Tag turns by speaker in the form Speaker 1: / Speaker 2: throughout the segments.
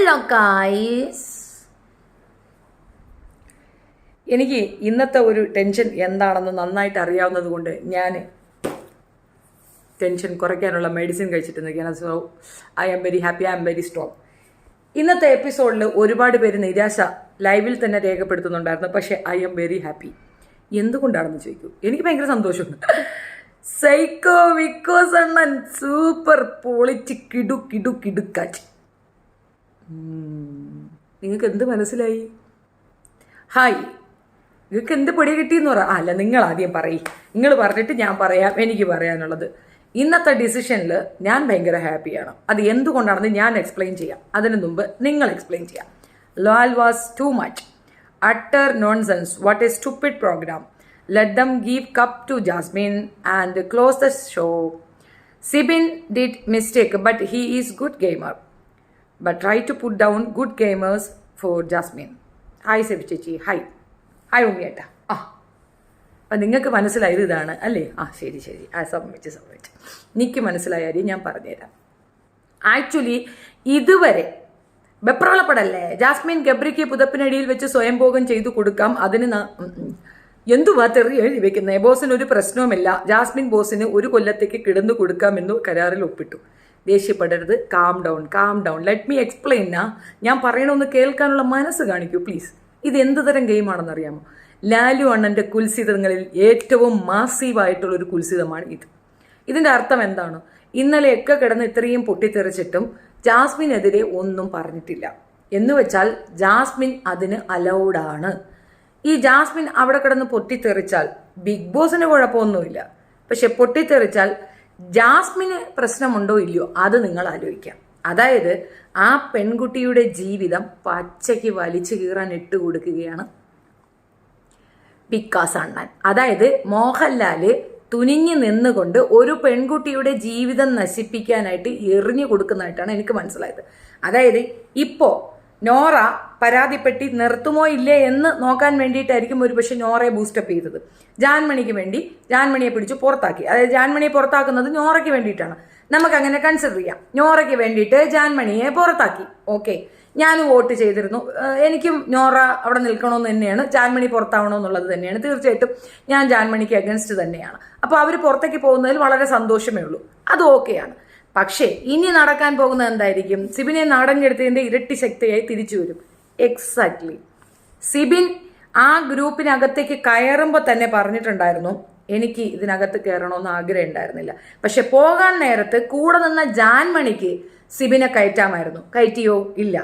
Speaker 1: Hello guys, എനിക്ക് ഇന്നത്തെ ഒരു ടെൻഷൻ എന്താണെന്ന് നന്നായിട്ട് അറിയാവുന്നത് കൊണ്ട് ഞാൻ ടെൻഷൻ കുറയ്ക്കാനുള്ള മെഡിസിൻ കഴിച്ചിട്ട് നിൽക്കുകയാണ്. So I am very happy, I am very strong. ഇന്നത്തെ എപ്പിസോഡിൽ ഒരുപാട് പേര് നിരാശ ലൈവിൽ തന്നെ രേഖപ്പെടുത്തുന്നുണ്ടായിരുന്നു. പക്ഷേ ഐ ആം വെരി ഹാപ്പി. എന്തുകൊണ്ടാണെന്ന് ചോദിക്കൂ, എനിക്ക് ഭയങ്കര സന്തോഷമുണ്ട്. സൈക്കോ വിക്കോസ് അണ്ണൻ സൂപ്പർ പൊളിറ്റ് കിടുക്കാറ്റ്. നിങ്ങൾക്ക് എന്ത് മനസ്സിലായി? ഹായ്, നിങ്ങൾക്ക് എന്ത് പൊടി കിട്ടിയെന്ന് പറ. അല്ല, നിങ്ങൾ ആദ്യം പറയും, നിങ്ങൾ പറഞ്ഞിട്ട് ഞാൻ പറയാം എനിക്ക് പറയാനുള്ളത്. ഇന്നത്തെ ഡിസിഷനിൽ ഞാൻ ഭയങ്കര ഹാപ്പിയാണ്. അത് എന്തുകൊണ്ടാണെന്ന് ഞാൻ എക്സ്പ്ലെയിൻ ചെയ്യാം. അതിനു മുമ്പ് നിങ്ങൾ എക്സ്പ്ലെയിൻ ചെയ്യാം. Loyal was too much, utter nonsense, what a stupid program. Let them give cup to Jasmine and close the show. Sibin did mistake, but he is good gamer. But try to put down good gamers for Jasmine. Hi SEBI ചേച്ചി, hi hi ഉമ്മിയേട്ടാ. അപ്പം നിങ്ങൾക്ക് മനസ്സിലായത് ഇതാണ് അല്ലേ? ശരി, സമ്മതിച്ച്. എനിക്ക് മനസ്സിലായ കാര്യം ഞാൻ പറഞ്ഞുതരാം. ആക്ച്വലി ഇതുവരെ വെപ്രാളപ്പെടല്ലേ. ജാസ്മിൻ ഗബ്രിക്ക് പുതപ്പിനടിയിൽ വെച്ച് സ്വയംഭോഗം ചെയ്തു കൊടുക്കാം. അതിന് എന്തുവാ തെറി എഴുതി വെക്കുന്നത്? ബോസിന് ഒരു പ്രശ്നവുമില്ല. ജാസ്മിൻ ബോസിന് 1 കൊല്ലത്തേക്ക് കിടന്നു കൊടുക്കാമെന്നു കരാറിൽ ഒപ്പിട്ടു. ദേഷ്യപ്പെടരുത്. Calm down let me explain. ഞാൻ പറയണമെന്ന് കേൾക്കാനുള്ള മനസ്സ് കാണിക്കൂ പ്ലീസ്. ഇത് എന്ത് തരം ഗെയിമാണെന്ന് അറിയാമോ? ലാലു അണ്ണൻ്റെ കുൽസിതങ്ങളിൽ ഏറ്റവും മാസീവായിട്ടുള്ളൊരു കുൽസിതമാണ് ഇത്. ഇതിൻ്റെ അർത്ഥം എന്താണ്? ഇന്നലെയൊക്കെ കിടന്ന് ഇത്രയും പൊട്ടിത്തെറിച്ചിട്ടും ജാസ്മിനെതിരെ ഒന്നും പറഞ്ഞിട്ടില്ല എന്ന് വെച്ചാൽ ജാസ്മിൻ അതിന് അലൗഡാണ്. ഈ ജാസ്മിൻ അവിടെ കിടന്ന് പൊട്ടിത്തെറിച്ചാൽ ബിഗ് ബോസിന് കുഴപ്പമൊന്നുമില്ല. പക്ഷെ പൊട്ടിത്തെറിച്ചാൽ ജാസ്മിന് പ്രശ്നമുണ്ടോ ഇല്ലയോ അത് നിങ്ങൾ ആലോചിക്കാം. അതായത് ആ പെൺകുട്ടിയുടെ ജീവിതം പച്ചയ്ക്ക് വലിച്ചു കീറാൻ ഇട്ടുകൊടുക്കുകയാണ് വിക്കാസ് അണ്ണൻ. അതായത് മോഹൻലാല് തുനിഞ്ഞു നിന്നുകൊണ്ട് ഒരു പെൺകുട്ടിയുടെ ജീവിതം നശിപ്പിക്കാനായിട്ട് എറിഞ്ഞു കൊടുക്കുന്നതായിട്ടാണ് എനിക്ക് മനസ്സിലായത്. അതായത് ഇപ്പോൾ നോറ പരാതിപ്പെട്ടി നിർത്തുമോ ഇല്ലേ എന്ന് നോക്കാൻ വേണ്ടിയിട്ടായിരിക്കും ഒരുപക്ഷെ നോറയെ ബൂസ്റ്റപ്പ് ചെയ്തത്. ജാൻമണിക്ക് വേണ്ടി ജാൻമണിയെ പിടിച്ച് പുറത്താക്കി. അതായത് ജാൻമണിയെ പുറത്താക്കുന്നത് നോറയ്ക്ക് വേണ്ടിയിട്ടാണ്. നമുക്കങ്ങനെ കൺസിഡർ ചെയ്യാം. നോറയ്ക്ക് വേണ്ടിയിട്ട് ജാൻമണിയെ പുറത്താക്കി. ഓക്കെ, ഞാൻ വോട്ട് ചെയ്തിരുന്നു. എനിക്കും നോറ അവിടെ നിൽക്കണമെന്ന് തന്നെയാണ്, ജാൻമണി പുറത്താവണമെന്നുള്ളത് തന്നെയാണ്. തീർച്ചയായിട്ടും ഞാൻ ജാൻമണിക്ക് അഗൻസ്റ്റ് തന്നെയാണ്. അപ്പോൾ അവർ പുറത്തേക്ക് പോകുന്നതിൽ വളരെ സന്തോഷമേ ഉള്ളൂ. അത് ഓക്കെയാണ്. പക്ഷേ ഇനി നടക്കാൻ പോകുന്നത് എന്തായിരിക്കും? സിബിനെ നാടഞ്ഞെടുത്തതിൻ്റെ ഇരട്ടി ശക്തിയായി തിരിച്ചു വരും. എക്സാക്ട്ലി. സിബിൻ ആ ഗ്രൂപ്പിനകത്തേക്ക് കയറുമ്പോൾ തന്നെ പറഞ്ഞിട്ടുണ്ടായിരുന്നു, എനിക്ക് ഇതിനകത്ത് കയറണമെന്ന് ആഗ്രഹം ഉണ്ടായിരുന്നില്ല. പക്ഷെ പോകാൻ നേരത്ത് കൂടെ നിന്ന ജാൻമണിക്ക് സിബിനെ കയറ്റാമായിരുന്നു. കയറ്റിയോ? ഇല്ല.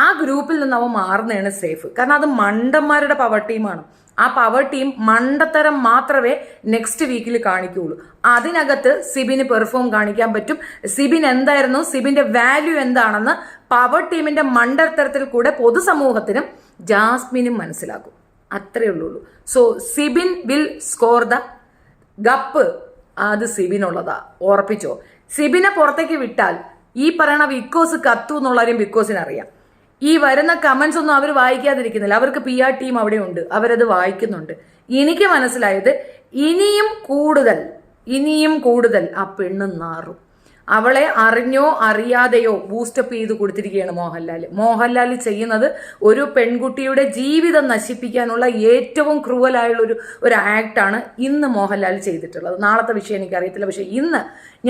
Speaker 1: ആ ഗ്രൂപ്പിൽ നിന്ന് അവൻ മാറുന്നതാണ് സേഫ്. കാരണം അത് മണ്ടന്മാരുടെ പവർ ടീമാണ്. ആ പവർ ടീം മണ്ടത്തരം മാത്രമേ നെക്സ്റ്റ് വീക്കിൽ കാണിക്കുകയുള്ളൂ. അതിനകത്ത് സിബിന് പെർഫോം കാണിക്കാൻ പറ്റും. സിബിൻ എന്തായിരുന്നു, സിബിന്റെ വാല്യൂ എന്താണെന്ന് പവർ ടീമിന്റെ മണ്ടത്തരത്തിൽ കൂടെ പൊതുസമൂഹത്തിനും ജാസ്മിനും മനസ്സിലാക്കും. അത്രയേ ഉള്ളൂ. So Sibin will score the cup. അത് സിബിനുള്ളതാ, ഉറപ്പിച്ചോ. സിബിനെ പുറത്തേക്ക് വിട്ടാൽ ഈ പറയണ വിക്കോസ് കത്തു എന്നുള്ളവരും വിക്കോസിനറിയാം. ഈ വരുന്ന കമന്റ്സ് ഒന്നും അവർ വായിക്കാതിരിക്കുന്നില്ല. അവർക്ക് PR ടീം അവിടെ ഉണ്ട്, അവരത് വായിക്കുന്നുണ്ട്. എനിക്ക് മനസ്സിലായത് ഇനിയും കൂടുതൽ ആ പെണ്ണ് നാറും. അവളെ അറിഞ്ഞോ അറിയാതെയോ ബൂസ്റ്റപ്പ് ചെയ്ത് കൊടുത്തിരിക്കുകയാണ് മോഹൻലാൽ ചെയ്യുന്നത് ഒരു പെൺകുട്ടിയുടെ ജീവിതം നശിപ്പിക്കാനുള്ള ഏറ്റവും ക്രൂവലായുള്ള ഒരു ആക്ടാണ് ഇന്ന് മോഹൻലാൽ ചെയ്തിട്ടുള്ളത്. നാളത്തെ വിഷയം എനിക്കറിയത്തില്ല. പക്ഷെ ഇന്ന്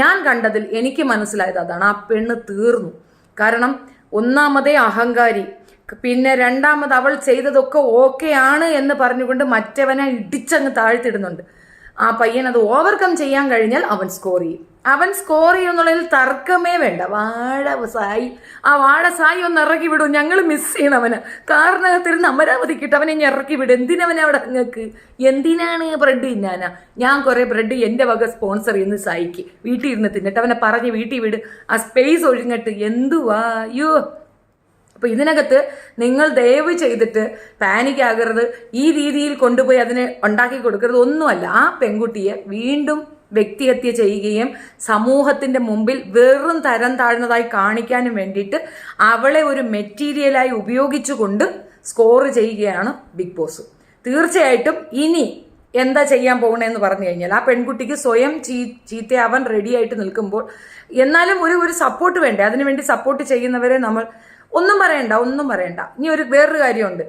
Speaker 1: ഞാൻ കണ്ടതിൽ എനിക്ക് മനസ്സിലായത് അതാണ്. ആ പെണ്ണ് തീർന്നു. കാരണം ഒന്നാമതേ അഹങ്കാരി, പിന്നെ രണ്ടാമത് അവൾ ചെയ്തതൊക്കെ ഓക്കെ ആണ് എന്ന് പറഞ്ഞുകൊണ്ട് മറ്റവനെ ഇടിച്ചങ്ങ് താഴ്ത്തിടുന്നുണ്ട്. ആ പയ്യൻ അത് ഓവർകം ചെയ്യാൻ കഴിഞ്ഞാൽ അവൻ സ്കോർ ചെയ്യും. അവൻ സ്കോർ ചെയ്യുന്നുള്ളതിൽ തർക്കമേ വേണ്ട. വാഴ സായി ഒന്ന് ഇറക്കി വിടും. ഞങ്ങൾ മിസ് ചെയ്യണം അവന്. കാറിനകത്തിരുന്ന് അമരാവതിക്കിട്ട് അവനെ ഇറക്കി വിടും. എന്തിനവനെ അവിടെ നിങ്ങൾക്ക്? എന്തിനാണ് ബ്രെഡ് തിന്നാനാ? ഞാൻ കുറെ ബ്രെഡ് എൻ്റെ വക സ്പോൺസർ ചെയ്യുന്ന സായിക്ക് വീട്ടിൽ ഇരുന്ന് തിന്നിട്ട് അവനെ പറഞ്ഞ് വീട്ടിൽ വിട്. ആ സ്പേസ് ഒഴിഞ്ഞിട്ട് എന്തുവാ? അയ്യോ. അപ്പൊ ഇതിനകത്ത് നിങ്ങൾ ദയവ് ചെയ്തിട്ട് പാനിക് ആകരുത്. ഈ രീതിയിൽ കൊണ്ടുപോയി അതിനെ ഉണ്ടാക്കി കൊടുക്കരുത്. ഒന്നുമല്ല. ആ പെൺകുട്ടിയെ വീണ്ടും വ്യക്തിഹത്യ ചെയ്യുകയും സമൂഹത്തിന്റെ മുമ്പിൽ വെറും തരം താഴ്ന്നതായി കാണിക്കാനും വേണ്ടിയിട്ട് അവളെ ഒരു മെറ്റീരിയലായി ഉപയോഗിച്ചുകൊണ്ട് സ്കോർ ചെയ്യുകയാണ് ബിഗ് ബോസ്. തീർച്ചയായിട്ടും ഇനി എന്താ ചെയ്യാൻ പോകണമെന്ന് പറഞ്ഞു കഴിഞ്ഞാൽ ആ പെൺകുട്ടിക്ക് സ്വയം ചീത്തയാവാൻ റെഡി ആയിട്ട് നിൽക്കുമ്പോൾ എന്നാലും ഒരു സപ്പോർട്ട് വേണ്ടേ? അതിനുവേണ്ടി സപ്പോർട്ട് ചെയ്യുന്നവരെ നമ്മൾ ഒന്നും പറയണ്ട. ഇനി വേറൊരു കാര്യമുണ്ട്.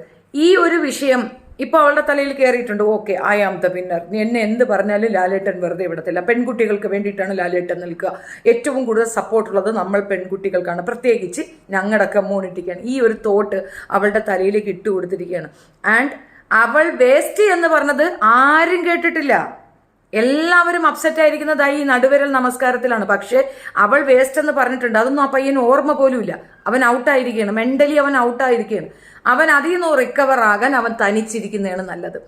Speaker 1: ഈ ഒരു വിഷയം ഇപ്പൊ അവളുടെ തലയിൽ കയറിയിട്ടുണ്ട്. Okay, I am the winner. എന്നെ എന്ത് പറഞ്ഞാലും ലാലേട്ടൻ വെറുതെ വിടത്തില്ല. പെൺകുട്ടികൾക്ക് വേണ്ടിയിട്ടാണ് ലാലേട്ടൻ നിൽക്കുക. ഏറ്റവും കൂടുതൽ സപ്പോർട്ടുള്ളത് നമ്മൾ പെൺകുട്ടികൾക്കാണ്, പ്രത്യേകിച്ച് ഞങ്ങളുടെ കമ്മ്യൂണിറ്റിക്കാണ്. ഈ ഒരു തോട്ട് അവളുടെ തലയിലേക്ക് ഇട്ട് കൊടുത്തിരിക്കുകയാണ്. ആൻഡ് അവൾ വേസ്റ്റ് എന്ന് പറഞ്ഞത് ആരും കേട്ടിട്ടില്ല. എല്ലാവരും അപ്സെറ്റ് ആയിരിക്കുന്നത് ഈ നടുവിരൽ നമസ്കാരത്തിലാണ്. പക്ഷെ അവൾ വേസ്റ്റ് എന്ന് പറഞ്ഞിട്ടുണ്ട്. അതൊന്നും ആ പയ്യന് ഓർമ്മ പോലുമില്ല. അവൻ ഔട്ടായിരിക്കുകയാണ്, മെന്റലി അവൻ ഔട്ടായിരിക്കുകയാണ്. അവൻ അതിൽ നിന്ന് റിക്കവർ ആകാൻ അവൻ തനിച്ചിരിക്കുന്നതാണ് നല്ലത്.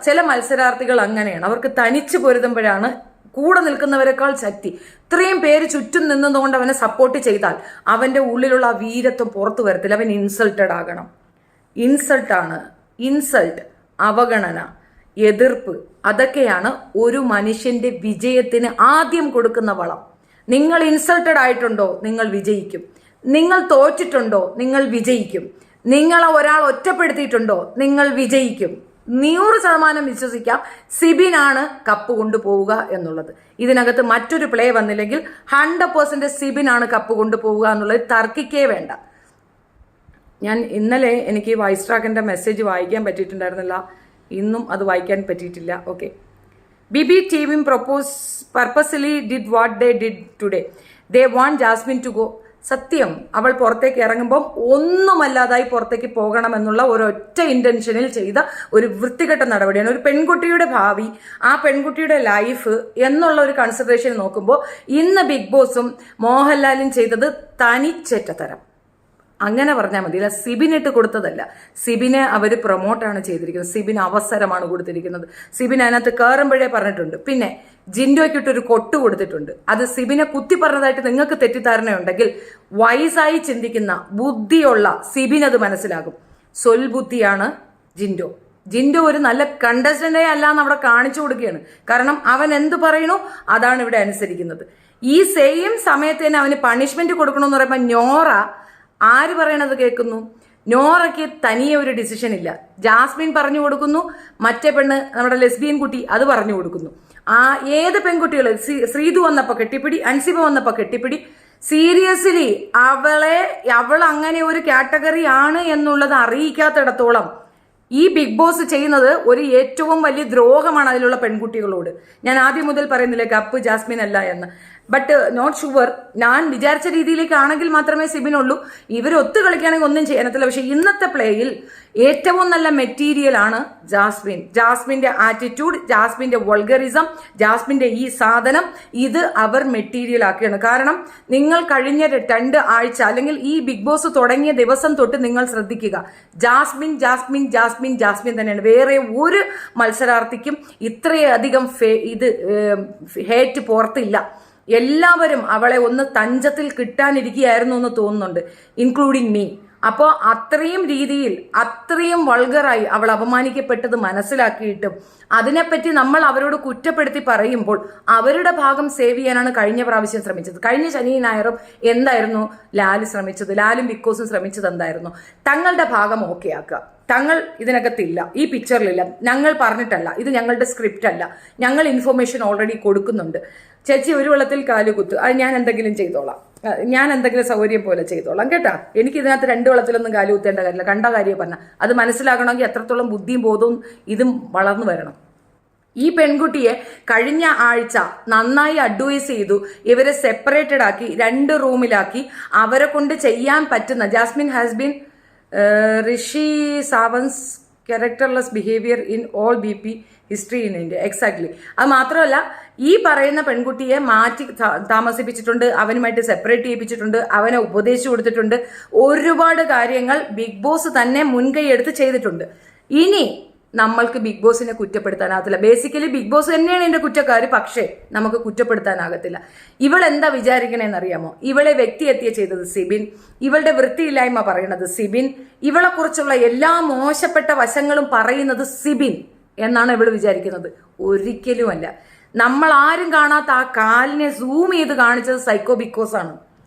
Speaker 1: ചില മത്സരാർത്ഥികൾ അങ്ങനെയാണ്. അവർക്ക് തനിച്ച് പൊരുതുമ്പോഴാണ് കൂടെ നിൽക്കുന്നവരെക്കാൾ ശക്തി. ഇത്രയും പേര് ചുറ്റും നിന്നതുകൊണ്ട് അവനെ സപ്പോർട്ട് ചെയ്താൽ അവന്റെ ഉള്ളിലുള്ള ആ വീരത്വം പുറത്തു വരത്തില്ല. അവൻ ഇൻസൾട്ടഡ് ആകണം. ഇൻസൾട്ട്, അവഗണന, എതിർപ്പ്, അതൊക്കെയാണ് ഒരു മനുഷ്യന്റെ വിജയത്തിന് ആദ്യം കൊടുക്കുന്ന വളം. നിങ്ങൾ ഇൻസൾട്ടഡ് ആയിട്ടുണ്ടോ, നിങ്ങൾ വിജയിക്കും. നിങ്ങൾ തോറ്റിട്ടുണ്ടോ, നിങ്ങൾ വിജയിക്കും. നിങ്ങളെ ഒരാൾ ഒറ്റപ്പെടുത്തിയിട്ടുണ്ടോ, നിങ്ങൾ വിജയിക്കും. 100% വിശ്വസിക്കാം സിബിനാണ് കപ്പ് കൊണ്ടുപോവുക എന്നുള്ളത്. ഇതിനകത്ത് മറ്റൊരു പ്ലേ വന്നില്ലെങ്കിൽ 100% സിബിനാണ് കപ്പ് കൊണ്ടുപോവുക എന്നുള്ളത് തർക്കിക്കേ വേണ്ട. ഞാൻ ഇന്നലെ എനിക്ക് വൈസ് ട്രാക്കിന്റെ മെസ്സേജ് വായിക്കാൻ പറ്റിയിട്ടുണ്ടായിരുന്നില്ല. ഇന്നും അത് വായിക്കാൻ പറ്റിയിട്ടില്ല. Okay, BB team purposely did what they did today. They want Jasmine to go. സത്യം, അവൾ പുറത്തേക്ക് ഇറങ്ങുമ്പം ഒന്നുമല്ലാതായി പുറത്തേക്ക് പോകണമെന്നുള്ള ഒരൊറ്റ ഇന്റൻഷനിൽ ചെയ്ത ഒരു വൃത്തികെട്ട നടപടിയാണ്. ഒരു പെൺകുട്ടിയുടെ ഭാവി, ആ പെൺകുട്ടിയുടെ ലൈഫ് എന്നുള്ള ഒരു കൺസിഡറേഷൻ നോക്കുമ്പോൾ ഇന്ന് ബിഗ് ബോസും മോഹൻലാലും ചെയ്തത് തനിച്ചേറ്റ തരം. അങ്ങനെ പറഞ്ഞാൽ മതി. ഇല്ല, സിബിനിട്ട് കൊടുത്തതല്ല. സിബിനെ അവർ പ്രൊമോട്ടാണ് ചെയ്തിരിക്കുന്നത്. സിബിന് അവസരമാണ് കൊടുത്തിരിക്കുന്നത്. സിബിൻ അതിനകത്ത് കയറുമ്പോഴേ പറഞ്ഞിട്ടുണ്ട്. പിന്നെ ജിൻഡോയ്ക്കിട്ടൊരു കൊട്ട് കൊടുത്തിട്ടുണ്ട്. അത് സിബിനെ കുത്തി പറഞ്ഞതായിട്ട് നിങ്ങൾക്ക് തെറ്റിദ്ധാരണയുണ്ടെങ്കിൽ വയസ്സായി ചിന്തിക്കുന്ന ബുദ്ധിയുള്ള സിബിനത് മനസ്സിലാകും. ബുദ്ധിയാണ് ജിൻഡോ ഒരു നല്ല കണ്ടസ്റ്റന്റേ അല്ല എന്ന് അവിടെ കാണിച്ചു കൊടുക്കുകയാണ്. കാരണം അവൻ എന്ത് പറയണോ അതാണ് ഇവിടെ അനുസരിക്കുന്നത്. ഈ സെയിം സമയത്ത് തന്നെ അവന് പണിഷ്മെന്റ് കൊടുക്കണമെന്ന് പറയുമ്പോൾ നോറ ആര് പറയണത് കേൾക്കുന്നു? നോറയ്ക്ക് തനിയെ ഒരു ഡിസിഷൻ ഇല്ല. ജാസ്മിൻ പറഞ്ഞു കൊടുക്കുന്നു, മറ്റേ പെണ്ണ് നമ്മുടെ ലെസ്ബിയൻ കുട്ടി അത് പറഞ്ഞു കൊടുക്കുന്നു. ഏത് പെൺകുട്ടികൾ ശ്രീതു വന്നപ്പോ കെട്ടിപ്പിടി, അൻസിബ വന്നപ്പോ കെട്ടിപ്പിടി. സീരിയസ്ലി അവൾ അങ്ങനെ ഒരു കാറ്റഗറി ആണ് എന്നുള്ളത് അറിയിക്കാത്തിടത്തോളം ഈ ബിഗ് ബോസ് ചെയ്യുന്നത് ഒരു ഏറ്റവും വലിയ ദ്രോഹമാണ് അതിലുള്ള പെൺകുട്ടികളോട്. ഞാൻ ആദ്യം മുതൽ പറയുന്നില്ലേ കപ്പ് ജാസ്മിൻ അല്ല എന്ന്. But not sure. ഞാൻ വിചാരിച്ച രീതിയിലേക്കാണെങ്കിൽ മാത്രമേ സിബിനുള്ളൂ. ഇവർ ഒത്തു കളിക്കുകയാണെങ്കിൽ ഒന്നും ചെയ്യാനത്തില്ല. പക്ഷെ ഇന്നത്തെ പ്ലേയിൽ ഏറ്റവും നല്ല മെറ്റീരിയൽ ആണ് ജാസ്മിന്റെ ആറ്റിറ്റ്യൂഡ്, ജാസ്മിന്റെ വൾഗറിസം, ജാസ്മിന്റെ ഈ സാധനം, ഇത് അവർ മെറ്റീരിയൽ ആക്കുകയാണ്. കാരണം നിങ്ങൾ കഴിഞ്ഞ 2 ആഴ്ച അല്ലെങ്കിൽ ഈ ബിഗ് ബോസ് തുടങ്ങിയ ദിവസം തൊട്ട് നിങ്ങൾ ശ്രദ്ധിക്കുക, ജാസ്മിൻ തന്നെയാണ്. വേറെ ഒരു മത്സരാർത്ഥിക്കും ഇത്രയധികം ഹേറ്റ് പുറത്തില്ല. എല്ലാവരും അവളെ ഒന്ന് തഞ്ചത്തിൽ കിട്ടാനിരിക്കുകയായിരുന്നു എന്ന് തോന്നുന്നുണ്ട്, ഇൻക്ലൂഡിങ് മീ. അപ്പോൾ അത്രയും രീതിയിൽ അത്രയും വൾഗറായി അവൾ അപമാനിക്കപ്പെട്ടത് മനസ്സിലാക്കിയിട്ടും അതിനെപ്പറ്റി നമ്മൾ അവരോട് കുറ്റപ്പെടുത്തി പറയുമ്പോൾ അവരുടെ ഭാഗം സേവ് ചെയ്യാനാണ് കഴിഞ്ഞ പ്രാവശ്യം ശ്രമിച്ചത്. കഴിഞ്ഞ ശനിയും ഞായറും എന്തായിരുന്നു ലാൽ ശ്രമിച്ചത്? ലാലും ബിഗ് ബോസും ശ്രമിച്ചത് എന്തായിരുന്നു? തങ്ങളുടെ ഭാഗം ഓക്കെ ആക്കുക. തങ്ങൾ ഇതിനകത്തില്ല, ഈ പിക്ചറിലില്ല, ഞങ്ങൾ പറഞ്ഞിട്ടല്ല, ഇത് ഞങ്ങളുടെ സ്ക്രിപ്റ്റ് അല്ല, ഞങ്ങൾ ഇൻഫർമേഷൻ ഓൾറെഡി കൊടുക്കുന്നുണ്ട്. ചേച്ചി ഒരു വെള്ളത്തിൽ കാലുകുത്ത്, അത് ഞാൻ എന്തെങ്കിലും ചെയ്തോളാം, ഞാൻ എന്തെങ്കിലും സൗകര്യം പോലെ ചെയ്തോളാം കേട്ടാ. എനിക്ക് ഇതിനകത്ത് 2 വെള്ളത്തിലൊന്നും കാലുകുത്തേണ്ട കാര്യമില്ല. കണ്ട കാര്യം പറഞ്ഞ അത് മനസ്സിലാക്കണമെങ്കിൽ എത്രത്തോളം ബുദ്ധിയും ബോധവും ഇതും വളർന്നു വരണം. ഈ പെൺകുട്ടിയെ കഴിഞ്ഞ ആഴ്ച നന്നായി അഡ്വൈസ് ചെയ്തു. ഇവരെ സെപ്പറേറ്റഡ് ആക്കി 2 റൂമിലാക്കി അവരെ കൊണ്ട് ചെയ്യാൻ പറ്റുന്ന Jasmine has been Rishi Sawant's characterless behaviour in all BP history in India. Exactly. അത് മാത്രമല്ല, ഈ പറയുന്ന പെൺകുട്ടിയെ മാറ്റി താമസിപ്പിച്ചിട്ടുണ്ട്, അവനുമായിട്ട് സെപ്പറേറ്റ് ചെയ്യിപ്പിച്ചിട്ടുണ്ട്, അവനെ ഉപദേശിച്ചു കൊടുത്തിട്ടുണ്ട്. ഒരുപാട് കാര്യങ്ങൾ ബിഗ് ബോസ് തന്നെ മുൻകൈ എടുത്ത് ചെയ്തിട്ടുണ്ട്. ഇനി നമ്മൾക്ക് ബിഗ് ബോസിനെ കുറ്റപ്പെടുത്താനാകത്തില്ല. ബേസിക്കലി ബിഗ് ബോസ് തന്നെയാണ് എന്റെ കുറ്റക്കാര്, പക്ഷേ നമുക്ക് കുറ്റപ്പെടുത്താനാകത്തില്ല. ഇവൾ എന്താ വിചാരിക്കണേന്ന് അറിയാമോ? ഇവളെ വ്യക്തിഹത്യ ചെയ്തത് സിബിൻ, ഇവളുടെ വൃത്തിയില്ലായ്മ പറയുന്നത് സിബിൻ, ഇവളെ കുറിച്ചുള്ള എല്ലാ മോശപ്പെട്ട വശങ്ങളും പറയുന്നത് സിബിൻ എന്നാണ് ഇവള് വിചാരിക്കുന്നത്. ഒരിക്കലുമല്ല. നമ്മൾ ആരും കാണാത്ത ആ കാലിനെ സൂം ചെയ്ത് കാണിച്ചത് സൈക്കോ ബിക്കോസ് ആണ്.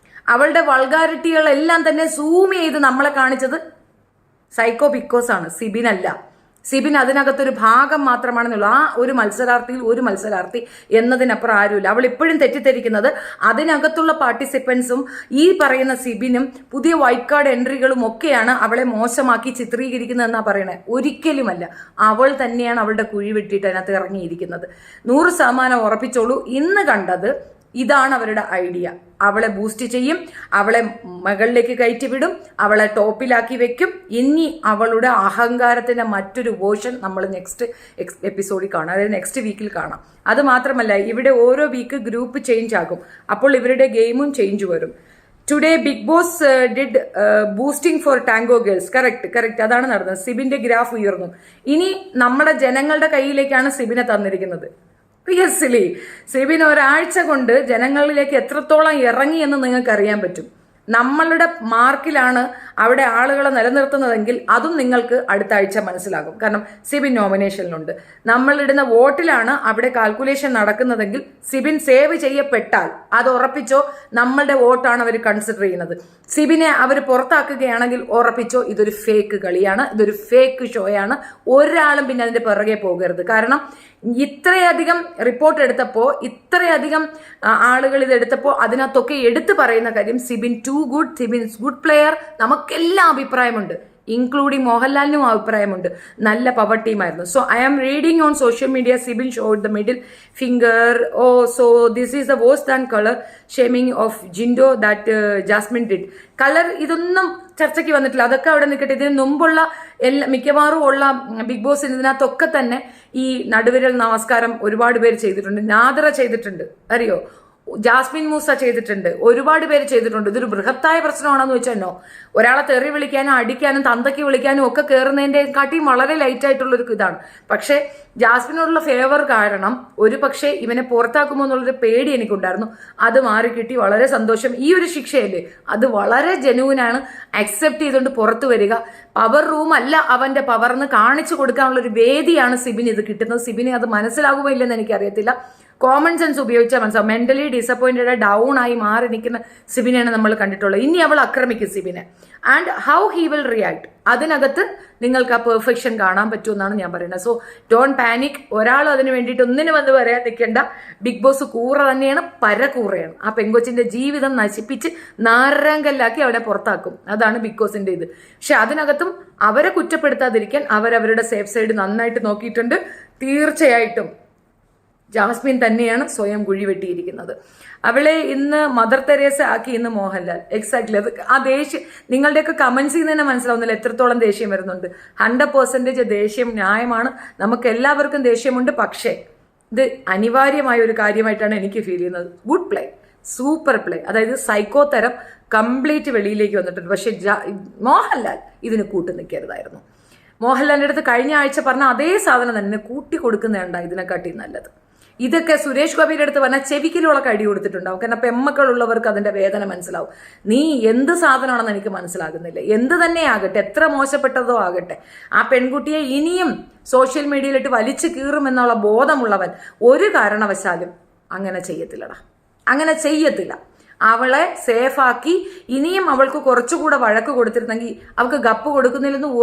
Speaker 1: അവളുടെ വൾഗാരിറ്റികളെല്ലാം തന്നെ സൂം ചെയ്ത് നമ്മളെ കാണിച്ചത് സൈക്കോ ബിക്കോസ് ആണ്, സിബിൻ അല്ല. സിബിൻ അതിനകത്തൊരു ഭാഗം മാത്രമാണെന്നുള്ള ആ ഒരു മത്സരാർത്ഥിയിൽ ഒരു മത്സരാർത്ഥി എന്നതിനപ്പുറം ആരുമില്ല. അവൾ ഇപ്പോഴും തെറ്റിദ്ധരിക്കുന്നത് അതിനകത്തുള്ള പാർട്ടിസിപ്പൻസും ഈ പറയുന്ന സിബിനും പുതിയ വൈറ്റ് കാർഡ് എൻട്രികളും ഒക്കെയാണ് അവളെ മോശമാക്കി ചിത്രീകരിക്കുന്നതെന്നാണ് പറയണേ. ഒരിക്കലുമല്ല, അവൾ തന്നെയാണ് അവളുടെ കുഴി വെട്ടിയിട്ട് അതിനകത്ത് ഇറങ്ങിയിരിക്കുന്നത്. 100% ഉറപ്പിച്ചോളൂ. ഇന്ന് കണ്ടത് ഇതാണ് അവരുടെ ഐഡിയ. അവളെ ബൂസ്റ്റ് ചെയ്യും, അവളെ മകളിലേക്ക് കയറ്റിവിടും, അവളെ ടോപ്പിലാക്കി വെക്കും. ഇനി അവളുടെ അഹങ്കാരത്തിന്റെ മറ്റൊരു വേർഷൻ നമ്മൾ നെക്സ്റ്റ് എപ്പിസോഡിൽ കാണാം, അതായത് നെക്സ്റ്റ് വീക്കിൽ കാണാം. അത് മാത്രമല്ല, ഇവിടെ ഓരോ വീക്ക് ഗ്രൂപ്പ് ചേഞ്ച് ആകും. അപ്പോൾ ഇവരുടെ ഗെയിമും ചേഞ്ച് വരും. Today Bigg Boss did boosting for tango girls. Correct അതാണ് നടന്നത്. സിബിന്റെ ഗ്രാഫ് ഉയർന്നു. ഇനി നമ്മുടെ ജനങ്ങളുടെ കയ്യിലേക്കാണ് സിബിനെ തന്നിരിക്കുന്നത്. പ്രിയസിലി സിബിൻ ഒരാഴ്ച കൊണ്ട് ജനങ്ങളിലേക്ക് എത്രത്തോളം ഇറങ്ങി എന്ന് നിങ്ങൾക്ക് അറിയാൻ പറ്റും. നമ്മളുടെ മാർക്കിലാണ് അവിടെ ആളുകളെ നിലനിർത്തുന്നതെങ്കിൽ അതും നിങ്ങൾക്ക് അടുത്ത ആഴ്ച മനസ്സിലാകും. കാരണം സിബിൻ നോമിനേഷനിലുണ്ട്. നമ്മളിടുന്ന വോട്ടിലാണ് അവിടെ കാൽക്കുലേഷൻ നടക്കുന്നതെങ്കിൽ സിബിൻ സേവ് ചെയ്യപ്പെട്ടാൽ അത് ഉറപ്പിച്ചോ നമ്മളുടെ വോട്ടാണ് അവർ കൺസിഡർ ചെയ്യുന്നത്. സിബിനെ അവർ പുറത്താക്കുകയാണെങ്കിൽ ഉറപ്പിച്ചോ ഇതൊരു ഫേക്ക് കളിയാണ്, ഇതൊരു ഫേക്ക് ഷോയാണ്. ഒരാളും പിന്നെ അതിന്റെ പിറകെ പോകരുത്. കാരണം ഇത്രയധികം റിപ്പോർട്ട് എടുത്തപ്പോൾ, ഇത്രയധികം ആളുകൾ ഇതെടുത്തപ്പോൾ അതിനകത്തൊക്കെ എടുത്തു പറയുന്ന കാര്യം Sibin too good, Sibin is good player. നമുക്കെല്ലാം അഭിപ്രായമുണ്ട്, ഇൻക്ലൂഡിങ് മോഹൻലാലിനും അഭിപ്രായമുണ്ട്. നല്ല പവർ ടീമായിരുന്നു. So I am reading on social media Sibin showed the middle finger. Oh so this is the worst and colour shaming of Jinto that Jasmine did. Colour ഇതൊന്നും ചർച്ചയ്ക്ക് വന്നിട്ടില്ല, അതൊക്കെ അവിടെ നിൽക്കട്ടെ. ഇതിന് മുമ്പുള്ള മിക്കവാറും ഉള്ള ബിഗ് ബോസ് ഇതിനകത്തൊക്കെ തന്നെ ഈ നടുവിരൽ നമസ്കാരം ഒരുപാട് പേര് ചെയ്തിട്ടുണ്ട്. നാദിറ ചെയ്തിട്ടുണ്ട്, അറിയോ? ജാസ്മിൻ മൂസ ചെയ്തിട്ടുണ്ട്, ഒരുപാട് പേര് ചെയ്തിട്ടുണ്ട്. ഇതൊരു ബൃഹത്തായ പ്രശ്നമാണെന്ന് വെച്ചോ. ഒരാളെ തെറി വിളിക്കാനും അടിക്കാനും തന്തയ്ക്ക് വിളിക്കാനും ഒക്കെ കയറുന്നതിന്റെ കാട്ടിയും വളരെ ലൈറ്റ് ആയിട്ടുള്ളൊരു ഇതാണ്. പക്ഷെ ജാസ്മിനോടുള്ള ഫേവർ കാരണം ഒരു പക്ഷേ ഇവനെ പുറത്താക്കുമോ എന്നുള്ളൊരു പേടി എനിക്കുണ്ടായിരുന്നു. അത് മാറിക്കിട്ടി, വളരെ സന്തോഷം. ഈ ഒരു ശിക്ഷയല്ലേ, അത് വളരെ ജെന്യൂനാണ്. അക്സെപ്റ്റ് ചെയ്തുകൊണ്ട് പുറത്തു വരിക. പവർ റൂം അല്ല അവന്റെ പവർന്ന് കാണിച്ചു കൊടുക്കാനുള്ള ഒരു വേദിയാണ് സിബിന് ഇത് കിട്ടുന്നത്. സിബിന് അത് മനസ്സിലാകുമോ ഇല്ലെന്ന് എനിക്കറിയത്തില്ല. കോമൺ സെൻസ് ഉപയോഗിച്ചാൽ മനസ്സിലാവും. മെന്റലി ഡിസപ്പോയിന്റഡ് ഡൗൺ ആയി മാറി നിൽക്കുന്ന സിബിനെയാണ് നമ്മൾ കണ്ടിട്ടുള്ളത്. ഇനി അവൾ ആക്രമിക്കും സിബിനെ. And how he will react, അതിനകത്ത് നിങ്ങൾക്ക് ആ പെർഫെക്ഷൻ കാണാൻ പറ്റുമെന്നാണ് ഞാൻ പറയുന്നത്. So don't panic. ഒരാളും അതിന് വേണ്ടിയിട്ട് ഒന്നിനു വന്ന് പറയാൻ നിൽക്കേണ്ട. ബിഗ് ബോസ് കൂറ തന്നെയാണ്, പരകൂറയാണ്. ആ പെങ്കൊച്ചിന്റെ ജീവിതം നശിപ്പിച്ച് നാരങ്കല്ലാക്കി അവനെ പുറത്താക്കും. അതാണ് ബിഗ് ബോസിന്റെ ഇത്. പക്ഷെ അതിനകത്തും അവരെ കുറ്റപ്പെടുത്താതിരിക്കാൻ അവരവരുടെ സേഫ് സൈഡ് നന്നായിട്ട് നോക്കിയിട്ടുണ്ട്. തീർച്ചയായിട്ടും ജാസ്മിൻ തന്നെയാണ് സ്വയം കുഴി വെട്ടിയിരിക്കുന്നത്. അവളെ ഇന്ന് മദർ തെരേസ ആക്കി ഇന്ന് മോഹൻലാൽ. എക്സാക്ട്ലി. അത് ആ ദേഷ്യം നിങ്ങളുടെയൊക്കെ കമന്റ്സിൽ നിന്ന് തന്നെ മനസ്സിലാവുന്നില്ല എത്രത്തോളം ദേഷ്യം വരുന്നുണ്ട്. 100% ദേഷ്യം ന്യായമാണ്, നമുക്ക് എല്ലാവർക്കും ദേഷ്യമുണ്ട്. പക്ഷേ ഇത് അനിവാര്യമായ ഒരു കാര്യമായിട്ടാണ് എനിക്ക് ഫീൽ ചെയ്യുന്നത്. Good play, super play. അതായത് സൈക്കോ തരം കംപ്ലീറ്റ് വെളിയിലേക്ക് വന്നിട്ടുണ്ട്. പക്ഷെ മോഹൻലാൽ ഇതിന് കൂട്ടു നിൽക്കരുതായിരുന്നു. മോഹൻലാലിന്റെ അടുത്ത് കഴിഞ്ഞ ആഴ്ച പറഞ്ഞ അതേ സാധനം തന്നെ കൂട്ടി കൊടുക്കുന്നതുണ്ടാ ഇതിനെക്കാട്ടി നല്ലത്. ഇതൊക്കെ സുരേഷ് ഗോപിയുടെ അടുത്ത് പറഞ്ഞാൽ ചെവിക്കിലുള്ള കടി കൊടുത്തിട്ടുണ്ടാവും. കാരണം പെമ്മക്കളുള്ളവർക്ക് അതിന്റെ വേദന മനസ്സിലാവും. നീ എന്ത് സാധനമാണെന്ന് എനിക്ക് മനസ്സിലാകുന്നില്ല. എന്ത് തന്നെ ആകട്ടെ, എത്ര മോശപ്പെട്ടതോ ആകട്ടെ, ആ പെൺകുട്ടിയെ ഇനിയും സോഷ്യൽ മീഡിയയിലിട്ട് വലിച്ചു കീറുമെന്നുള്ള ബോധമുള്ളവൻ ഒരു കാരണവശാലും അങ്ങനെ ചെയ്യത്തില്ലടാ, അങ്ങനെ ചെയ്യത്തില്ല. അവളെ സേഫാക്കി ഇനിയും അവൾക്ക് കുറച്ചുകൂടെ വഴക്ക് കൊടുത്തിരുന്നെങ്കിൽ അവൾക്ക് ഗപ്പ് കൊടുക്കുന്നില്ലെന്ന്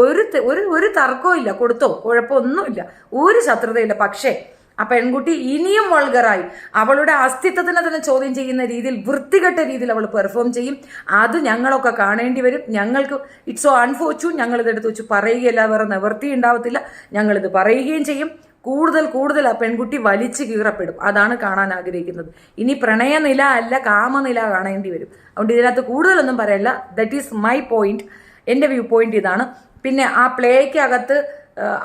Speaker 1: ഒരു തർക്കവും ഇല്ല. കൊടുത്തോ, കുഴപ്പമൊന്നുമില്ല, ഒരു ശത്രുതയില്ല. പക്ഷേ ആ പെൺകുട്ടി ഇനിയും വൾഗറായി അവളുടെ അസ്തിത്വത്തിനെ തന്നെ ചോദ്യം ചെയ്യുന്ന രീതിയിൽ, വൃത്തികെട്ട രീതിയിൽ അവൾ പെർഫോം ചെയ്യും. അത് ഞങ്ങളൊക്കെ കാണേണ്ടി വരും. ഞങ്ങൾക്ക് ഇറ്റ്സ് സോ അൺഫോർച്യൂൺ. ഞങ്ങളിതെടുത്ത് വെച്ച് പറയുകയല്ല, വേറെ നിവൃത്തി ഉണ്ടാവത്തില്ല. ഞങ്ങളിത് പറയുകയും ചെയ്യും. കൂടുതൽ ആ പെൺകുട്ടി വലിച്ചു കീറപ്പെടും. അതാണ് കാണാൻ ആഗ്രഹിക്കുന്നത്. ഇനി പ്രണയനില അല്ല, കാമനില കാണേണ്ടി വരും. അതുകൊണ്ട് ഇതിനകത്ത് കൂടുതലൊന്നും പറയല്ല. That is my point. എൻ്റെ വ്യൂ പോയിന്റ് ഇതാണ്. പിന്നെ ആ പ്ലേക്കകത്ത്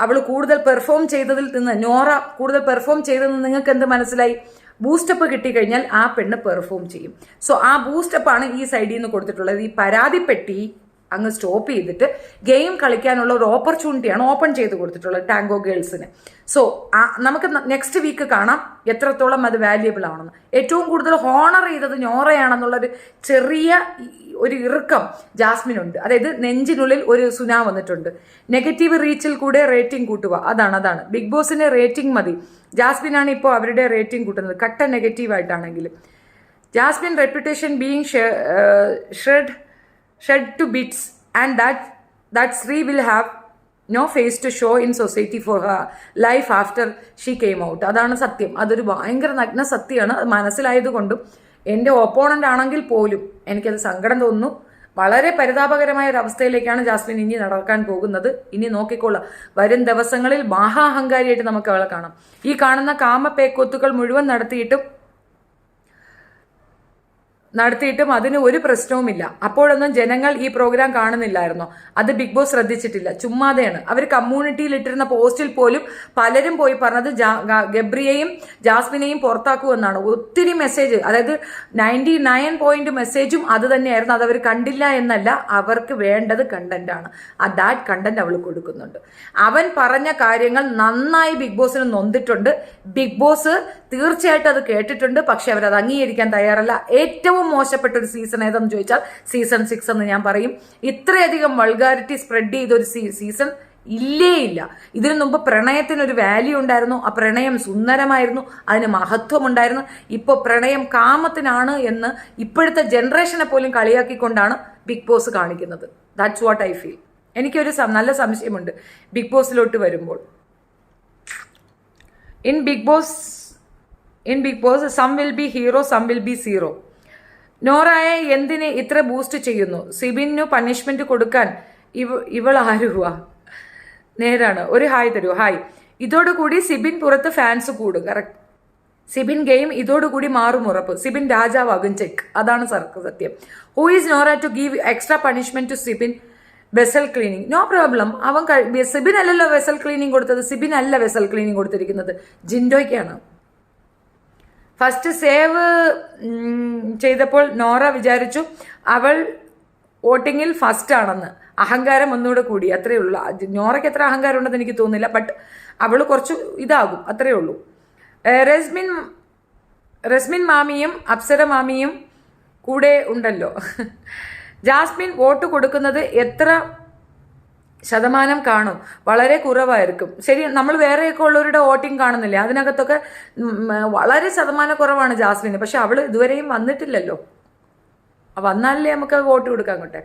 Speaker 1: അവൾ കൂടുതൽ പെർഫോം ചെയ്തതിൽ നിന്ന്, നോറ കൂടുതൽ പെർഫോം ചെയ്തതെന്ന് നിങ്ങൾക്ക് എന്ത് മനസ്സിലായി? ബൂസ്റ്റപ്പ് കിട്ടിക്കഴിഞ്ഞാൽ ആ പെണ്ണ് പെർഫോം ചെയ്യും. സോ ആ ബൂസ്റ്റപ്പാണ് ഈ സൈഡിൽ നിന്ന് കൊടുത്തിട്ടുള്ളത്. ഈ പരാതിപ്പെട്ടി അങ്ങ് സ്റ്റോപ്പ് ചെയ്തിട്ട് ഗെയിം കളിക്കാനുള്ള ഒരു ഓപ്പർച്യൂണിറ്റിയാണ് ഓപ്പൺ ചെയ്ത് കൊടുത്തിട്ടുള്ളത് ടാങ്കോ ഗേൾസിന്. സോ നമുക്ക് നെക്സ്റ്റ് വീക്ക് കാണാം എത്രത്തോളം അത് വാല്യുബിൾ ആണെന്ന്. ഏറ്റവും കൂടുതൽ ഹോണർ ചെയ്തത് നോറയാണെന്നുള്ളൊരു ചെറിയ ഒരു ഇറുക്കം ജാസ്മിനുണ്ട്. അതായത് നെഞ്ചിനുള്ളിൽ ഒരു സുനാ വന്നിട്ടുണ്ട്. നെഗറ്റീവ് റീച്ചിൽ കൂടെ റേറ്റിംഗ് കൂട്ടുക, അതാണ്. ബിഗ് ബോസിന്റെ റേറ്റിംഗ് മതി. ജാസ്മിനാണ് ഇപ്പോൾ അവരുടെ റേറ്റിംഗ് കൂട്ടുന്നത്, കട്ട നെഗറ്റീവായിട്ടാണെങ്കിലും. Jasmine reputation being shed to bits, and that Sri will have no face to show in society for her life after she came out. അതാണ് സത്യം. അതൊരു ഭയങ്കര നഗ്ന സത്യമാണ്. അത് മനസ്സിലായതുകൊണ്ടും എൻ്റെ ഓപ്പോണൻ്റ് ആണെങ്കിൽ പോലും എനിക്കത് സങ്കടം തോന്നുന്നു. വളരെ പരിതാപകരമായ ഒരു അവസ്ഥയിലേക്കാണ് ജാസ്മിൻ ഇനി നടക്കാൻ പോകുന്നത്. ഇനി നോക്കിക്കൊള്ളാം, വരും ദിവസങ്ങളിൽ മഹാഹങ്കാരിയായിട്ട് നമുക്ക് അവളെ കാണാം. ഈ കാണുന്ന കാമപ്പേക്കൊത്തുകൾ മുഴുവൻ നടത്തിയിട്ടും അതിന് ഒരു പ്രശ്നവുമില്ല. അപ്പോഴൊന്നും ജനങ്ങൾ ഈ പ്രോഗ്രാം കാണുന്നില്ലായിരുന്നോ? അത് ബിഗ് ബോസ് ശ്രദ്ധിച്ചിട്ടില്ല, ചുമ്മാതെയാണ്. അവർ കമ്മ്യൂണിറ്റിയിൽ ഇട്ടിരുന്ന പോസ്റ്റിൽ പോലും പലരും പോയി പറഞ്ഞത് ഗബ്രിയെയും ജാസ്മിനെയും പുറത്താക്കൂ എന്നാണ്. ഒത്തിരി മെസ്സേജ്, അതായത് 99 മെസ്സേജും അത് തന്നെയായിരുന്നു. അത് അവർ കണ്ടില്ല എന്നല്ല, അവർക്ക് വേണ്ടത് കണ്ടന്റാണ്. ദാറ്റ് കണ്ടന്റ് അവൾ കൊടുക്കുന്നുണ്ട്. അവൻ പറഞ്ഞ കാര്യങ്ങൾ നന്നായി ബിഗ് ബോസിന് നൊന്തിട്ടുണ്ട്. ബിഗ് ബോസ് തീർച്ചയായിട്ടും അത് കേട്ടിട്ടുണ്ട്. പക്ഷെ അവരത് അംഗീകരിക്കാൻ തയ്യാറല്ല. ഏറ്റവും മോശപ്പെട്ട ഒരു സീസൺ ഏതെന്ന് ചോദിച്ചാൽ സീസൺ 6 എന്ന് ഞാൻ പറയും. ഇത്രയധികം വൾഗാരിറ്റി സ്പ്രെഡ് ചെയ്തൊരു സീസൺ ഇല്ല. ഇതിനു മുമ്പ് പ്രണയത്തിനൊരു വാല്യൂ ഉണ്ടായിരുന്നു. ആ പ്രണയം സുന്ദരമായിരുന്നു, അതിന് മഹത്വം ഉണ്ടായിരുന്നു. ഇപ്പോൾ പ്രണയം കാമത്തിനാണ് എന്ന് ഇപ്പോഴത്തെ ജനറേഷനെ പോലും കളിയാക്കിക്കൊണ്ടാണ് ബിഗ് ബോസ് കാണിക്കുന്നത്. That's what I feel. എനിക്കൊരു നല്ല സംശയമുണ്ട് ബിഗ് ബോസിലോട്ട് വരുമ്പോൾ. In Bigg Boss some will be hero, some will be zero. നോറയെ എന്തിന് ഇത്ര ബൂസ്റ്റ് ചെയ്യുന്നു? സിബിനു പണിഷ്മെന്റ് കൊടുക്കാൻ ഇവൾ ആരുവാ? നേരാണ്. ഒരു ഹായ് തരൂ. ഹായ്. ഇതോടുകൂടി സിബിൻ പുറത്ത് ഫാൻസ് കൂടും. കറക്റ്റ്. സിബിൻ ഗെയിം ഇതോടുകൂടി മാറും ഉറപ്പ്. സിബിൻ രാജാവാകും. ചെക്ക്. അതാണ് സത്യം. Who is Nora to give extra punishment to Sibin? Vessel cleaning. No problem. Sibin അല്ലല്ലോ വെസൽ ക്ലീനിങ് കൊടുത്തത്. സിബിൻ അല്ല വെസൽ ക്ലീനിങ് കൊടുത്തിരിക്കുന്നത്, ജിൻഡോയ്ക്കാണ്. ഫസ്റ്റ് സേവ് ചെയ്തപ്പോൾ നോറ വിചാരിച്ചു അവൾ വോട്ടിങ്ങിൽ ഫസ്റ്റ് ആണെന്ന്. അഹങ്കാരം ഒന്നുകൂടെ കൂടി, അത്രയേ ഉള്ളൂ. നോറയ്ക്ക് എത്ര അഹങ്കാരം ഉണ്ടെന്ന് എനിക്ക് തോന്നുന്നില്ല. ബട്ട് അവൾ കുറച്ച് ഇതാകും, അത്രയേ ഉള്ളൂ. റസ്മിൻ മാമിയും അപ്സര മാമിയും കൂടെ ഉണ്ടല്ലോ. ജാസ്മിൻ വോട്ട് കൊടുക്കുന്നത് എത്ര ശതമാനം കാണും? വളരെ കുറവായിരിക്കും. ശരി, നമ്മൾ വേറെയൊക്കെ ഉള്ളവരുടെ വോട്ടിംഗ് കാണുന്നില്ലേ, അതിനകത്തൊക്കെ വളരെ കുറവാണ് ജാസ്മിന്. പക്ഷെ അവൾ ഇതുവരെയും വന്നിട്ടില്ലല്ലോ. വന്നാലല്ലേ നമുക്ക് വോട്ട് കൊടുക്കാൻ കിട്ടെ.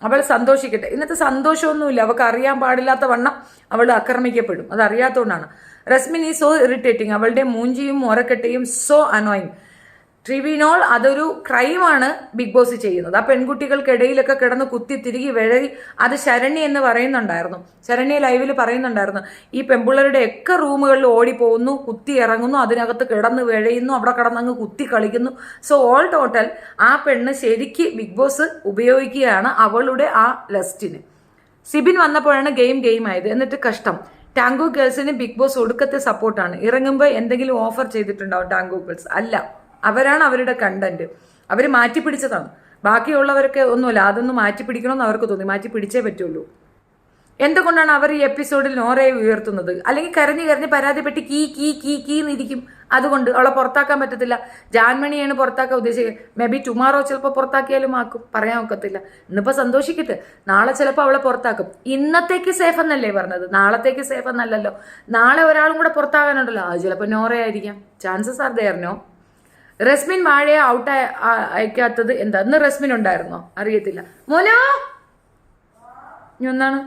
Speaker 1: അവൾ സന്തോഷിക്കട്ടെ. ഇന്നത്തെ സന്തോഷമൊന്നുമില്ല. അവൾക്ക് അറിയാൻ പാടില്ലാത്ത വണ്ണം അവൾ ആക്രമിക്കപ്പെടും. അത് അറിയാത്തതുകൊണ്ടാണ്. റസ്മിൻ ഈ സോ ഇറിറ്റേറ്റിംഗ്. അവളുടെ മൂഞ്ചിയും മുറക്കെട്ടയും സോ അനോയിങ്. ട്രിബ്യൂണൽ അതൊരു ക്രൈമാണ് ബിഗ് ബോസ് ചെയ്യുന്നത്. ആ പെൺകുട്ടികൾക്കിടയിലൊക്കെ കിടന്ന് കുത്തി തിരികെ വിഴകി. അത് ശരണ്യ എന്ന് പറയുന്നുണ്ടായിരുന്നു. ശരണ്യ ലൈവിൽ പറയുന്നുണ്ടായിരുന്നു, ഈ പെൺപിള്ളേരുടെ ഒക്കെ റൂമുകളിൽ ഓടിപ്പോകുന്നു, കുത്തി ഇറങ്ങുന്നു, അതിനകത്ത് കിടന്ന് വിഴയുന്നു, അവിടെ കിടന്നങ്ങ് കുത്തി കളിക്കുന്നു. സോ ഓൾ ടോട്ടൽ ആ പെണ്ണ് ശരിക്ക് ബിഗ് ബോസ് ഉപയോഗിക്കുകയാണ് അവളുടെ ആ ലസ്റ്റിന്. സിബിൻ വന്നപ്പോഴാണ് ഗെയിം ആയത്. എന്നിട്ട് കഷ്ടം. ടാങ്കോ ഗേൾസിന് ബിഗ് ബോസ് ഒടുക്കത്തെ സപ്പോർട്ടാണ്. ഇറങ്ങുമ്പോൾ എന്തെങ്കിലും ഓഫർ ചെയ്തിട്ടുണ്ടാവും ടാങ്കോ ഗേൾസ്. അല്ല, അവരാണ് അവരുടെ കണ്ടന്റ്. അവർ മാറ്റിപ്പിടിച്ചതാണ്. ബാക്കിയുള്ളവരൊക്കെ ഒന്നുമില്ല. അതൊന്നും മാറ്റിപ്പിടിക്കണമെന്ന് അവർക്ക് തോന്നി. മാറ്റി പിടിച്ചേ പറ്റുള്ളൂ. എന്തുകൊണ്ടാണ് അവർ ഈ എപ്പിസോഡിൽ നോറയെ ഉയർത്തുന്നത്? അല്ലെങ്കിൽ കരഞ്ഞ് പരാതിപ്പെട്ട് കീ എന്നിരിക്കും. അതുകൊണ്ട് അവളെ പുറത്താക്കാൻ പറ്റത്തില്ല. ജാൻമണിയാണ് പുറത്താക്കാൻ ഉദ്ദേശിക്കുന്നത്. മേ ബി ടുമാറോ ചിലപ്പോൾ പുറത്താക്കിയാലും ആക്കും, പറയാൻ ഒക്കത്തില്ല. ഇന്നിപ്പോൾ സന്തോഷിക്കട്ടെ, നാളെ ചിലപ്പോൾ അവളെ പുറത്താക്കും. ഇന്നത്തേക്ക് സേഫ് എന്നല്ലേ പറഞ്ഞത്, നാളത്തേക്ക് സേഫ് എന്നല്ലല്ലോ. നാളെ ഒരാളും കൂടെ പുറത്താകാനുണ്ടല്ലോ, അത് ചിലപ്പോൾ നോറയായിരിക്കാം. Chances are there. No. Resmin വാഴയെ ഔട്ട് അയക്കാത്തത് എന്താ? ഇന്ന് റസ്മിൻ ഉണ്ടായിരുന്നോ? അറിയത്തില്ല. മോനോ ഒന്നാണ്.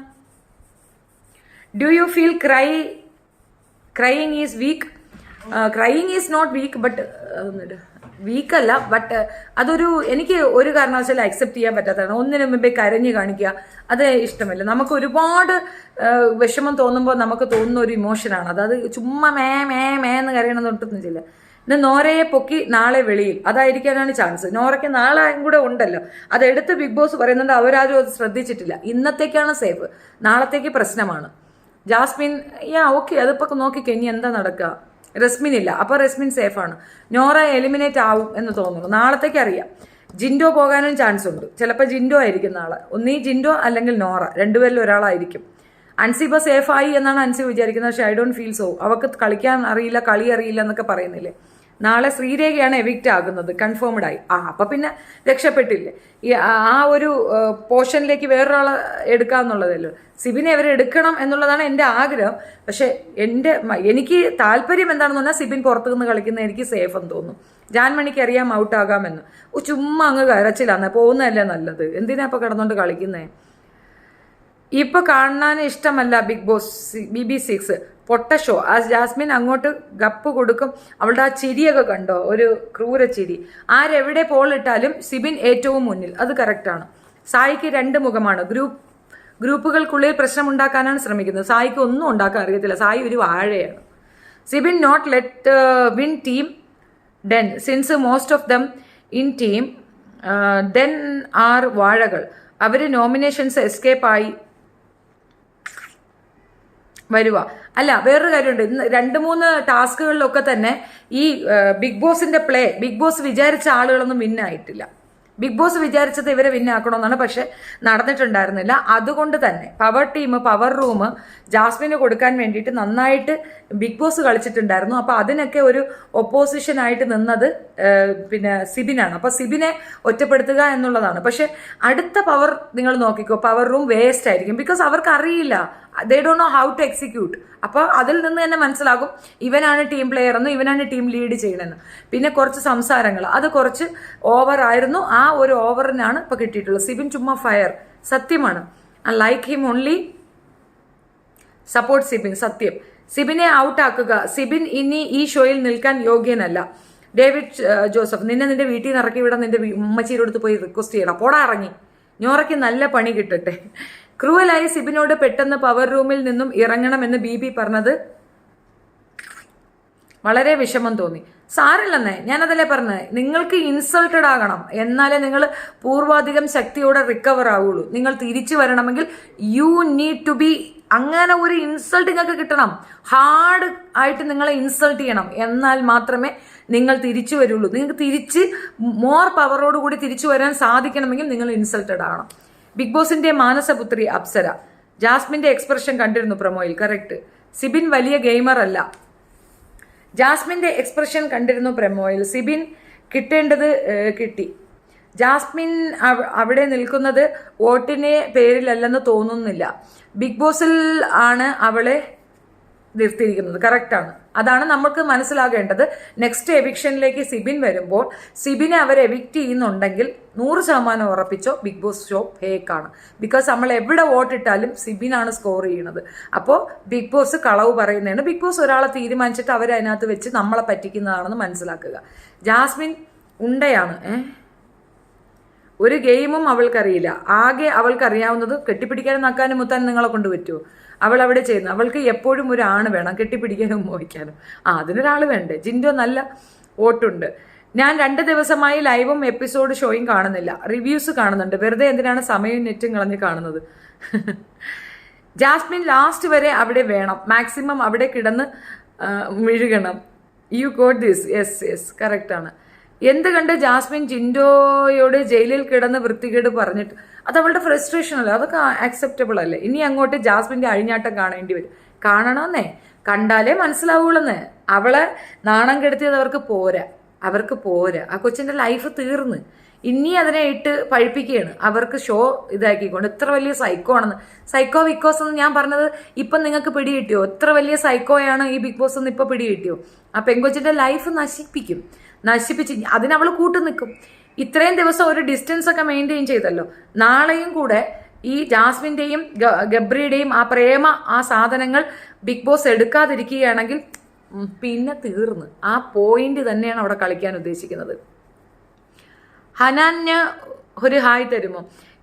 Speaker 1: Do you feel crying is weak? Crying is not weak, but വീക്കല്ല. ബട്ട് അതൊരു എനിക്ക് ഒരു കാരണവശാലും അക്സെപ്റ്റ് ചെയ്യാൻ പറ്റാത്തതാണ്. ഒന്നിനു മുമ്പേ കരഞ്ഞു കാണിക്കുക, അത് ഇഷ്ടമല്ല. നമുക്ക് ഒരുപാട് വിഷമം തോന്നുമ്പോൾ നമുക്ക് തോന്നുന്ന ഒരു ഇമോഷനാണ് അത്. ചുമ്മാ മേ എന്ന് കരയണമെന്ന് ഒട്ടൊന്നും ചെയ്യില്ല. ഇന്ന് നോറയെ പൊക്കി നാളെ വെളിയിൽ, അതായിരിക്കാനാണ് ചാൻസ്. നോറയ്ക്ക് നാളെ കൂടെ ഉണ്ടല്ലോ. അതെടുത്ത് ബിഗ് ബോസ് പറയുന്നുണ്ട്, അവരാരും അത് ശ്രദ്ധിച്ചിട്ടില്ല. ഇന്നത്തേക്കാണ് സേഫ്, നാളത്തേക്ക് പ്രശ്നമാണ്. ജാസ്മിൻ ഓക്കെ, അതിപ്പോൾ നോക്കിക്കോ ഇനി എന്താ നടക്കുക. റസ്മിൻ ഇല്ല, അപ്പോൾ റസ്മിൻ സേഫാണ്. നോറ എലിമിനേറ്റ് ആവും എന്ന് തോന്നുന്നു. നാളത്തേക്ക് അറിയാം. ജിൻഡോ പോകാനും ചാൻസ് ഉണ്ട്. ചിലപ്പോൾ ജിൻഡോ ആയിരിക്കും നാളെ. ഒന്നീ ജിൻഡോ അല്ലെങ്കിൽ നോറ, രണ്ടുപേരിൽ ഒരാളായിരിക്കും. അൻസി ഇപ്പോൾ സേഫായി എന്നാണ് അൻസി വിചാരിക്കുന്നത്. പക്ഷെ ഐ ഡോണ്ട് ഫീൽ സോ. അവർക്ക് കളിക്കാൻ അറിയില്ല, കളി അറിയില്ല എന്നൊക്കെ പറയുന്നില്ലേ. നാളെ ശ്രീരേഖയാണ് എവിക്റ്റ് ആകുന്നത്, കൺഫേംഡ് ആയി. അപ്പം പിന്നെ രക്ഷപ്പെട്ടില്ലേ. ആ ഒരു പോർഷനിലേക്ക് വേറൊരാളെ എടുക്കാമെന്നുള്ളതല്ലോ. സിബിനെ അവരെടുക്കണം എന്നുള്ളതാണ് എൻ്റെ ആഗ്രഹം. പക്ഷെ എനിക്ക് താല്പര്യം എന്താണെന്ന് പറഞ്ഞാൽ സിബിൻ പുറത്തു നിന്ന് കളിക്കുന്നത് എനിക്ക് സേഫ് എന്ന് തോന്നുന്നു. ജാൻമണിക്ക് അറിയാം ഇപ്പൊ കാണാൻ ഇഷ്ടമല്ല ബിഗ് ബോസ് BB6 പൊട്ട ഷോ. ആ ജാസ്മിൻ അങ്ങോട്ട് ഗപ്പ് കൊടുക്കും. അവളുടെ ആ ചിരിയൊക്കെ കണ്ടോ, ഒരു ക്രൂര ചിരി. ആരെവിടെ പോളിട്ടാലും സിബിൻ ഏറ്റവും മുന്നിൽ, അത് കറക്റ്റാണ്. സായിക്ക് 2 മുഖമാണ്. ഗ്രൂപ്പുകൾക്കുള്ളിൽ പ്രശ്നമുണ്ടാക്കാനാണ് ശ്രമിക്കുന്നത്. സായിക്ക് ഒന്നും ഉണ്ടാക്കാൻ അറിയത്തില്ല. സായി ഒരു വാഴയാണ്. Sibin not let win team then since most of them in team then are വാഴകൾ. അവര് നോമിനേഷൻസ് എസ്കേപ്പ് ആയി വരുക. അല്ല, വേറൊരു കാര്യമുണ്ട്. ഇന്ന് 2-3 ടാസ്കുകളിലൊക്കെ തന്നെ ഈ ബിഗ് ബോസിന്റെ ബിഗ് ബോസ് വിചാരിച്ച ആളുകളൊന്നും വിന്നായിട്ടില്ല. ബിഗ് ബോസ് വിചാരിച്ചത് ഇവരെ വിന്നാക്കണമെന്നാണ്, പക്ഷെ നടന്നിട്ടുണ്ടായിരുന്നില്ല. അതുകൊണ്ട് തന്നെ പവർ റൂം ജാസ്മിന് കൊടുക്കാൻ വേണ്ടിയിട്ട് നന്നായിട്ട് ബിഗ് ബോസ് കളിച്ചിട്ടുണ്ടായിരുന്നു. അപ്പൊ അതിനൊക്കെ ഒരു ഒപ്പോസിഷൻ ആയിട്ട് നിന്നത് പിന്നെ സിബിനാണ്. അപ്പൊ സിബിനെ ഒറ്റപ്പെടുത്തുക എന്നുള്ളതാണ്. പക്ഷെ അടുത്ത പവർ നിങ്ങൾ നോക്കിക്കോ, പവർ റൂം വേസ്റ്റ് ആയിരിക്കും. ബിക്കോസ് അവർക്ക് അറിയില്ല, they don't know how to execute. അപ്പോൾ അതിൽ നിന്ന് തന്നെ മനസ്സിലാകും ഇവനാണ് ടീം പ്ലെയർ എന്നും ഇവനാണ് ടീം ലീഡ് ചെയ്യണമെന്ന്. പിന്നെ കുറച്ച് സംസാരങ്ങൾ, അത് കുറച്ച് ഓവർ ആയിരുന്നു. ആ ഒരു ഓവറിനാണ് ഇപ്പൊ കിട്ടിയിട്ടുള്ളത്. സിബിൻ ചുമ്മാ ഫയർ, സത്യമാണ്. Like him only support Sibin. സത്യം, സിബിനെ ഔട്ടാക്കുക. സിബിൻ ഇനി ഈ ഷോയിൽ നിൽക്കാൻ യോഗ്യനല്ല. ഡേവിഡ് ജോസഫ്, നിന്റെ വീട്ടിൽ നിന്ന് ഇറക്കി വിടാൻ നിന്റെ ഉമ്മച്ചീരുടെ അടുത്ത് പോയി റിക്വസ്റ്റ് ചെയ്യണം. പോടാ ഇറങ്ങി, ഞോറയ്ക്ക് നല്ല പണി കിട്ടട്ടെ. ക്രൂവലായി സിബിനോട് പെട്ടെന്ന് പവർ റൂമിൽ നിന്നും ഇറങ്ങണമെന്ന് BB പറഞ്ഞത് വളരെ വിഷമം തോന്നി. സാരില്ലെന്നേ, ഞാനതല്ലേ പറഞ്ഞത്, നിങ്ങൾക്ക് ഇൻസൾട്ടഡ് ആകണം, എന്നാലേ നിങ്ങൾ പൂർവാധികം ശക്തിയോടെ റിക്കവർ ആവുള്ളൂ. നിങ്ങൾ തിരിച്ചു വരണമെങ്കിൽ യു നീഡ് ടു ബി, അങ്ങനെ ഒരു ഇൻസൾട്ട് നിങ്ങൾക്ക് കിട്ടണം. ഹാർഡ് ആയിട്ട് നിങ്ങളെ ഇൻസൾട്ട് ചെയ്യണം, എന്നാൽ മാത്രമേ നിങ്ങൾ തിരിച്ചു വരുള്ളൂ. നിങ്ങൾക്ക് തിരിച്ച് മോർ പവറോട് കൂടി തിരിച്ചു വരാൻ സാധിക്കണമെങ്കിൽ നിങ്ങൾ ഇൻസൾട്ടഡ് ആകണം. ബിഗ് ബോസിന്റെ മാനസപുത്രി അപ്സര, ജാസ്മിന്റെ എക്സ്പ്രഷൻ കണ്ടിരുന്നു പ്രൊമോയിൽ. കറക്റ്റ്, സിബിൻ വലിയ ഗെയിമർ അല്ല. ജാസ്മിന്റെ എക്സ്പ്രഷൻ കണ്ടിരുന്നു പ്രൊമോയിൽ. സിബിൻ കിട്ടേണ്ടത് കിട്ടി. ജാസ്മിൻ അവിടെ നിൽക്കുന്നത് വോട്ടിന്റെ പേരിലല്ലെന്ന് തോന്നുന്നില്ല. ബിഗ് ബോസിൽ ആണ് അവളെ നിർത്തിയിരിക്കുന്നത്. കറക്റ്റാണ്, അതാണ് നമുക്ക് മനസ്സിലാകേണ്ടത്. നെക്സ്റ്റ് എവിക്ഷനിലേക്ക് സിബിൻ വരുമ്പോൾ സിബിനെ അവർ എവിക്റ്റ് ചെയ്യുന്നുണ്ടെങ്കിൽ 100% ഉറപ്പിച്ചോ ബിഗ് ബോസ് ഷോ ഫേക്കാണ്. ബിക്കോസ് നമ്മൾ എവിടെ വോട്ടിട്ടാലും സിബിനാണ് സ്കോർ ചെയ്യുന്നത്. അപ്പോൾ ബിഗ് ബോസ് കളവ് പറയുന്നതാണ്. ബിഗ് ബോസ് ഒരാളെ തീരുമാനിച്ചിട്ട് അവരതിനകത്ത് വെച്ച് നമ്മളെ പറ്റിക്കുന്നതാണെന്ന് മനസ്സിലാക്കുക. ജാസ്മിൻ ഉണ്ടയാണ്. ഒരു ഗെയിമും അവൾക്കറിയില്ല. ആകെ അവൾക്കറിയാവുന്നത് കെട്ടിപ്പിടിക്കാനും നക്കാനും മുത്താനും നിങ്ങളെ കൊണ്ട് പറ്റുമോ? അവൾ അവിടെ ചെയ്യുന്നു. അവൾക്ക് എപ്പോഴും ഒരു ആണ് വേണം, കെട്ടിപ്പിടിക്കാനും മോഹിക്കാനും. അതിനൊരാൾ വേണ്ടേ? ജിൻഡോ നല്ല വോട്ടുണ്ട്. ഞാൻ 2 ദിവസമായി ലൈവും എപ്പിസോഡ് ഷോയും കാണുന്നില്ല, റിവ്യൂസ് കാണുന്നുണ്ട്. വെറുതെ എന്തിനാണ് സമയവും നെറ്റും കളഞ്ഞ് കാണുന്നത്? ജാസ്മിൻ ലാസ്റ്റ് വരെ അവിടെ വേണം, മാക്സിമം അവിടെ കിടന്ന് മിഴുകണം. You got this. യെസ് കറക്റ്റാണ്. എന്ത് കണ്ട് ജാസ്മിൻ ജിൻഡോയോട് ജയിലിൽ കിടന്ന് വൃത്തികേട് പറഞ്ഞിട്ട്, അത് അവളുടെ ഫ്രസ്ട്രേഷൻ അല്ലേ, അതൊക്കെ ആക്സെപ്റ്റബിൾ അല്ലേ? ഇനി അങ്ങോട്ട് ജാസ്മിന്റെ അഴിഞ്ഞാട്ടം കാണേണ്ടി വരും. കാണണമെന്നേ, കണ്ടാലേ മനസ്സിലാവുള്ളെന്നേ. അവളെ നാണം കെടുത്തിയത് അവർക്ക് പോരാ. ആ കൊച്ചിന്റെ ലൈഫ് തീർന്ന്. ഇനി അതിനെ ഇട്ട് പഴിപ്പിക്കുകയാണ്. അവർക്ക് ഷോ ഇതാക്കിക്കൊണ്ട് എത്ര വലിയ സൈക്കോ ആണെന്ന്. സൈക്കോ വിക്കോസ് എന്ന് ഞാൻ പറഞ്ഞത് ഇപ്പം നിങ്ങൾക്ക് പിടികിട്ടിയോ? എത്ര വലിയ സൈക്കോയാണ് ഈ ബിഗ് ബോസ് എന്ന് ഇപ്പൊ പിടികിട്ടിയോ? ആ പെങ്കൊച്ചിന്റെ ലൈഫ് നശിപ്പിച്ച് അതിനവൾ കൂട്ടു നിൽക്കും. ഇത്രയും ദിവസം ഒരു ഡിസ്റ്റൻസ് ഒക്കെ മെയിൻറ്റെയിൻ ചെയ്തല്ലോ. നാളെയും കൂടെ ഈ ജാസ്മിന്റെയും ഗബ്രിയുടെയും ആ പ്രേമ ആ സാധനങ്ങൾ ബിഗ് ബോസ് എടുക്കാതിരിക്കുകയാണെങ്കിൽ പിന്നെ തീർന്ന്. ആ പോയിന്റ് തന്നെയാണ് അവിടെ കളിക്കാൻ ഉദ്ദേശിക്കുന്നത്. ഹനാന് ഒരു ഹായ് തരുമോ?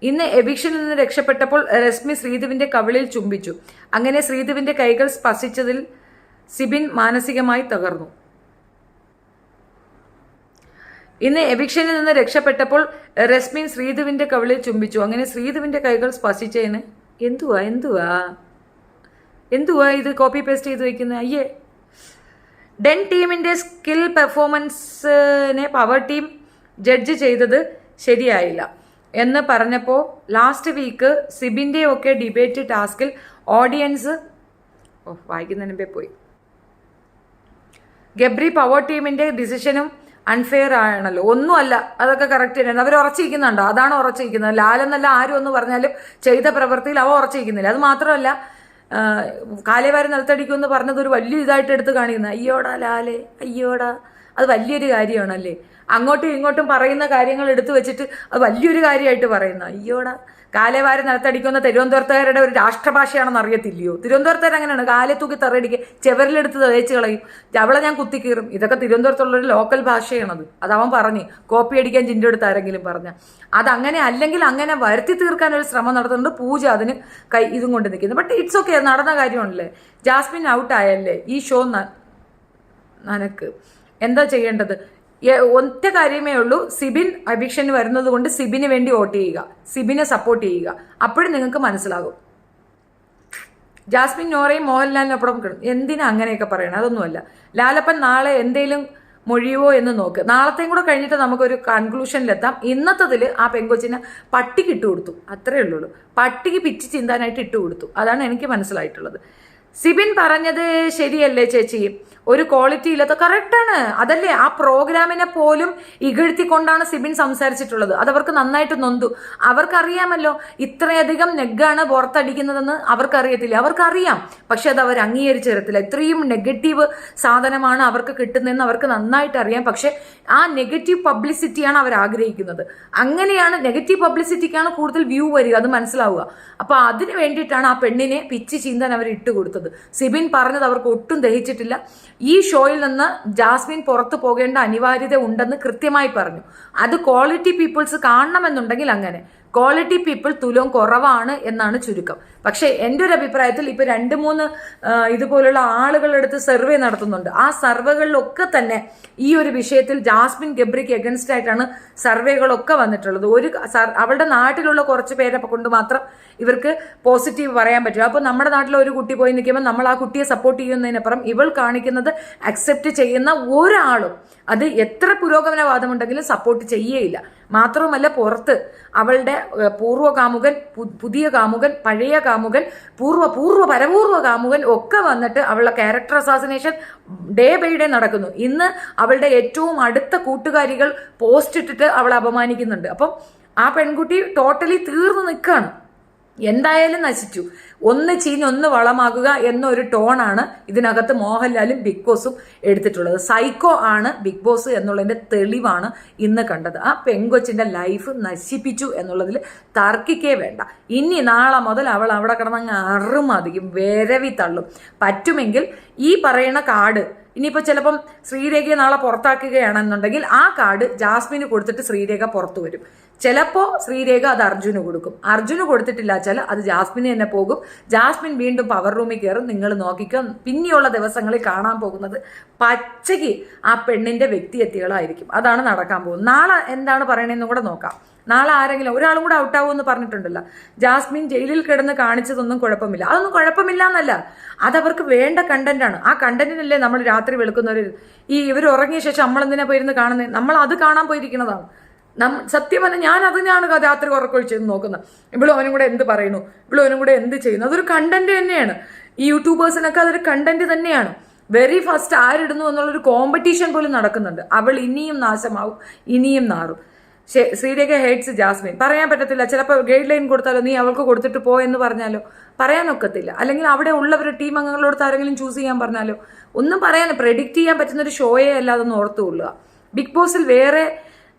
Speaker 1: ഇന്ന് എവിക്ഷനിൽ നിന്ന് രക്ഷപ്പെട്ടപ്പോൾ രശ്മി ശ്രീധുവിന്റെ കവിളിൽ ചുംബിച്ചു. അങ്ങനെ ശ്രീധുവിന്റെ കൈകൾ സ്പർശിച്ചതിൽ സിബിൻ മാനസികമായി തകർന്നു. ഇന്ന് എവിക്ഷനിൽ നിന്ന് രക്ഷപ്പെട്ടപ്പോൾ രശ്മിൻ ശ്രീധുവിന്റെ കവിളിൽ ചുംബിച്ചു. അങ്ങനെ ശ്രീധുവിന്റെ കൈകൾ സ്പർശിച്ചതിന് എന്തുവാ ഇത് കോപ്പി പേസ്റ്റ് ചെയ്ത് വെക്കുന്നത്? അയ്യേ. ഡെൻ ടീമിന്റെ സ്കിൽ പെർഫോമൻസിനെ പവർ ടീം ജഡ്ജ് ചെയ്തത് ശരിയായില്ല എന്ന് പറഞ്ഞപ്പോൾ ലാസ്റ്റ് വീക്ക് സിബിന്റെ ഒക്കെ ഡിബേറ്റ് ടാസ്കിൽ ഓഡിയൻസ് വായിക്കുന്നതിന് മുമ്പേ പോയി. ഗബ്രി പവർ ടീമിന്റെ ഡിസിഷനും അൺഫെയർ ആണല്ലോ. ഒന്നുമല്ല, അതൊക്കെ കറക്റ്റ് തന്നെയാണ്. അവർ ഉറച്ചിരിക്കുന്നുണ്ടോ? അതാണ് ഉറച്ചിരിക്കുന്നത്. ലാലെന്നല്ല ആരും ഒന്ന് പറഞ്ഞാലും ചെയ്ത പ്രവൃത്തിയിൽ അവ ഉറച്ചിരിക്കുന്നില്ല. അത് മാത്രമല്ല, കാലേവാരി നിലത്തടിക്കും എന്ന് പറഞ്ഞത് ഒരു വലിയ ഇതായിട്ട് എടുത്ത് കാണിക്കുന്നത്. അയ്യോടാ ലാലേ, അയ്യോടാ, അത് വലിയൊരു കാര്യമാണല്ലേ. അങ്ങോട്ടും ഇങ്ങോട്ടും പറയുന്ന കാര്യങ്ങൾ എടുത്തു വെച്ചിട്ട് അത് വലിയൊരു കാര്യമായിട്ട് പറയുന്നു. അയ്യോടാ, കാലേവാരി നിലത്തടിക്കുന്ന തിരുവനന്തപുരത്തുകാരുടെ ഒരു രാഷ്ട്രഭാഷയാണെന്ന് അറിയത്തില്ലയോ? തിരുവനന്തപുരത്തുകാർ അങ്ങനെയാണ്, കാലെ തൂക്കി തറയടിക്കുക, ചെവരിലെടുത്ത് തേച്ച് കളയും, അവളെ ഞാൻ കുത്തിക്കീറും. ഇതൊക്കെ തിരുവനന്തപുരത്തുള്ളൊരു ലോക്കൽ ഭാഷയാണത്. അതവൻ പറഞ്ഞ് കോപ്പി അടിക്കാൻ ജിൻ്റെ അടുത്ത് ആരെങ്കിലും പറഞ്ഞ അതങ്ങനെ, അല്ലെങ്കിൽ അങ്ങനെ വരുത്തി തീർക്കാൻ ഒരു ശ്രമം നടത്തുന്നുണ്ട്. പൂജ അതിന് ഇതും കൊണ്ട് നിൽക്കുന്നു. ബട്ട് ഇറ്റ്സ് ഓക്കെ, നടന്ന കാര്യമാണല്ലേ. ജാസ്മിൻ ഔട്ടായല്ലേ, ഈ ഷോ നനക്ക് എന്താ ചെയ്യേണ്ടത്? ഒറ്റ കാര്യമേ ഉള്ളൂ, സിബിൻ അഭിക്ഷന് വരുന്നത് കൊണ്ട് സിബിന് വേണ്ടി വോട്ട് ചെയ്യുക, സിബിനെ സപ്പോർട്ട് ചെയ്യുക. അപ്പോഴും നിങ്ങൾക്ക് മനസ്സിലാകും. ജാസ്മിൻ നോറയും മോഹൻലാലിനൊപ്പം എന്തിനാ അങ്ങനെയൊക്കെ പറയണം? അതൊന്നുമല്ല. ലാലപ്പൻ നാളെ എന്തേലും മൊഴിയോ എന്ന് നോക്ക്. നാളത്തെയും കൂടെ കഴിഞ്ഞിട്ട് നമുക്കൊരു കൺക്ലൂഷനിലെത്താം. ഇന്നത്തതിൽ ആ പെങ്കൊച്ചിനെ പട്ടിക്ക് ഇട്ട് കൊടുത്തു, അത്രേ ഉള്ളൂ. പട്ടിക്ക് പിച്ച് ചിന്താനായിട്ട് ഇട്ട് കൊടുത്തു. അതാണ് എനിക്ക് മനസ്സിലായിട്ടുള്ളത്. സിബിൻ പറഞ്ഞത് ശരിയല്ലേ ചേച്ചി, ഒരു ക്വാളിറ്റി ഇല്ലാത്ത, കറക്റ്റാണ്. അതല്ലേ, ആ പ്രോഗ്രാമിനെ പോലും ഇകഴ്ത്തിക്കൊണ്ടാണ് സിബിൻ സംസാരിച്ചിട്ടുള്ളത്. അതവർക്ക് നന്നായിട്ട് നൊന്തു. അവർക്കറിയാമല്ലോ ഇത്രയധികം നെഗാണ് പുറത്തടിക്കുന്നതെന്ന് അവർക്കറിയത്തില്ല. അവർക്കറിയാം, പക്ഷെ അത് അവർ അംഗീകരിച്ചു തരത്തില്ല. ഇത്രയും നെഗറ്റീവ് സാധനമാണ് അവർക്ക് കിട്ടുന്നതെന്ന് അവർക്ക് നന്നായിട്ട് അറിയാം. പക്ഷെ ആ നെഗറ്റീവ് പബ്ലിസിറ്റിയാണ് അവർ ആഗ്രഹിക്കുന്നത്. അങ്ങനെയാണ്, നെഗറ്റീവ് പബ്ലിസിറ്റിക്കാണ് കൂടുതൽ വ്യൂ വരിക, അത് മനസ്സിലാവുക. അപ്പൊ അതിന് വേണ്ടിയിട്ടാണ് ആ പെണ്ണിനെ പിച്ച് ചീന്താൻ അവർ ഇട്ടുകൊടുത്തത്. സിബിൻ പറഞ്ഞത് അവർക്ക് ഒട്ടും ദഹിച്ചിട്ടില്ല. ഈ ഷോയിൽ നിന്ന് ജാസ്മിൻ പുറത്തു പോകേണ്ട അനിവാര്യത ഉണ്ടെന്ന് കൃത്യമായി പറഞ്ഞു. അത് ക്വാളിറ്റി പീപ്പിൾസ് കാണണമെന്നുണ്ടെങ്കിൽ അങ്ങനെ, ക്വാളിറ്റി പീപ്പിൾ തുലവും കുറവാണ് എന്നാണ് ചുരുക്കം. പക്ഷേ എൻ്റെ ഒരു അഭിപ്രായത്തിൽ ഇപ്പൊ 2-3 ഇതുപോലുള്ള ആളുകളെടുത്ത് സർവേ നടത്തുന്നുണ്ട്. ആ സർവേകളിലൊക്കെ തന്നെ ഈ ഒരു വിഷയത്തിൽ ജാസ്മിൻ ഗബ്രിക്ക് എഗൻസ്റ്റ് ആയിട്ടാണ് സർവേകളൊക്കെ വന്നിട്ടുള്ളത്. അവളുടെ നാട്ടിലുള്ള കുറച്ച് പേരെ കൊണ്ട് മാത്രം ഇവർക്ക് പോസിറ്റീവ് പറയാൻ പറ്റും. അപ്പോൾ നമ്മുടെ നാട്ടിലെ ഒരു കുട്ടി പോയി നിൽക്കുമ്പോൾ നമ്മൾ ആ കുട്ടിയെ സപ്പോർട്ട് ചെയ്യുന്നതിനപ്പുറം ഇവൾ കാണിക്കുന്നത് അക്സെപ്റ്റ് ചെയ്യുന്ന ഒരാളും അത് എത്ര പുരോഗമനവാദമുണ്ടെങ്കിലും സപ്പോർട്ട് ചെയ്യേയില്ല. മാത്രവുമല്ല, പുറത്ത് അവളുടെ പൂർവ്വ കാമുകൻ, പുതിയ കാമുകൻ, പഴയ കാമുകൻ, പരപൂർവ്വ കാമുകൻ ഒക്കെ വന്നിട്ട് അവളുടെ character assassination day by day നടക്കുന്നു. ഇന്ന് അവളുടെ ഏറ്റവും അടുത്ത കൂട്ടുകാരികൾ പോസ്റ്റ് ഇട്ടിട്ട് അവളെ അപമാനിക്കുന്നുണ്ട്. അപ്പം ആ പെൺകുട്ടി ടോട്ടലി തീർന്നു നിൽക്കുകയാണ്. എന്തായാലും നശിച്ചു. ഒന്ന് ചീഞ്ഞ് ഒന്ന് വളമാകുക എന്നൊരു ടോണാണ് ഇതിനകത്ത് മോഹൻലാലും ബിഗ് ബോസും എടുത്തിട്ടുള്ളത്. സൈക്കോ ആണ് ബിഗ് ബോസ് എന്നുള്ളതിന്റെ തെളിവാണ് ഇന്ന് കണ്ടത്. ആ പെങ്കൊച്ചിന്റെ ലൈഫ് നശിപ്പിച്ചു എന്നുള്ളതിൽ തർക്കിക്കേ വേണ്ട. ഇനി നാളെ മുതൽ അവൾ അവിടെ കിടന്നങ്ങ് അറുമതിക്കും, വിരവി തള്ളും. പറ്റുമെങ്കിൽ ഈ പറയുന്ന കാർഡ് ഇനിയിപ്പോൾ ചിലപ്പം ശ്രീരേഖയെ നാളെ പുറത്താക്കുകയാണെന്നുണ്ടെങ്കിൽ ആ കാർഡ് ജാസ്മിന് കൊടുത്തിട്ട് ശ്രീരേഖ പുറത്തു വരും. ചിലപ്പോൾ ശ്രീരേഖ അത് അർജുന് കൊടുക്കും. അർജുന് കൊടുത്തിട്ടില്ല വെച്ചാൽ അത് ജാസ്മിന് തന്നെ പോകും. ജാസ്മിൻ വീണ്ടും പവർ റൂമിൽ കയറും. നിങ്ങൾ നോക്കിക്കോ, പിന്നെയുള്ള ദിവസങ്ങളിൽ കാണാൻ പോകുന്നത് പച്ചയ്ക്ക് ആ പെണ്ണിന്റെ വ്യക്തിഗതികളായിരിക്കും. അതാണ് നടക്കാൻ പോകുന്നത്. നാളെ എന്താണ് പറയണതെന്നും കൂടെ നോക്കാം. നാളെ ആരെങ്കിലും ഒരാളും കൂടെ ഔട്ടാവുമെന്ന് പറഞ്ഞിട്ടുണ്ടല്ലോ. ജാസ്മിൻ ജയിലിൽ കിടന്ന് കാണിച്ചതൊന്നും കുഴപ്പമില്ല. അതൊന്നും കുഴപ്പമില്ല എന്നല്ല, അതവർക്ക് വേണ്ട കണ്ടന്റാണ്. ആ കണ്ടന്റിനല്ലേ നമ്മൾ രാത്രി വെളുക്കുന്നവർ ഇവർ ഉറങ്ങിയ ശേഷം നമ്മളെന്തിനാ പോയിരുന്ന് കാണുന്നത്? നമ്മൾ അത് കാണാൻ പോയിരിക്കുന്നതാണ്. സത്യം പറഞ്ഞാൽ ഞാൻ അതിനാണ് രാത്രി ഉറക്കൊഴിച്ചെന്ന് നോക്കുന്നത്. ഇവളും അവനും കൂടെ എന്ത് പറയുന്നു, ഇവളും അവനും കൂടെ എന്ത് ചെയ്യുന്നു, അതൊരു കണ്ടന്റ് തന്നെയാണ്. ഈ യൂട്യൂബേഴ്സിനൊക്കെ അതൊരു കണ്ടന്റ് തന്നെയാണ്. വെരി ഫസ്റ്റ് ആരിടുന്നു എന്നുള്ളൊരു കോമ്പറ്റീഷൻ പോലും നടക്കുന്നുണ്ട്. അവൾ ഇനിയും നാശമാവും, ഇനിയും നാറും. ശ്രീരേഖ ഹേറ്റ്സ് ജാസ്മിൻ പറയാൻ പറ്റത്തില്ല. ചിലപ്പോൾ ഗൈഡ് ലൈൻ കൊടുത്താലോ, നീ അവൾക്ക് കൊടുത്തിട്ട് പോ എന്ന് പറഞ്ഞാലോ പറയാനൊക്കത്തില്ല. അല്ലെങ്കിൽ അവിടെ ഉള്ളവരുടെ ടീം അംഗങ്ങളോട് ആരെങ്കിലും ചൂസ് ചെയ്യാൻ പറഞ്ഞാലോ ഒന്നും പറയാൻ, പ്രെഡിക്റ്റ് ചെയ്യാൻ പറ്റുന്ന ഒരു ഷോയെ അല്ലാതൊന്ന് ഓർത്തുകൊള്ളുക. ബിഗ് ബോസിൽ വേറെ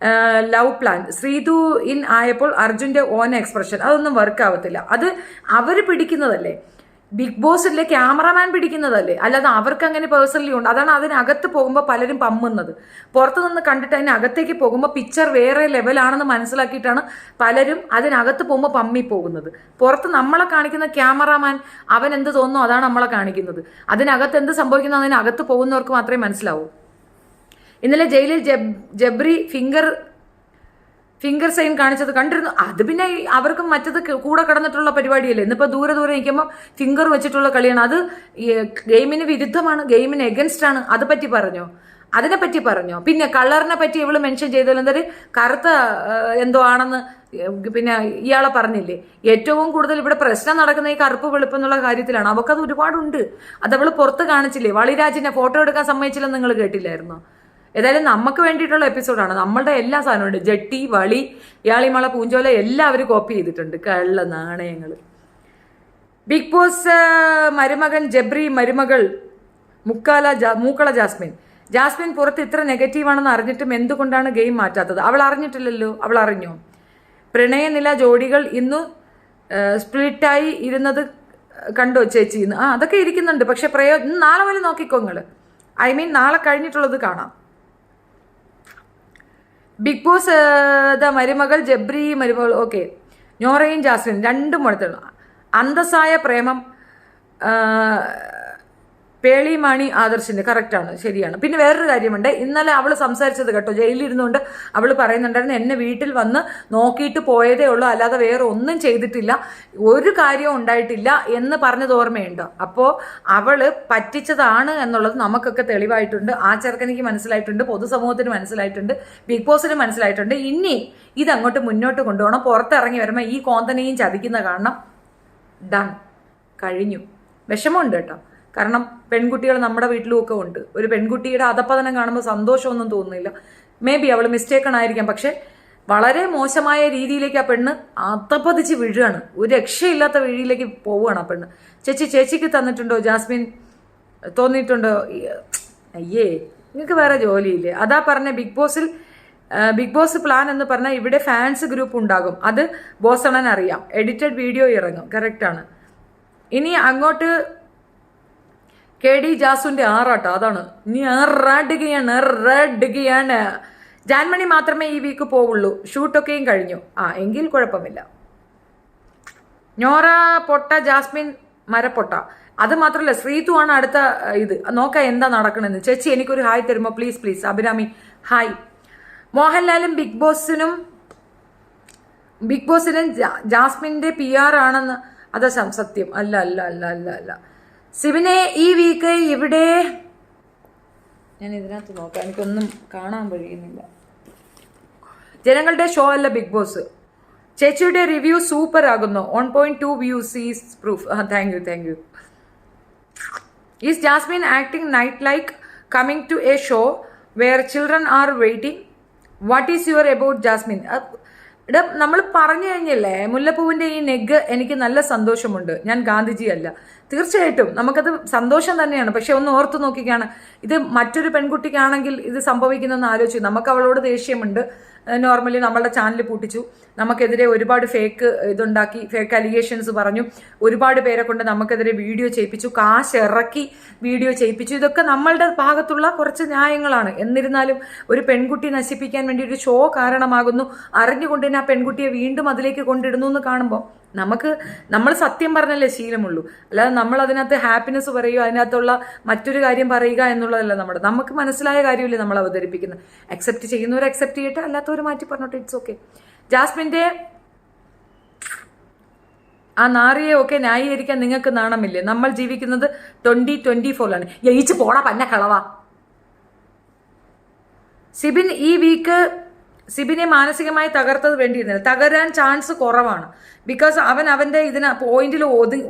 Speaker 1: ലവ് പ്ലാൻ ശ്രീതു ഇൻ ആയപ്പോൾ അർജുന്റെ ഓൺ എക്സ്പ്രഷൻ അതൊന്നും വർക്ക് ആവത്തില്ല. അത് അവർ പിടിക്കുന്നതല്ലേ, ബിഗ് ബോസിലെ ക്യാമറമാൻ പിടിക്കുന്നതല്ലേ, അല്ലാതെ അവർക്ക് അങ്ങനെ പേഴ്സണലി ഉണ്ട്. അതാണ് അതിനകത്ത് പോകുമ്പോൾ പലരും പമ്മുന്നത്. പുറത്തു നിന്ന് കണ്ടിട്ട് അതിനകത്തേക്ക് പോകുമ്പോൾ പിക്ചർ വേറെ ലെവലാണെന്ന് മനസ്സിലാക്കിയിട്ടാണ് പലരും അതിനകത്ത് പോകുമ്പോൾ പമ്മി പോകുന്നത്. പുറത്ത് നമ്മളെ കാണിക്കുന്ന ക്യാമറമാൻ അവൻ എന്ത് തോന്നുന്നു അതാണ് നമ്മളെ കാണിക്കുന്നത്. അതിനകത്ത് എന്ത് സംഭവിക്കുന്നു അതിനകത്ത് പോകുന്നവർക്ക് മാത്രമേ മനസ്സിലാവൂ. ഇന്നലെ ജയിലിൽ ജബ്രി ഫിംഗർ സൈൻ കാണിച്ചത് കണ്ടിരുന്നു. അത് പിന്നെ അവർക്കും മറ്റത് കൂടെ കടന്നിട്ടുള്ള പരിപാടിയല്ലേ. ഇന്നിപ്പോൾ ദൂരെ നിൽക്കുമ്പോൾ ഫിംഗർ വെച്ചിട്ടുള്ള കളിയാണ്. അത് ഗെയിമിന് വിരുദ്ധമാണ്, ഗെയിമിന് എഗൻസ്റ്റ് ആണ്. അത് പറ്റി പറഞ്ഞോ, അതിനെപ്പറ്റി പറഞ്ഞോ? പിന്നെ കളറിനെ പറ്റി ഇവള് മെൻഷൻ ചെയ്തല്ലോ, എന്തൊരു കറുത്ത എന്തോ ആണെന്ന് പിന്നെ ഇയാളെ പറഞ്ഞില്ലേ. ഏറ്റവും കൂടുതൽ ഇവിടെ പ്രശ്നം നടക്കുന്ന ഈ കറുപ്പ് വെളുപ്പ് എന്നുള്ള കാര്യത്തിലാണ്. അവക്കത് ഒരുപാടുണ്ട്. അതവള് പുറത്ത് കാണിച്ചില്ലേ. വളിരാജിനെ ഫോട്ടോ എടുക്കാൻ സമ്മതിച്ചില്ലെന്ന് നിങ്ങൾ കേട്ടില്ലായിരുന്നോ? ഏതായാലും നമുക്ക് വേണ്ടിയിട്ടുള്ള എപ്പിസോഡാണ്. നമ്മളുടെ എല്ലാ സാധനവും ജട്ടി, വളി, ഇയാളിമള, പൂഞ്ചോല എല്ലാവരും കോപ്പി ചെയ്തിട്ടുണ്ട്. കള്ള നാണയങ്ങൾ. ബിഗ് ബോസ് മരുമകൻ ജബ്രി, മരുമകൾ മൂക്കള ജാസ്മിൻ. ജാസ്മിൻ പുറത്ത് ഇത്ര നെഗറ്റീവാണെന്ന് അറിഞ്ഞിട്ടും എന്തുകൊണ്ടാണ് ഗെയിം മാറ്റാത്തത്? അവൾ അറിഞ്ഞിട്ടില്ലല്ലോ. അവൾ അറിഞ്ഞോ? പ്രണയനില ജോഡികൾ ഇന്നു സ്പ്ലിറ്റായി ഇരുന്നത് കണ്ടോ ചേച്ചി? അതൊക്കെ ഇരിക്കുന്നുണ്ട്. പക്ഷെ നാളെ വരെ നോക്കിക്കോ നിങ്ങൾ. നാളെ കഴിഞ്ഞിട്ടുള്ളത് കാണാം. ബിഗ് ബോസ് മരുമകൾ ജബ്രി മരുമകൾ ഓക്കെ. നോറയും ജാസ്മിൻ രണ്ടും മുഴത്തുള്ളൂ. അന്തസ്സായ പ്രേമം പേളിമാണി ആദർശിൻ്റെ കറക്റ്റാണ്, ശരിയാണ്. പിന്നെ വേറൊരു കാര്യമുണ്ട്, ഇന്നലെ അവൾ സംസാരിച്ചത് കേട്ടോ, ജയിലിരുന്നുകൊണ്ട് അവൾ പറയുന്നുണ്ടായിരുന്നു എന്നെ വീട്ടിൽ വന്ന് നോക്കിയിട്ട് പോയതേ ഉള്ളൂ, അല്ലാതെ വേറെ ഒന്നും ചെയ്തിട്ടില്ല, ഒരു കാര്യവും ഉണ്ടായിട്ടില്ല എന്ന് പറഞ്ഞത് ഓർമ്മയുണ്ടോ? അപ്പോൾ അവൾ പറ്റിച്ചതാണ് എന്നുള്ളത് നമുക്കൊക്കെ തെളിവായിട്ടുണ്ട്. ആ ചെറുക്കനിക്ക് മനസ്സിലായിട്ടുണ്ട്, പൊതുസമൂഹത്തിന് മനസ്സിലായിട്ടുണ്ട്, ബിഗ് ബോസിന് മനസ്സിലായിട്ടുണ്ട്. ഇനി ഇതങ്ങോട്ട് മുന്നോട്ട് കൊണ്ടുപോകണം. പുറത്തിറങ്ങി വരുമ്പോൾ ഈ കോന്തനെയും ചതിക്കുന്ന കാണണം. ഡൺ, കഴിഞ്ഞു. വിഷമമുണ്ട് കേട്ടോ, കാരണം പെൺകുട്ടികൾ നമ്മുടെ വീട്ടിലും ഒക്കെ ഉണ്ട്. ഒരു പെൺകുട്ടിയുടെ അധപ്പതനം കാണുമ്പോൾ സന്തോഷമൊന്നും തോന്നുന്നില്ല. മേ ബി അവൾ മിസ്റ്റേക്കൺ ആയിരിക്കാം, പക്ഷെ വളരെ മോശമായ രീതിയിലേക്ക് ആ പെണ്ണ് അധപ്പതിച്ച് വീഴുകയാണ്. ഒരു രക്ഷയില്ലാത്ത വീഴിലേക്ക് പോവുകയാണ് ആ പെണ്ണ്. ചേച്ചിക്ക് തന്നിട്ടുണ്ടോ ജാസ്മിൻ? തോന്നിയിട്ടുണ്ടോ? അയ്യേ, നിങ്ങൾക്ക് വേറെ ജോലിയില്ലേ? അതാ പറഞ്ഞ ബിഗ് ബോസ് പ്ലാൻ എന്ന് പറഞ്ഞാൽ ഇവിടെ ഫാൻസ് ഗ്രൂപ്പ് ഉണ്ടാകും. അത് ബോസണൻ അറിയാം. എഡിറ്റഡ് വീഡിയോ ഇറങ്ങും. കറക്റ്റാണ്. ഇനി അങ്ങോട്ട് KD ജാസുവിൻ്റെ ആറാട്ടോ, അതാണ്. ഇനി ആറാടുകയാണ്. ജാൻമണി മാത്രമേ ഈ വീക്ക് പോവുള്ളൂ, ഷൂട്ടൊക്കെയും കഴിഞ്ഞു. എങ്കിൽ കുഴപ്പമില്ല. നോറ പൊട്ട, ജാസ്മിൻ മരപ്പൊട്ട. അത് മാത്രമല്ല, ശ്രീതു ആണ് അടുത്ത ഇത്. നോക്കാം എന്താ നടക്കണമെന്ന്. ചേച്ചി എനിക്കൊരു ഹായ് തരുമോ പ്ലീസ്? അഭിരാമി ഹായ്. മോഹൻലാലും ബിഗ് ബോസിനും ജാസ്മിൻ്റെ PR ആണെന്ന്. അത് സത്യം അല്ല. സിബിനെ ഈ വീക്ക് ഇവിടെ ഞാൻ ഇതിനകത്ത് നോക്കാം, എനിക്കൊന്നും കാണാൻ കഴിയുന്നില്ല. ജനങ്ങളുടെ ഷോ അല്ല ബിഗ് ബോസ്. ചേച്ചിയുടെ റിവ്യൂ സൂപ്പർ ആകുന്നു. 1.2 views is proof. Thank you. Is Jasmine acting night like coming to a show where children are waiting? What is your about Jasmine? നമ്മൾ പറഞ്ഞു കഴിഞ്ഞല്ലേ, മുല്ലപ്പൂവിൻ്റെ ഈ നെഗ് എനിക്ക് നല്ല സന്തോഷമുണ്ട്. ഞാൻ ഗാന്ധിജി അല്ല. തീർച്ചയായിട്ടും നമുക്കത് സന്തോഷം തന്നെയാണ്. പക്ഷെ ഒന്ന് ഓർത്ത് നോക്കിക്കാണ്, ഇത് മറ്റൊരു പെൺകുട്ടിക്കാണെങ്കിൽ ഇത് സംഭവിക്കുന്നതെന്ന് ആലോചിച്ചു. നമുക്ക് അവളോട് ദേഷ്യമുണ്ട്. നോർമലി നമ്മളുടെ ചാനൽ പൂട്ടിച്ചു, നമുക്കെതിരെ ഒരുപാട് ഫേക്ക് അലിഗേഷൻസ് പറഞ്ഞു, ഒരുപാട് പേരെ കൊണ്ട് നമുക്കെതിരെ വീഡിയോ ചെയ്യിപ്പിച്ചു, കാശ് ഇറക്കി വീഡിയോ ചെയ്യിപ്പിച്ചു. ഇതൊക്കെ നമ്മളുടെ ഭാഗത്തുള്ള കുറച്ച് ന്യായങ്ങളാണ്. എന്നിരുന്നാലും ഒരു പെൺകുട്ടി നശിപ്പിക്കാൻ വേണ്ടി ഒരു ഷോ കാരണമാകുന്നു. അറിഞ്ഞുകൊണ്ട് തന്നെ ആ പെൺകുട്ടിയെ വീണ്ടും അതിലേക്ക് കൊണ്ടിടുന്നു എന്ന് കാണുമ്പോൾ നമ്മൾ സത്യം പറഞ്ഞല്ലേ ശീലമുള്ളൂ. അല്ലാതെ നമ്മൾ അതിനകത്ത് ഹാപ്പിനെസ് പറയുക, അതിനകത്തുള്ള മറ്റൊരു കാര്യം പറയുക എന്നുള്ളതല്ല നമുക്ക് മനസ്സിലായ കാര്യമില്ലേ നമ്മൾ അവതരിപ്പിക്കുന്നത്. അക്സെപ്റ്റ് ചെയ്യുന്നവർ അക്സെപ്റ്റ് ചെയ്യട്ടെ, അല്ലാത്തവർ മാറ്റി പറഞ്ഞോട്ടെ, ഇറ്റ്സ് ഓക്കെ. ജാസ്മിൻ്റെ ആ നാറിയെ ഒക്കെ ന്യായീകരിക്കാൻ നിങ്ങൾക്ക് നാണമില്ലേ? നമ്മൾ ജീവിക്കുന്നത് 2024 ജയിച്ച് പോടാ പന്ന കളവാ. സിബിൻ ഈ വീക്ക് സിബിനെ മാനസികമായി തകർത്തത് വേണ്ടിയിരുന്നില്ല. തകരാൻ ചാൻസ് കുറവാണ്. ബിക്കോസ് അവൻ്റെ പോയിന്റിൽ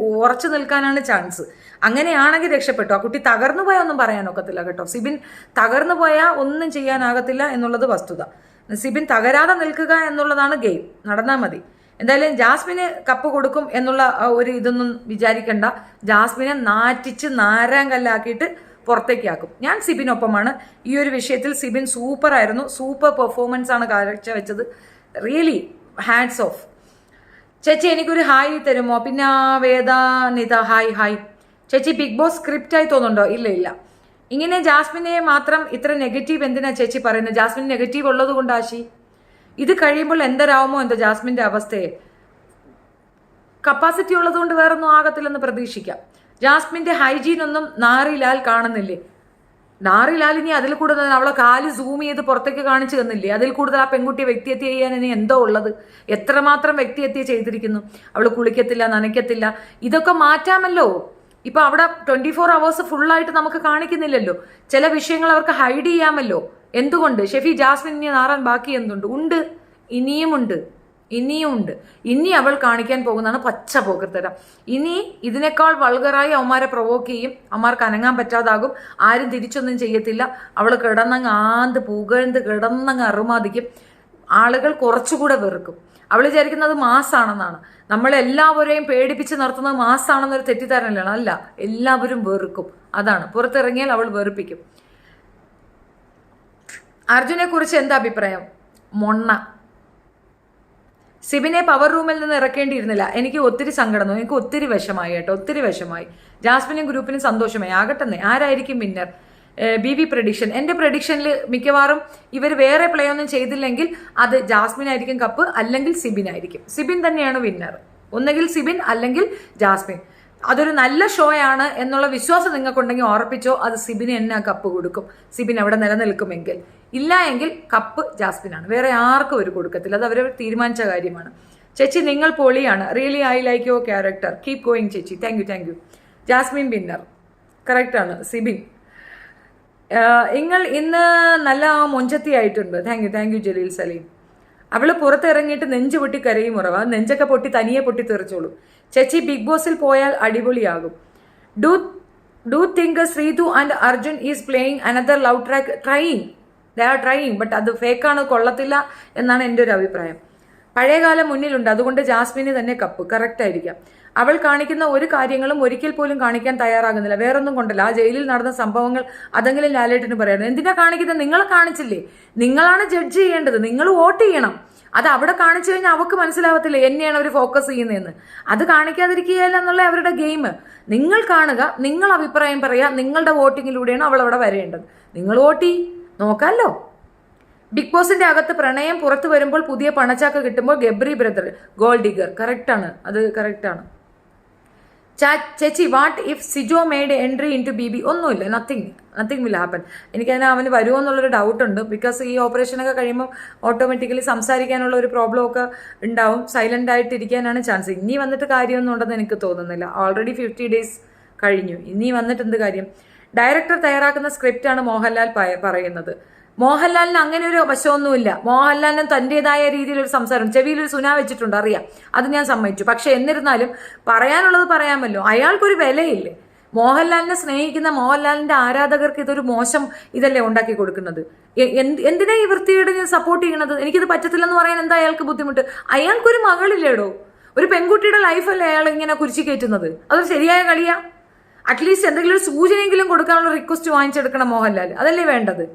Speaker 1: ഉറച്ചു നിൽക്കാനാണ് ചാൻസ്. അങ്ങനെയാണെങ്കിൽ രക്ഷപ്പെട്ടു. ആ കുട്ടി തകർന്നു പോയാൽ ഒന്നും പറയാനൊക്കത്തില്ല കേട്ടോ. സിബിൻ തകർന്നു പോയാൽ ഒന്നും ചെയ്യാനാകത്തില്ല എന്നുള്ളത് വസ്തുത. സിബിൻ തകരാതെ നിൽക്കുക എന്നുള്ളതാണ് ഗെയിം. നടന്നാൽ മതി. എന്തായാലും ജാസ്മിന് കപ്പ് കൊടുക്കും എന്നുള്ള ഒരു ഇതൊന്നും വിചാരിക്കണ്ട. ജാസ്മിനെ നാറ്റിച്ച് നാരാങ്കല്ലാക്കിയിട്ട് പുറത്തേക്കാക്കും. ഞാൻ സിബിനൊപ്പമാണ് ഈ ഒരു വിഷയത്തിൽ. സിബിൻ സൂപ്പറായിരുന്നു. സൂപ്പർ പെർഫോമൻസ് ആണ് കാഴ്ചവെച്ചത്. Really hands of. ചേച്ചി എനിക്കൊരു ഹായ് തരുമോ? പിന്നെ വേദാനിത ഹായ്. ചേച്ചി ബിഗ് ബോസ് സ്ക്രിപ്റ്റായി തോന്നുന്നുണ്ടോ? ഇല്ല. ഇങ്ങനെ ജാസ്മിനെ മാത്രം ഇത്ര നെഗറ്റീവ് എന്തിനാ ചേച്ചി പറയുന്നത്? ജാസ്മിൻ നെഗറ്റീവ് ഉള്ളത് കൊണ്ടാശി ഇത് കഴിയുമ്പോൾ എന്തരാവുമോ എന്തോ ജാസ്മിൻ്റെ അവസ്ഥയെ. കപ്പാസിറ്റി ഉള്ളതുകൊണ്ട് വേറൊന്നും ആകത്തില്ലെന്ന് പ്രതീക്ഷിക്കാം. ജാസ്മിൻ്റെ ഹൈജീനൊന്നും നാറിലാൽ കാണുന്നില്ലേ? നാറിലാൽ ഇനി അതിൽ കൂടുതൽ അവളെ കാല് സൂം ചെയ്ത് പുറത്തേക്ക് കാണിച്ചു തന്നില്ലേ? അതിൽ കൂടുതൽ ആ പെൺകുട്ടിയെ വ്യക്തിഹത്യ ചെയ്യാൻ ഇനി എന്തോ ഉള്ളത്? എത്രമാത്രം വ്യക്തിഹത്യ ചെയ്തിരിക്കുന്നു? അവൾ കുളിക്കത്തില്ല, നനയ്ക്കത്തില്ല. ഇതൊക്കെ മാറ്റാമല്ലോ. ഇപ്പൊ അവിടെ 24 hours ഫുള്ളായിട്ട് നമുക്ക് കാണിക്കുന്നില്ലല്ലോ. ചില വിഷയങ്ങൾ അവർക്ക് ഹൈഡ് ചെയ്യാമല്ലോ. എന്തുകൊണ്ട്? ഷെഫി ജാസ്മിൻ ഇനി നാറാൻ ബാക്കി എന്തുണ്ട്? ഉണ്ട്, ഇനിയുമുണ്ട്. ഇനി അവൾ കാണിക്കാൻ പോകുന്നതാണ് പച്ച പോക്കർത്തരം. ഇനി ഇതിനേക്കാൾ വൾഗറായി അവന്മാരെ പ്രൊവോക്ക് ചെയ്യും. അവന്മാർക്ക് അനങ്ങാൻ പറ്റാതാകും. ആരും തിരിച്ചൊന്നും ചെയ്യത്തില്ല. അവൾ കിടന്നങ്ങ് പുകഴ്ന്ന് കിടന്നങ്ങ് അറുമാദിക്കും. ആളുകൾ കുറച്ചുകൂടെ വെറുക്കും. അവൾ വിചാരിക്കുന്നത് മാസാണെന്നാണ്. നമ്മളെല്ലാവരെയും പേടിപ്പിച്ച് നിർത്തുന്നത് മാസാണെന്നൊരു തെറ്റിദ്ധാരണയാണ്. അല്ല, എല്ലാവരും വെറുക്കും. അതാണ് പുറത്തിറങ്ങിയാൽ അവൾ വെറുപ്പിക്കും. അർജുനെ കുറിച്ച് എന്താ അഭിപ്രായം? മൊണ്ണ. സിബിനെ പവർ റൂമിൽ നിന്ന് ഇറക്കേണ്ടിയിരുന്നില്ല. എനിക്ക് ഒത്തിരി സങ്കടം തോന്നി, എനിക്ക് ഒത്തിരി വിഷമായി കേട്ടോ, ഒത്തിരി വിഷമായി. ജാസ്മിനും ഗ്രൂപ്പിനും സന്തോഷമായി. ആകട്ടെന്നേ, ആരായിരിക്കും വിന്നർ? B prediction. എൻ്റെ പ്രഡിക്ഷനിൽ മിക്കവാറും ഇവർ വേറെ പ്ലേ ഒന്നും ചെയ്തില്ലെങ്കിൽ അത് ജാസ്മിൻ ആയിരിക്കും കപ്പ്, അല്ലെങ്കിൽ സിബിൻ ആയിരിക്കും. സിബിൻ തന്നെയാണ് വിന്നർ. ഒന്നുകിൽ സിബിൻ അല്ലെങ്കിൽ ജാസ്മിൻ. അതൊരു നല്ല ഷോ ആണ് എന്നുള്ള വിശ്വാസം നിങ്ങൾക്കുണ്ടെങ്കിൽ ഉറപ്പിച്ചോ, അത് സിബിന് തന്നെ കപ്പ് കൊടുക്കും. സിബിൻ അവിടെ നിലനിൽക്കുമെങ്കിൽ. ഇല്ല എങ്കിൽ കപ്പ് ജാസ്മിനാണ്. വേറെ ആർക്കും ഒരു കൊടുക്കത്തില്ല. അത് അവർ തീരുമാനിച്ച കാര്യമാണ്. ചേച്ചി നിങ്ങൾ പൊളിയാണ്. Really I like your character. Keep going ചേച്ചി. Thank you. ജാസ്മിൻ വിന്നർ. കറക്റ്റാണ്. സിബിൻ. നിങ്ങൾ ഇന്ന് നല്ല മൊഞ്ചത്തി ആയിട്ടുണ്ട്. Thank you Jaleel Saleem. അവള് പുറത്തിറങ്ങിയിട്ട് നെഞ്ചു പൊട്ടി കരയും ഉറവ. നെഞ്ചൊക്കെ പൊട്ടി തനിയെ പൊട്ടി തെറിച്ചോളൂ. ചേച്ചി ബിഗ് ബോസിൽ പോയാൽ അടിപൊളിയാകും. Do think Sreethu and Arjun is playing another love track? They are trying, but അത് ഫേക്കാണ്, കൊള്ളത്തില്ല എന്നാണ് എൻ്റെ ഒരു അഭിപ്രായം. പഴയകാലം മുന്നിലുണ്ട്, അതുകൊണ്ട് ജാസ്മിന് തന്നെ കപ്പ്. കറക്റ്റ് ആയിരിക്കാം. അവൾ കാണിക്കുന്ന ഒരു കാര്യങ്ങളും ഒരിക്കൽ പോലും കാണിക്കാൻ തയ്യാറാകുന്നില്ല. വേറൊന്നും കൊണ്ടല്ല, ആ ജയിലിൽ നടന്ന സംഭവങ്ങൾ അതെങ്കിലും ലാലേട്ടന് പറയാറ്. എന്തിനാ കാണിക്കുന്നത്? നിങ്ങളെ കാണിച്ചില്ലേ? നിങ്ങളാണ് ജഡ്ജ് ചെയ്യേണ്ടത്. നിങ്ങൾ വോട്ട് ചെയ്യണം. അത് അവിടെ കാണിച്ചു കഴിഞ്ഞാൽ അവർക്ക് മനസ്സിലാവത്തില്ല എന്നെയാണ് അവർ ഫോക്കസ് ചെയ്യുന്നതെന്ന്. അത് കാണിക്കാതിരിക്കുകയല്ല എന്നുള്ള അവരുടെ ഗെയിം. നിങ്ങൾ കാണുക, നിങ്ങൾ അഭിപ്രായം പറയുക, നിങ്ങളുടെ വോട്ടിങ്ങിലൂടെയാണ് അവൾ അവിടെ വരേണ്ടത്. നിങ്ങൾ വോട്ട് ചെയ്യ്, നോക്കാമല്ലോ. ബിഗ് ബോസിന്റെ അകത്ത് പ്രണയം പുറത്തു വരുമ്പോൾ പുതിയ പണച്ചാക്ക് കിട്ടുമ്പോൾ ഗബ്രി ബ്രദർ ഗോൾഡ് ഡിഗർ. കറക്റ്റാണ്, അത് കറക്റ്റാണ്. ചേച്ചി what if Sijo made entry in to B? ഒന്നുമില്ല, നത്തിങ് വിൽ ഹാപ്പൻ. എനിക്കതിന് അവന് വരുമോ എന്നുള്ളൊരു ഡൗട്ടുണ്ട്. ബിക്കോസ് ഈ ഓപ്പറേഷനൊക്കെ കഴിയുമ്പോൾ ഓട്ടോമാറ്റിക്കലി സംസാരിക്കാനുള്ള ഒരു പ്രോബ്ലം ഒക്കെ ഉണ്ടാവും. സൈലന്റ് ആയിട്ടിരിക്കാനാണ് ചാൻസ്. ഇനി വന്നിട്ട് കാര്യമൊന്നും ഉണ്ടെന്ന് എനിക്ക് തോന്നുന്നില്ല. ഓൾറെഡി 50 days കഴിഞ്ഞു. ഇനി വന്നിട്ട് എന്ത് കാര്യം? ഡയറക്ടർ തയ്യാറാക്കുന്ന സ്ക്രിപ്റ്റാണ് മോഹൻലാൽ പറയുന്നത്. മോഹൻലാലിന് അങ്ങനെ ഒരു വശമൊന്നുമില്ല. മോഹൻലാലിന് തൻ്റെതായ രീതിയിലൊരു സംസാരം, ചെവിയിലൊരു സുന വെച്ചിട്ടുണ്ട്, അറിയാം, അത് ഞാൻ സമ്മതിച്ചു. പക്ഷെ എന്നിരുന്നാലും പറയാനുള്ളത് പറയാമല്ലോ. അയാൾക്കൊരു വിലയില്ലേ? മോഹൻലാലിനെ സ്നേഹിക്കുന്ന മോഹൻലാലിന്റെ ആരാധകർക്ക് ഇതൊരു മോശം ഇതല്ലേ ഉണ്ടാക്കി കൊടുക്കുന്നത്? എന്തിനാ ഈ വൃത്തിയുടെ സപ്പോർട്ട് ചെയ്യണത്? എനിക്കിത് പറ്റത്തില്ലെന്ന് പറയാൻ എന്താ അയാൾക്ക് ബുദ്ധിമുട്ട്? അയാൾക്കൊരു മകളില്ലേടോ? ഒരു പെൺകുട്ടിയുടെ ലൈഫല്ലേ അയാൾ ഇങ്ങനെ കുരിശി കയറ്റുന്നത്? അതൊരു ശരിയായ കളിയാ? അറ്റ്ലീസ്റ്റ് എന്തെങ്കിലും ഒരു സൂചനയെങ്കിലും കൊടുക്കാനുള്ള റിക്വസ്റ്റ് വാങ്ങിച്ചെടുക്കണം മോഹൻലാൽ. അതല്ലേ വേണ്ടത്?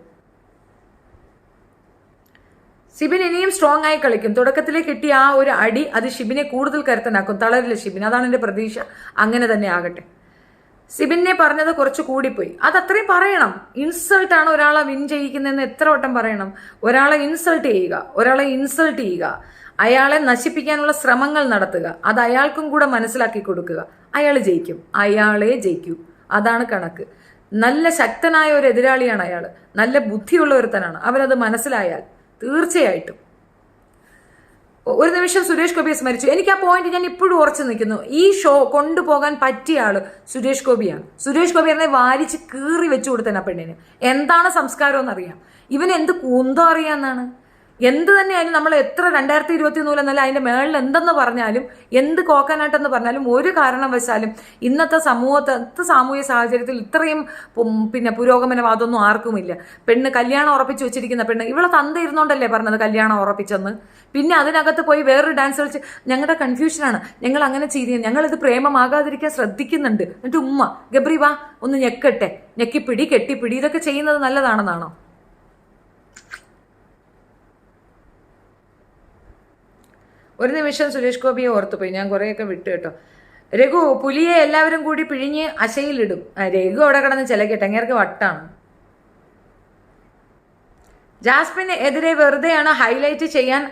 Speaker 1: ഷിബിൻ ഇനിയും സ്ട്രോങ് ആയി കളിക്കും. തുടക്കത്തിലേക്ക് കിട്ടിയ ആ ഒരു അടി അത് ഷിബിനെ കൂടുതൽ കരുത്തനാക്കും. തളരില്ല ഷിബിൻ, അതാണ് എൻ്റെ പ്രതീക്ഷ. അങ്ങനെ തന്നെ ആകട്ടെ. സിബിനെ പറഞ്ഞത് കുറച്ച് കൂടിപ്പോയി. അത് അത്രയും പറയണം. ഇൻസൾട്ടാണ് ഒരാളെ വിൻ ചെയ്യിക്കുന്നതെന്ന് എത്ര വട്ടം പറയണം? ഒരാളെ ഇൻസൾട്ട് ചെയ്യുക, അയാളെ നശിപ്പിക്കാനുള്ള ശ്രമങ്ങൾ നടത്തുക, അത് അയാൾക്കും കൂടെ മനസ്സിലാക്കി കൊടുക്കുക. അയാൾ ജയിക്കും, അയാളെ ജയിക്കൂ. അതാണ് കണക്ക്. നല്ല ശക്തനായ ഒരു എതിരാളിയാണ് അയാൾ. നല്ല ബുദ്ധിയുള്ള ഒരുത്തനാണ്. അവരത് മനസ്സിലായാൽ തീർച്ചയായിട്ടും. ഒരു നിമിഷം സുരേഷ് ഗോപിയെ സ്മരിച്ചു. എനിക്ക് ആ പോയിന്റ് ഞാൻ ഇപ്പോഴും ഉറച്ചു നിൽക്കുന്നു. ഈ ഷോ കൊണ്ടുപോകാൻ പറ്റിയ ആള് സുരേഷ് ഗോപിയാണ്. സുരേഷ് ഗോപി എന്നെ വാരിച്ച് കീറി വെച്ചു കൊടുത്തന പെണ്ണിന്. എന്താണ് സംസ്കാരം എന്നറിയാം. ഇവന് എന്ത് കൂന്തോ അറിയാന്നാണ്. എന്ത് തന്നെയായാലും നമ്മൾ എത്ര 2023 എന്നല്ല അതിന്റെ മേളിൽ എന്തെന്ന് പറഞ്ഞാലും, എന്ത് കോക്കനാട്ടെന്ന് പറഞ്ഞാലും, ഒരു കാരണവശാലും ഇന്നത്തെ സാമൂഹ്യ സാഹചര്യത്തിൽ ഇത്രയും പുരോഗമനവാദമൊന്നും ആർക്കുമില്ല. പെണ്ണ് കല്യാണം ഉറപ്പിച്ചു വെച്ചിരിക്കുന്ന പെണ്ണ്, ഇവളെ തന്ത ഇരുന്നോണ്ടല്ലേ പറഞ്ഞത് കല്യാണം ഉറപ്പിച്ചെന്ന്. പിന്നെ അതിനകത്ത് പോയി വേറൊരു ഡാൻസ് കളിച്ച് ഞങ്ങളുടെ കൺഫ്യൂഷനാണ്, ഞങ്ങൾ അങ്ങനെ ചെയ്ത്, ഞങ്ങളിത് പ്രേമമാകാതിരിക്കാൻ ശ്രദ്ധിക്കുന്നുണ്ട്. എന്നിട്ട് ഉമ്മ ഗബ്രി വാ ഒന്ന് ഞെക്കട്ടെ, ഞെക്കിപ്പിടി കെട്ടിപ്പിടി, ഇതൊക്കെ ചെയ്യുന്നത് നല്ലതാണെന്നാണോ? ഒരു നിമിഷം സുരേഷ് ഗോപിയെ ഓർത്തുപോയി. ഞാൻ കുറേയൊക്കെ വിട്ടു കേട്ടോ. രഘു പുലിയെ എല്ലാവരും കൂടി പിഴിഞ്ഞ് അശയിലിടും. രഘു അവിടെ കിടന്ന് ചിലക്കട്ടെ, അങ്ങേർക്ക് വട്ടാണ്. ജാസ്മിന് എതിരെ വെറുതെയാണ് ഹൈലൈറ്റ് ചെയ്യാൻ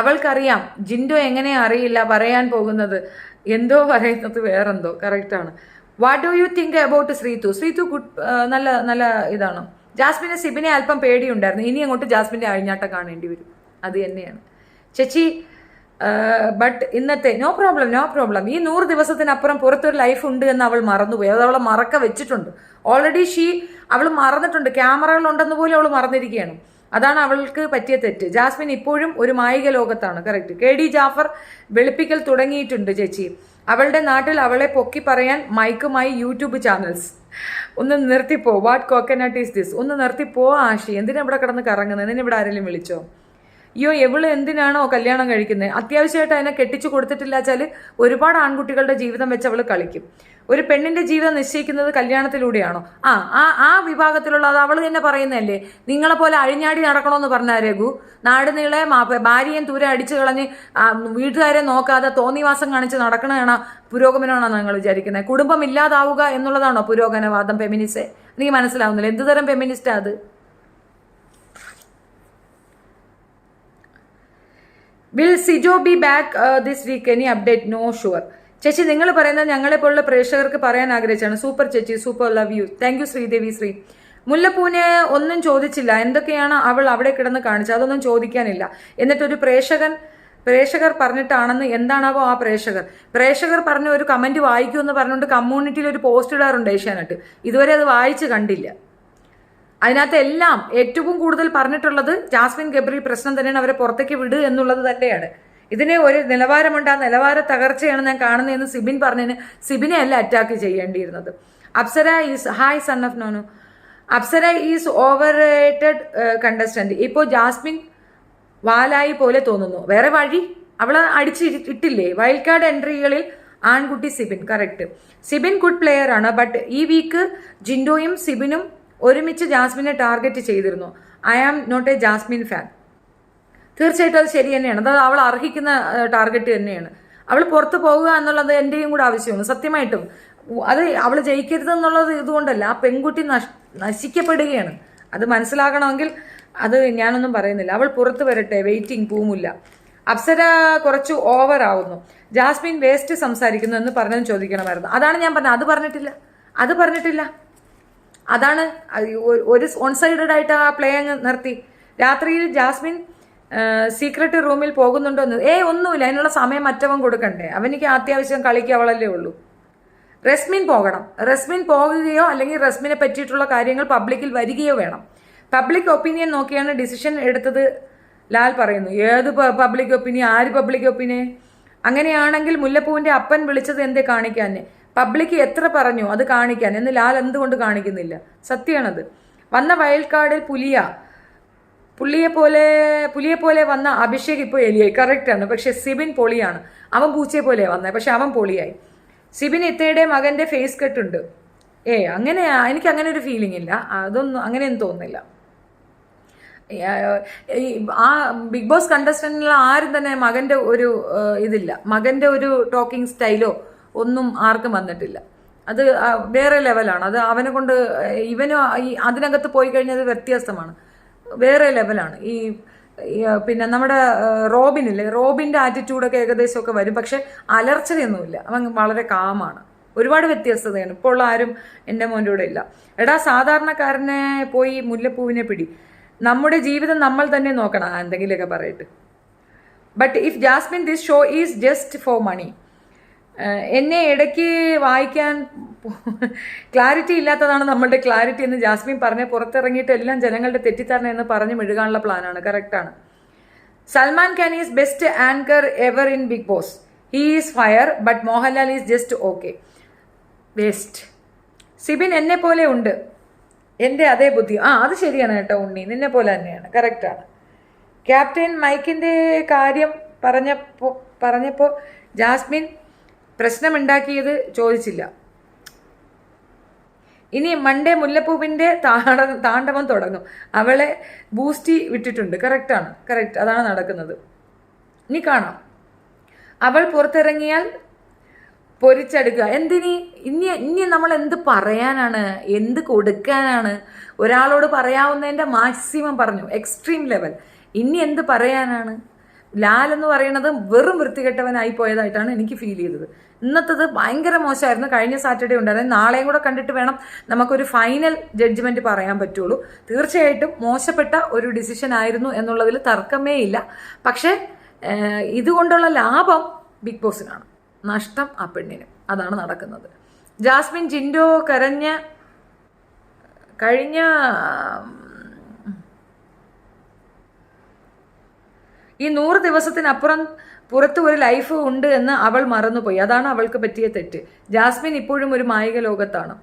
Speaker 1: അവൾക്കറിയാം. ജിൻഡോ എങ്ങനെ അറിയില്ല പറയാൻ പോകുന്നത്. എന്തോ പറയുന്നത് വേറെന്തോ. കറക്റ്റാണ്. What do you think about Sreethu നല്ല നല്ല ഇതാണ്. ജാസ്മിന് സിബിനെ അല്പം പേടിയുണ്ടായിരുന്നു. ഇനി അങ്ങോട്ട് ജാസ്മിന്റെ അഴിഞ്ഞാട്ടം കാണേണ്ടി വരും. അത് തന്നെയാണ് ചേച്ചി. ബട്ട് ഇന്നത്തെ നോ പ്രോബ്ലം. ഈ 100 ദിവസത്തിനപ്പുറം പുറത്തൊരു ലൈഫ് ഉണ്ട് എന്ന് അവൾ മറന്നുപോയി. അത് അവളെ മറക്ക വെച്ചിട്ടുണ്ട്. ഓൾറെഡി അവൾ മറന്നിട്ടുണ്ട്. ക്യാമറകൾ ഉണ്ടെന്ന് പോലും അവൾ മറന്നിരിക്കുകയാണ്. അതാണ് അവൾക്ക് പറ്റിയ തെറ്റ്. ജാസ്മിൻ ഇപ്പോഴും ഒരു മായിക ലോകത്താണ്. കറക്റ്റ്. KD ജാഫർ വെളുപ്പിക്കൽ തുടങ്ങിയിട്ടുണ്ട് ചേച്ചി. അവളുടെ നാട്ടിൽ അവളെ പൊക്കി പറയാൻ മൈക്കുമായി യൂട്യൂബ് ചാനൽസ്. ഒന്ന് നിർത്തിപ്പോ. What coconut is this? ഒന്ന് നിർത്തിപ്പോ ആഷി. എന്തിനാ ഇവിടെ കിടന്ന് കറങ്ങുന്നത്? എന്തിനാ ഇവിടെ ആരെങ്കിലും വിളിച്ചോ? അയ്യോ എവള് എന്തിനാണോ കല്യാണം കഴിക്കുന്നത്? അത്യാവശ്യമായിട്ട് അതിനെ കെട്ടിച്ചു കൊടുത്തിട്ടില്ല വെച്ചാൽ ഒരുപാട് ആൺകുട്ടികളുടെ ജീവിതം വെച്ച് അവൾ കളിക്കും. ഒരു പെണ്ണിന്റെ ജീവിതം നിശ്ചയിക്കുന്നത് കല്യാണത്തിലൂടെയാണോ? ആ വിഭാഗത്തിലുള്ള അത് അവൾ തന്നെ പറയുന്നതല്ലേ. നിങ്ങളെ പോലെ അഴിഞ്ഞാടി നടക്കണമെന്ന് പറഞ്ഞ രഘു, നാട് നീളെ ഭാര്യയും തൂരെ അടിച്ചു കളഞ്ഞ് വീട്ടുകാരെ നോക്കാതെ തോന്നിവാസം കാണിച്ച് നടക്കണതാണ് പുരോഗമനമാണെന്ന് നിങ്ങൾ വിചാരിക്കുന്നത്? കുടുംബം ഇല്ലാതാവുക എന്നുള്ളതാണോ പുരോഗമനവാദം? ഫെമിനിസ്റ്റ് എനിക്ക് മനസ്സിലാവുന്നില്ല. എന്ത് തരം ഫെമിനിസ്റ്റാ അത്? Will Sijo be back this week? Any update? No sure. ചേച്ചി നിങ്ങൾ പറയുന്നത് ഞങ്ങളെ പോലുള്ള പ്രേക്ഷകർക്ക് പറയാൻ ആഗ്രഹിച്ചാണ്. സൂപ്പർ ചേച്ചി, super, love you. Thank you Sreedevi Sree. മുല്ലപ്പൂവിനെ ഒന്നും ചോദിച്ചില്ല, എന്തൊക്കെയാണ് അവൾ അവിടെ കിടന്ന് കാണിച്ചത്, അതൊന്നും ചോദിക്കാനില്ല. എന്നിട്ടൊരു പ്രേക്ഷകർ പറഞ്ഞിട്ടാണെന്ന്. എന്താണാവോ ആ പ്രേക്ഷകർ പറഞ്ഞ ഒരു കമന്റ് വായിക്കുമെന്ന് പറഞ്ഞുകൊണ്ട് കമ്മ്യൂണിറ്റിയിൽ ഒരു പോസ്റ്റ് ഇടാറുണ്ട് ഏഷ്യാനെറ്റ്. ഇതുവരെ അത് വായിച്ച് കണ്ടില്ല. അതിനകത്ത് എല്ലാം ഏറ്റവും കൂടുതൽ പറഞ്ഞിട്ടുള്ളത് ജാസ്മിൻ ഗബ്രി പ്രശ്നം തന്നെയാണ്, അവരെ പുറത്തേക്ക് വിടുക എന്നുള്ളത് തന്നെയാണ്. ഇതിനെ ഒരു നിലവാരമുണ്ട്, ആ നിലവാര തകർച്ചയാണ് ഞാൻ കാണുന്നതെന്ന് സിബിൻ പറഞ്ഞതിന് സിബിനെ അല്ല അറ്റാക്ക് ചെയ്യേണ്ടിയിരുന്നത്. Apsara is hi son of നോനു. Apsara is overrated contestant. ഇപ്പോൾ ജാസ്മിൻ വാലായി പോലെ തോന്നുന്നു. വേറെ വഴി അവളെ ഇട്ടില്ലേ വൈൽഡ് കാർഡ് എൻട്രികളിൽ. ആൺകുട്ടി Sibin, correct. Sibin good player ആണ്. ബട്ട് ഈ വീക്ക് ജിൻഡോയും സിബിനും ഒരുമിച്ച് ജാസ്മിനെ ടാർഗറ്റ് ചെയ്തിരുന്നു. I am not a Jasmine fan. തീർച്ചയായിട്ടും അത് ശരി തന്നെയാണ്. അത് അവൾ അർഹിക്കുന്ന ടാർഗറ്റ് തന്നെയാണ്. അവൾ പുറത്ത് പോകുക എന്നുള്ളത് എൻ്റെയും കൂടെ ആവശ്യമാണ് സത്യമായിട്ടും. അത് അവൾ ജയിക്കരുത് എന്നുള്ളത് ഇതുകൊണ്ടല്ല, ആ പെൺകുട്ടി നശിക്കപ്പെടുകയാണ്. അത് മനസ്സിലാക്കണമെങ്കിൽ അത് ഞാനൊന്നും പറയുന്നില്ല. അവൾ പുറത്ത് വരട്ടെ, വെയിറ്റിംഗ് പൂമുല്ല. അപ്സര കുറച്ച് ഓവർ ആവുന്നു. ജാസ്മിൻ വേസ്റ്റ് സംസാരിക്കുന്നു എന്ന് പറഞ്ഞതും ചോദിക്കണമായിരുന്നു. അതാണ് ഞാൻ പറഞ്ഞത്. അത് പറഞ്ഞിട്ടില്ല. അതാണ് ഒരു വൺ സൈഡഡ് ആയിട്ട് ആ പ്ലേ അങ്ങ് നിർത്തി. രാത്രിയിൽ ജാസ്മിൻ സീക്രട്ട് റൂമിൽ പോകുന്നുണ്ടോ എന്ന് ഒന്നുമില്ല. അതിനുള്ള സമയം മറ്റവൻ കൊടുക്കണ്ടേ? അവനിക്ക് അത്യാവശ്യം കളിക്ക് അവളല്ലേ ഉള്ളൂ. റസ്മിൻ പോകണം. റസ്മിൻ പോകുകയോ അല്ലെങ്കിൽ റസ്മിനെ പറ്റിയിട്ടുള്ള കാര്യങ്ങൾ പബ്ലിക്കിൽ വരികയോ വേണം. പബ്ലിക് ഒപ്പീനിയൻ നോക്കിയാണ് ഡിസിഷൻ എടുത്തത് ലാൽ പറയുന്നു. ഏത് പബ്ലിക് ഒപ്പീനിയൻ? ആര് പബ്ലിക് ഒപ്പീനിയൻ? അങ്ങനെയാണെങ്കിൽ മുല്ലപ്പൂവിന്റെ അപ്പൻ വിളിച്ചത് എന്തേ കാണിക്കാൻ? പബ്ലിക് എത്ര പറഞ്ഞു അത് കാണിക്കാൻ എന്ന് ലാൽ എന്തുകൊണ്ട് കാണിക്കുന്നില്ല? സത്യമാണത്. വന്ന വൈൽഡ് കാർഡിൽ പുള്ളിയെ പോലെ വന്ന അഭിഷേക് ഇപ്പോൾ എലിയായി. കറക്റ്റാണ്. പക്ഷെ സിബിൻ പൊളിയാണ്. അവൻ പൂച്ചയെ പോലെയാണ് വന്നത്, പക്ഷെ അവൻ പൊളിയായി. സിബിൻ ഇത്തയുടെ മകന്റെ ഫേസ് കെട്ടുണ്ട്. അങ്ങനെ എനിക്ക് അങ്ങനെ ഒരു ഫീലിംഗ് ഇല്ല. അതൊന്നും അങ്ങനെയൊന്നും തോന്നുന്നില്ല. ആ ബിഗ് ബോസ് കണ്ടസ്റ്റന്റിൽ ആരും തന്നെ മകന്റെ ഒരു ഇതില്ല, മകന്റെ ഒരു ടോക്കിംഗ് സ്റ്റൈലോ ഒന്നും ആർക്കും വന്നിട്ടില്ല. അത് വേറെ ലെവലാണ്. അത് അവനെ കൊണ്ട് ഇവനും അതിനകത്ത് പോയി കഴിഞ്ഞാൽ അത് വ്യത്യാസമാണ്, വേറെ ലെവലാണ്. പിന്നെ നമ്മുടെ റോബിനില്ലേ, റോബിൻ്റെ ആറ്റിറ്റ്യൂഡൊക്കെ ഏകദേശമൊക്കെ വരും, പക്ഷെ അലർച്ചയൊന്നുമില്ല. അവൻ വളരെ കാമാണ്. ഒരുപാട് വ്യത്യസ്തതയാണ്. ഇപ്പോൾ ഉള്ള ആരും എൻ്റെ മോൻ്റെ കൂടെ ഇല്ല. എടാ സാധാരണക്കാരനെ പോയി മുല്ലപ്പൂവിനെ പിടി. നമ്മുടെ ജീവിതം നമ്മൾ തന്നെ നോക്കണം. എന്തെങ്കിലുമൊക്കെ പറയട്ടെ. But if Jasmine this show is just for money. എന്നെ ഇടയ്ക്ക് വായിക്കാൻ ക്ലാരിറ്റി ഇല്ലാത്തതാണ് നമ്മളുടെ ക്ലാരിറ്റി എന്ന് ജാസ്മിൻ പറഞ്ഞ് പുറത്തിറങ്ങിയിട്ട് എല്ലാം ജനങ്ങളുടെ തെറ്റിദ്ധാരണ എന്ന് പറഞ്ഞ് മെഴുകാനുള്ള പ്ലാനാണ്. കറക്റ്റാണ്. Salman Khan is best anchor ever in Bigg Boss. He is fire but Mohanlal is just okay. Waste. Sibin എന്നെ പോലെ ഉണ്ട്, എൻ്റെ അതേ ബുദ്ധി. അത് ശരിയാണ് കേട്ടോ ഉണ്ണി, നിന്നെ പോലെ തന്നെയാണ്. കറക്റ്റാണ്. ക്യാപ്റ്റൻ മൈക്കിൻ്റെ കാര്യം പറഞ്ഞപ്പോൾ ജാസ്മിൻ പ്രശ്നമുണ്ടാക്കിയത് ചോദിച്ചില്ല. ഇനി മൺഡേ മുല്ലപ്പൂവിൻ്റെ താണ്ഡവം തുടങ്ങും. അവളെ ബൂസ്റ്റി വിട്ടിട്ടുണ്ട്. കറക്റ്റാണ്, കറക്റ്റ്. അതാണ് നടക്കുന്നത്. ഇനി കാണാം. അവൾ പുറത്തിറങ്ങിയാൽ പൊരിച്ചെടുക്കുക. ഇനി നമ്മൾ എന്ത് പറയാനാണ്, എന്ത് കൊടുക്കാനാണ്? ഒരാളോട് പറയാവുന്നതിൻ്റെ മാക്സിമം പറഞ്ഞു, എക്സ്ട്രീം ലെവൽ. ഇനി എന്ത് പറയാനാണ്? ലാൽ എന്ന് പറയുന്നത് വെറും വൃത്തികെട്ടവനായി പോയതായിട്ടാണ് എനിക്ക് ഫീൽ ചെയ്തത്. ഇന്നത്തത് ഭയങ്കര മോശമായിരുന്നു. കഴിഞ്ഞ സാറ്റർഡേ ഉണ്ടായിരുന്നു. നാളെയും കൂടെ കണ്ടിട്ട് വേണം നമുക്കൊരു ഫൈനൽ ജഡ്ജ്മെന്റ് പറയാൻ പറ്റുള്ളൂ. തീർച്ചയായിട്ടും മോശപ്പെട്ട ഒരു ഡിസിഷൻ ആയിരുന്നു എന്നുള്ളതിൽ തർക്കമേ ഇല്ല. പക്ഷേ ഇതുകൊണ്ടുള്ള ലാഭം ബിഗ് ബോസിനാണ്, നഷ്ടം ആ പെണ്ണിന്. അതാണ് നടക്കുന്നത്. ജാസ്മിൻ ജിൻഡോ കഴിഞ്ഞ ഈ 100 ദിവസത്തിനപ്പുറം പുറത്ത് ഒരു ലൈഫ് ഉണ്ട് എന്ന് അവൾ മറന്നുപോയി. അതാണ് അവൾക്ക് പറ്റിയ തെറ്റ്. ജാസ്മിൻ ഇപ്പോഴും ഒരു മായിക ലോകത്താണ്.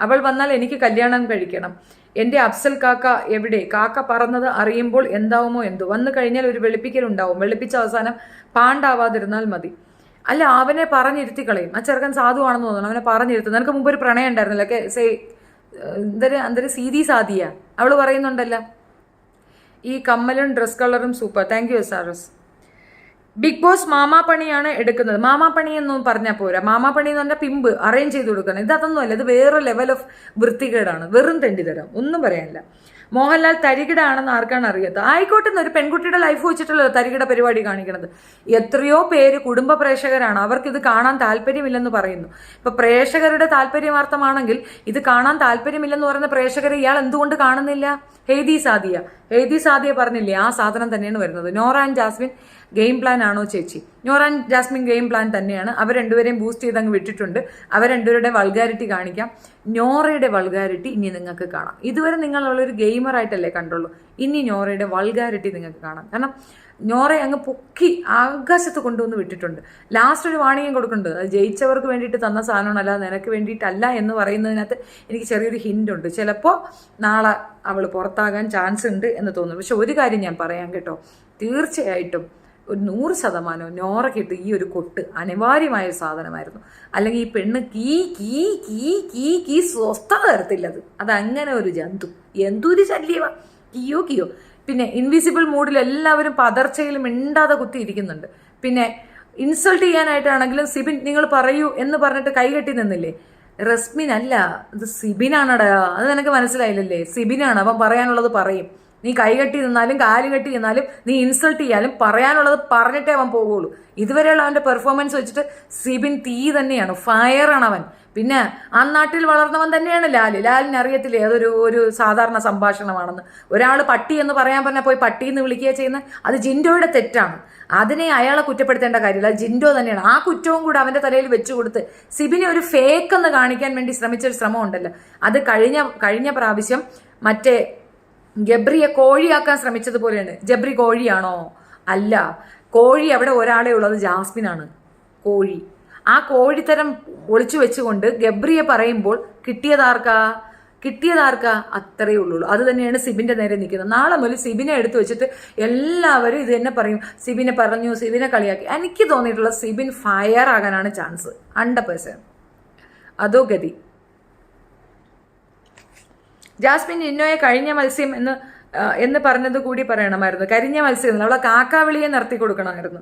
Speaker 1: അവൾ വന്നാൽ എനിക്ക് കല്യാണം കഴിക്കണം. എൻ്റെ അഫ്സൽ കാക്ക എവിടെ? കാക്ക പറന്നത് അറിയുമ്പോൾ എന്താവുമോ എന്തോ. വന്നു കഴിഞ്ഞാൽ ഒരു വെളുപ്പിക്കലുണ്ടാവും. വെളുപ്പിച്ച അവസാനം പാണ്ടാവാതിരുന്നാൽ മതി. അല്ല, അവനെ പറഞ്ഞിരുത്തി കളയും. ആ ചെറുക്കൻ സാധുവാണെന്ന് തോന്നുന്നു, അവനെ പറഞ്ഞിരുത്തും. നിനക്ക് മുമ്പ് ഒരു പ്രണയം ഉണ്ടായിരുന്നല്ലോ, എന്തൊരു സീതി സാദിയ അവള് പറയുന്നുണ്ടല്ലോ. ഈ കമ്മലും ഡ്രസ് കളറും super, thank you SRS. Bigg Boss മാമാപ്പണിയാണ് എടുക്കുന്നത്. മാമാപ്പണി എന്നും പറഞ്ഞാൽ പോരാ. മാമാപ്പണി എന്ന് പറഞ്ഞാൽ പിമ്പ് അറേഞ്ച് ചെയ്ത് കൊടുക്കണം. ഇതൊന്നുമല്ല, ഇത് വേറെ ലെവൽ ഓഫ് വൃത്തികേടാണ്, വെറും തെണ്ടിത്തരം, ഒന്നും പറയാനില്ല. മോഹൻലാൽ തരികിട ആണെന്ന് ആർക്കാണ് അറിയാത്തത്? ആയിക്കോട്ടെ, ഒരു പെൺകുട്ടിയുടെ ലൈഫ് വെച്ചിട്ടല്ലോ തരികിട പരിപാടി കാണിക്കണത്. എത്രയോ പേര് കുടുംബ പ്രേക്ഷകരാണ്, അവർക്കിത് കാണാൻ താല്പര്യമില്ലെന്ന് പറയുന്നു. ഇപ്പൊ പ്രേക്ഷകരുടെ താല്പര്യാർത്ഥമാണെങ്കിൽ ഇത് കാണാൻ താല്പര്യമില്ലെന്ന് പറയുന്ന പ്രേക്ഷകരെ ഇയാൾ എന്തുകൊണ്ട് കാണുന്നില്ല? ഹെയ്തി സാദിയ പറഞ്ഞില്ലേ, ആ സാധനം തന്നെയാണ് വരുന്നത്. Nora and Jasmine game plan ആണോ ചേച്ചി? Nora and Jasmine game plan തന്നെയാണ്. അവർ രണ്ടുപേരെയും ബൂസ്റ്റ് ചെയ്ത് അങ്ങ് വിട്ടിട്ടുണ്ട്. അവർ രണ്ടുപേരുടെ വൾഗാരിറ്റി കാണിക്കാം. നോറയുടെ വൾഗാരിറ്റി ഇനി നിങ്ങൾക്ക് കാണാം. ഇതുവരെ നിങ്ങളുള്ളൊരു ഗെയിമറായിട്ടല്ലേ കണ്ടുള്ളൂ, ഇനി നോറയുടെ വൾഗാരിറ്റി നിങ്ങൾക്ക് കാണാം. കാരണം നോറ അങ്ങ് പൊക്കി ആകാശത്ത് കൊണ്ടുവന്ന് വിട്ടിട്ടുണ്ട്. ലാസ്റ്റ് ഒരു വാണിംഗം കൊടുക്കുന്നുണ്ട്, അത് ജയിച്ചവർക്ക് വേണ്ടിയിട്ട് തന്ന സാധനമാണ്, അല്ലാതെ നിനക്ക് വേണ്ടിയിട്ടല്ല എന്ന് പറയുന്നതിനകത്ത് എനിക്ക് ചെറിയൊരു ഹിന്റ് ഉണ്ട്. ചിലപ്പോൾ നാളെ അവൾ പുറത്താകാൻ ചാൻസ് ഉണ്ട് എന്ന് തോന്നുന്നു. പക്ഷെ ഒരു കാര്യം ഞാൻ പറയാം കേട്ടോ, തീർച്ചയായിട്ടും ഒരു 100% നോറയ്ക്കിട്ട് ഈ ഒരു കൊട്ട് അനിവാര്യമായ ഒരു സാധനമായിരുന്നു. അല്ലെങ്കിൽ ഈ പെണ്ണ് കീ കീ കീ കീ കീ സ്വസ്ഥത തരത്തില്ലത്. അതങ്ങനെ ഒരു ജന്തു, എന്തൊരു ശല്യമാ, കിയോ. പിന്നെ ഇൻവിസിബിൾ മൂഡിൽ എല്ലാവരും പതർച്ചയിലും മിണ്ടാതെ കുത്തിയിരിക്കുന്നുണ്ട്. പിന്നെ ഇൻസൾട്ട് ചെയ്യാനായിട്ടാണെങ്കിലും സിബിൻ നിങ്ങൾ പറയൂ എന്ന് പറഞ്ഞിട്ട് കൈകെട്ടി നിന്നില്ലേ? റസ്മിൻ അല്ല, ഇത് സിബിനാണടാ. അത് നിനക്ക് മനസ്സിലായില്ലല്ലേ? സിബിനാണ്. അവൻ പറയാനുള്ളത് പറയും. നീ കൈകെട്ടി നിന്നാലും കാല് കെട്ടി നിന്നാലും നീ ഇൻസൾട്ട് ചെയ്യാലും പറയാനുള്ളത് പറഞ്ഞിട്ടേ അവൻ പോവുള്ളൂ. ഇതുവരെയുള്ള അവന്റെ പെർഫോമൻസ് വെച്ചിട്ട് സിബിൻ തീ തന്നെയാണ്, ഫയറാണ് അവൻ. പിന്നെ ആ നാട്ടിൽ വളർന്നവൻ തന്നെയാണ് ലാലിന് അറിയത്തില്ലേ അതൊരു സാധാരണ സംഭാഷണമാണെന്ന്. ഒരാൾ പട്ടി എന്ന് പറയാൻ പറഞ്ഞാൽ പോയി പട്ടി എന്ന് വിളിക്കുക ചെയ്യുന്നത് അത് ജിൻഡോയുടെ തെറ്റാണ്. അതിനെ അയാളെ കുറ്റപ്പെടുത്തേണ്ട കാര്യമില്ല, അത് ജിൻഡോ തന്നെയാണ്. ആ കുറ്റവും കൂടെ അവന്റെ തലയിൽ വെച്ചു കൊടുത്ത് സിബിനെ ഒരു ഫേക്ക് എന്ന് കാണിക്കാൻ വേണ്ടി ശ്രമിച്ചൊരു ശ്രമം ഉണ്ടല്ലോ, അത് കഴിഞ്ഞ പ്രാവശ്യം മറ്റേ ഗബ്രിയെ കോഴിയാക്കാൻ ശ്രമിച്ചതുപോലെയാണ്. ജബ്രി കോഴിയാണോ? അല്ല, കോഴി അവിടെ ഒരാളെ ഉള്ളത്, ജാസ്മിനാണ് കോഴി. ആ കോഴിത്തരം ഒളിച്ചു വെച്ചുകൊണ്ട് ഗബ്രിയെ പറയുമ്പോൾ കിട്ടിയതാർക്കാ അത്രയേ ഉള്ളൂ. അത് തന്നെയാണ് സിബിന്റെ നേരെ നിൽക്കുന്നത്. നാളെ മുതൽ സിബിനെ എടുത്തു വെച്ചിട്ട് എല്ലാവരും ഇത് തന്നെ പറയും, സിബിനെ പറഞ്ഞു, സിബിനെ കളിയാക്കി. എനിക്ക് തോന്നിയിട്ടുള്ള സിബിൻ ഫയർ ആകാനാണ് ചാൻസ് 100%. അതോ ഗതി. ജാസ്മിൻ ഇന്നോയെ കഴിഞ്ഞ മത്സ്യം എന്ന് പറഞ്ഞത് കൂടി പറയണമായിരുന്നു. കരിഞ്ഞ മത്സ്യം അവളെ കാക്കാവിളിയെ നിർത്തി കൊടുക്കണമായിരുന്നു.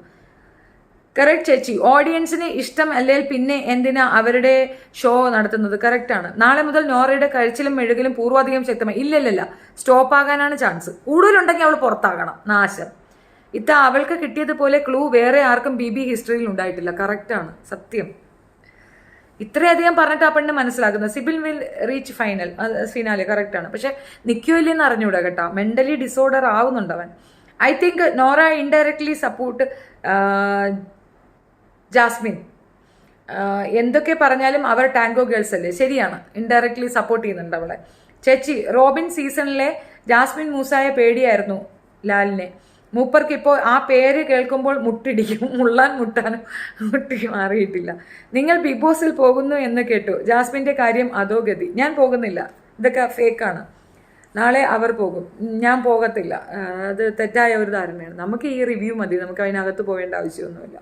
Speaker 1: കറക്റ്റ് ചേച്ചി. ഓഡിയൻസിന് ഇഷ്ടം അല്ലെങ്കിൽ പിന്നെ എന്തിനാ അവരുടെ ഷോ നടത്തുന്നത്? കറക്റ്റാണ്. നാളെ മുതൽ നോറയുടെ കഴിച്ചിലും മെഴുകിലും പൂർവാധികം ശക്തമായി. ഇല്ലല്ല, സ്റ്റോപ്പ് ആകാനാണ് ചാൻസ്. കൂടുതലുണ്ടെങ്കിൽ അവൾ പുറത്താകണം. നാശം. അവൾക്ക് കിട്ടിയതുപോലെ ക്ലൂ വേറെ ആർക്കും BB ഹിസ്റ്ററിയിൽ ഉണ്ടായിട്ടില്ല. കറക്റ്റാണ്, സത്യം. ഇത്രയധികം പറഞ്ഞിട്ട് ആ പെണ്ണ് മനസ്സിലാക്കുന്നത് സിബിൽ വിൽ റീച്ച് ഫിനാലെ. കറക്റ്റാണ്. പക്ഷെ നിൽക്കോ ഇല്ലെന്ന് അറിഞ്ഞൂടാ കേട്ടോ, മെന്റലി ഡിസോർഡർ ആവുന്നുണ്ട് അവൻ. I think Nora indirectly support Jasmine. എന്തൊക്കെ പറഞ്ഞാലും അവർ ടാങ്കോ ഗേൾസ് അല്ലേ? ശരിയാണ്, ഇൻഡയറക്ട്ലി സപ്പോർട്ട് ചെയ്യുന്നുണ്ട് അവളെ. ചേച്ചി, റോബിൻ സീസണിലെ ജാസ്മിൻ മൂസായെ പേടിയായിരുന്നു ലാലിനെ. മൂപ്പർക്ക് ഇപ്പോൾ ആ പേര് കേൾക്കുമ്പോൾ മുട്ടിടിക്കും. മുട്ടാനും മുട്ടി മാറിയിട്ടില്ല. നിങ്ങൾ ബിഗ് ബോസിൽ പോകുന്നു എന്ന് കേട്ടു. ജാസ്മിന്റെ കാര്യം അതോ ഗതി? ഞാൻ പോകുന്നില്ല, ഇതൊക്കെ ഫേക്കാണ്. നാളെ അവർ പോകും, ഞാൻ പോകത്തില്ല. അത് തെറ്റായ ഒരു ധാരണയാണ്. നമുക്ക് ഈ റിവ്യൂ മതി, നമുക്ക് അതിനകത്ത് പോകേണ്ട ആവശ്യമൊന്നുമില്ല.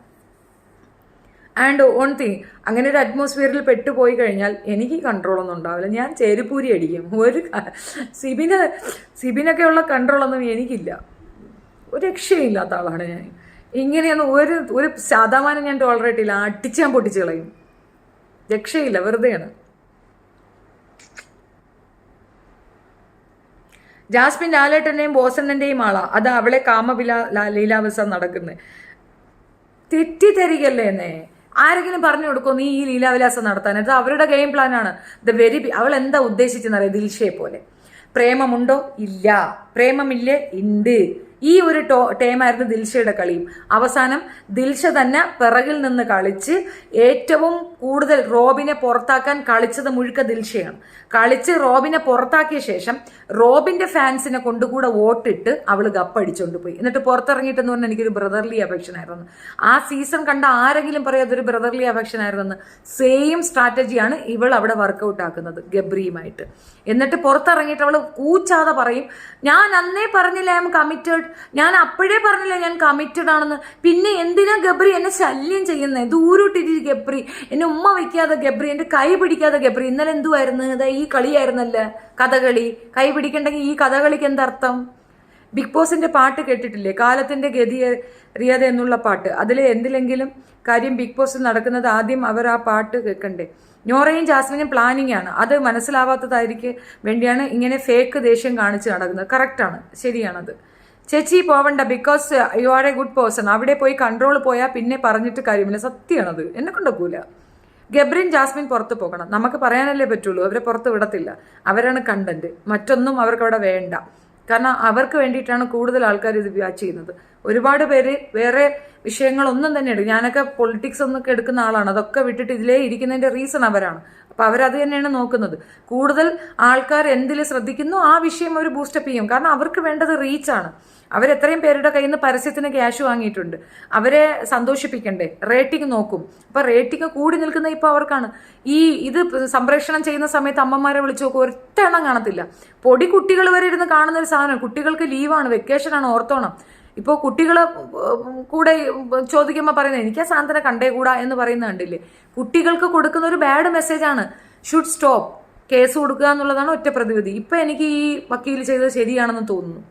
Speaker 1: ആൻഡ് ഓൺ തിങ്, അങ്ങനെ ഒരു അറ്റ്മോസ്ഫിയറിൽ പെട്ടുപോയി കഴിഞ്ഞാൽ എനിക്ക് കൺട്രോളൊന്നും ഉണ്ടാവില്ല. ഞാൻ ചേരിപ്പൂരി അടിക്കും. സിബിനൊക്കെ ഉള്ള കൺട്രോളൊന്നും എനിക്കില്ല. ഒരു രക്ഷയില്ലാത്ത ആളാണ് ഞാൻ. ഇങ്ങനെയൊന്നും ഒരു ശതമാനം ഞാൻ ടോളറേറ്റ് ചെയ്യില്ല. അടിച്ച് ഞാൻ പൊട്ടിച്ച് കളയും. രക്ഷയില്ല, വെറുതെയാണ്. ജാസ്മിൻ ലാലേട്ടൻ്റെയും ബോസണ്ണൻ്റെയും ആളാ. അത് അവളെ ലീലാവസം നടക്കുന്നത്. തെറ്റിദ്ധരിക്കല്ലേ എന്നേ. ആരെങ്കിലും പറഞ്ഞു കൊടുക്കോ നീ ഈ ലീലാവിലാസം നടത്താൻ? അത് അവരുടെ ഗെയിം പ്ലാനാണ്. അവൾ എന്താ ഉദ്ദേശിച്ചെന്നറിയാം? ദിൽഷയെ പോലെ. പ്രേമമുണ്ടോ? ഇല്ല. പ്രേമമില്ലേ? ഉണ്ട്. ഈ ഒരു ടൈമായിരുന്നു ദിൽഷയുടെ കളിയും. അവസാനം ദിൽഷ തന്നെ പിറകിൽ നിന്ന് കളിച്ച് ഏറ്റവും കൂടുതൽ റോബിനെ പുറത്താക്കാൻ കളിച്ചത് മുഴുക്ക ദിൽഷയാണ്. കളിച്ച് റോബിനെ പുറത്താക്കിയ ശേഷം റോബിന്റെ ഫാൻസിനെ കൊണ്ടുകൂടെ വോട്ടിട്ട് അവള് ഗപ്പടിച്ചോണ്ട് പോയി. എന്നിട്ട് പുറത്തിറങ്ങിയിട്ടെന്ന് പറഞ്ഞാൽ എനിക്കൊരു ബ്രദർലി അഫെക്ഷൻ ആയിരുന്നു. ആ സീസൺ കണ്ട ആരെങ്കിലും പറയും അതൊരു ബ്രദർലി അഫെക്ഷൻ ആയിരുന്നെന്ന്? സെയിം സ്ട്രാറ്റജിയാണ് ഇവൾ അവിടെ വർക്കൗട്ട് ആക്കുന്നത് ഗബ്രിയുമായിട്ട്. എന്നിട്ട് പുറത്തിറങ്ങിയിട്ട് അവള് കൂച്ചാതെ പറയും, ഞാൻ അന്നേ പറഞ്ഞില്ല ഐ എം കമ്മിറ്റഡ്, ഞാൻ അപ്പോഴേ പറഞ്ഞില്ല ഞാൻ കമ്മിറ്റഡ് ആണെന്ന്. പിന്നെ എന്തിനാ ഗബ്രി എന്നെ ശല്യം ചെയ്യുന്നത്? ദൂരോട്ടിരി ഗബ്രി, എന്നെ ഉമ്മ വയ്ക്കാതെ ഗബ്രി, എന്റെ കൈ പിടിക്കാതെ ഗബ്രി. ഇന്നലെ എന്തുവായിരുന്നു? ഇതാ ഈ കളിയായിരുന്നല്ലേ, കഥകളി. കൈ പിടിക്കണ്ടെങ്കിൽ ഈ കഥകളിക്ക് എന്തർത്ഥം? ബിഗ് ബോസിന്റെ പാട്ട് കേട്ടിട്ടില്ലേ, കാലത്തിന്റെ ഗതിയറിയാത എന്നുള്ള പാട്ട്? അതിൽ എന്തിലെങ്കിലും കാര്യം ബിഗ് ബോസിൽ നടക്കുന്നത് ആദ്യം അവർ ആ പാട്ട് കേൾക്കണ്ടേ? നോറയും ജാസ്മിനും പ്ലാനിങ് ആണ്, അത് മനസ്സിലാവാത്തതായിരിക്കും വേണ്ടിയാണ് ഇങ്ങനെ ഫേക്ക് ദേഷ്യം കാണിച്ച് നടക്കുന്നത്. കറക്റ്റാണ്, ശരിയാണത്. ചേച്ചി പോവണ്ട, because you are A good person. അവിടെ പോയി കൺട്രോൾ പോയാൽ പിന്നെ പറഞ്ഞിട്ട് കാര്യമില്ല. സത്യമാണത്, എന്നെ കൊണ്ടൊക്കൂല. ഗബ്രിൻ ജാസ്മിൻ പുറത്ത് പോകണം, നമുക്ക് പറയാനല്ലേ പറ്റുള്ളൂ. അവരെ പുറത്ത് വിടത്തില്ല, അവരാണ് കണ്ടന്റ്, മറ്റൊന്നും അവർക്ക് അവിടെ വേണ്ട. കാരണം അവർക്ക് വേണ്ടിയിട്ടാണ് കൂടുതൽ ആൾക്കാർ ഇത് വാച്ച് ചെയ്യുന്നത്. ഒരുപാട് പേര് വേറെ വിഷയങ്ങളൊന്നും തന്നെ എടുക്കും. ഞാനൊക്കെ പൊളിറ്റിക്സ് ഒന്നൊക്കെ എടുക്കുന്ന ആളാണ്, അതൊക്കെ വിട്ടിട്ട് ഇതിലേ ഇരിക്കുന്നതിന്റെ റീസൺ അവരാണ്. അപ്പൊ അവരത് തന്നെയാണ് നോക്കുന്നത്. കൂടുതൽ ആൾക്കാർ എന്തിൽ ശ്രദ്ധിക്കുന്നു ആ വിഷയം അവർ ബൂസ്റ്റപ്പ് ചെയ്യും. കാരണം അവർക്ക് വേണ്ടത് റീച്ചാണ്. അവരെത്രയും പേരുടെ കയ്യിൽ നിന്ന് പരസ്യത്തിന് ക്യാഷ് വാങ്ങിയിട്ടുണ്ട്, അവരെ സന്തോഷിപ്പിക്കണ്ടേ? റേറ്റിംഗ് നോക്കും. അപ്പൊ റേറ്റിംഗ് കൂടി നിൽക്കുന്ന ഇപ്പൊ അവർക്കാണ്. ഇത് സംപ്രേഷണം ചെയ്യുന്ന സമയത്ത് അമ്മമാരെ വിളിച്ചു നോക്കും, ഒറ്റ എണ്ണം കാണത്തില്ല. പൊടി കുട്ടികൾ വരെ ഇരുന്ന് കാണുന്ന ഒരു സാധനം. കുട്ടികൾക്ക് ലീവാണ്, വെക്കേഷനാണ്, ഓർത്തോണം. ഇപ്പോൾ കുട്ടികൾ കൂടെ ചോദിക്കുമ്പോൾ പറയുന്നത് എനിക്ക് ആ സാധനം കണ്ടേ കൂടാ എന്ന് പറയുന്നത് കണ്ടില്ലേ? കുട്ടികൾക്ക് കൊടുക്കുന്ന ഒരു ബാഡ് മെസ്സേജാണ്. ഷുഡ് സ്റ്റോപ്പ്, കേസ് കൊടുക്കുക എന്നുള്ളതാണ് ഒറ്റ പ്രതിവിധി. ഇപ്പൊ എനിക്ക് ഈ വക്കീൽ ചെയ്തത് ശരിയാണെന്ന് തോന്നുന്നു.